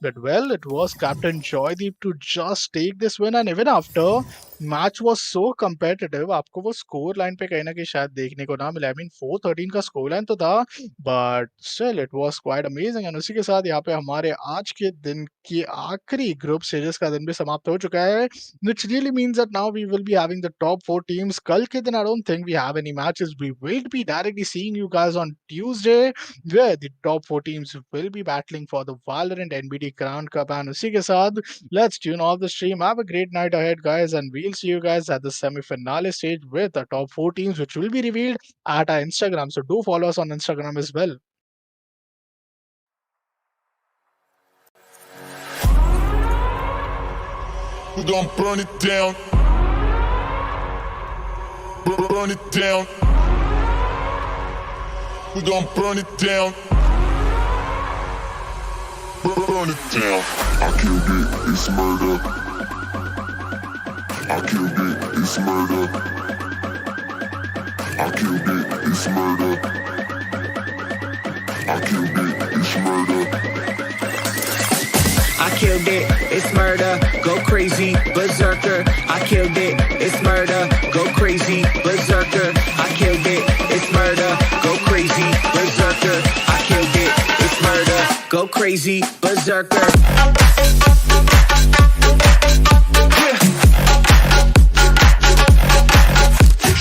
but well, it was Captain Joydeep to just take this win, and even after match was so competitive, आपको वो score line पे कहीं ना कहीं शायद देखने को ना मिले. I mean 4-13 का score line तो था, but still it was quite amazing. And उसी के साथ यहाँ पे हमारे आज के दिन की आखिरी ग्रुप स्टेजेस का दिन भी समाप्त हो चुका है, which really means that now we will be having the top 4 teams. कल के दिन I don't think we have any matches. We will be directly seeing you guys on Tuesday, where the top 4 teams will be battling for the Valorant NBD Crown Cup. And उसी के साथ let's tune off the stream. Have a great night ahead, guys, and we'll see you guys at the semi-finale stage with the top 4 teams, which will be revealed at our Instagram. So do follow us on Instagram as well. We gon' burn it down. Burn it down. We gon' burn it down. Burn it down. I killed it, it's murder. I killed it, it's murder. I killed it, it's murder. I killed it, it's murder. I killed it, it's murder, go crazy, berserker. I killed it, it's murder, go crazy, berserker. I killed it, it's murder, go crazy, berserker. I killed it, it's murder, go crazy, berserker. Yeah.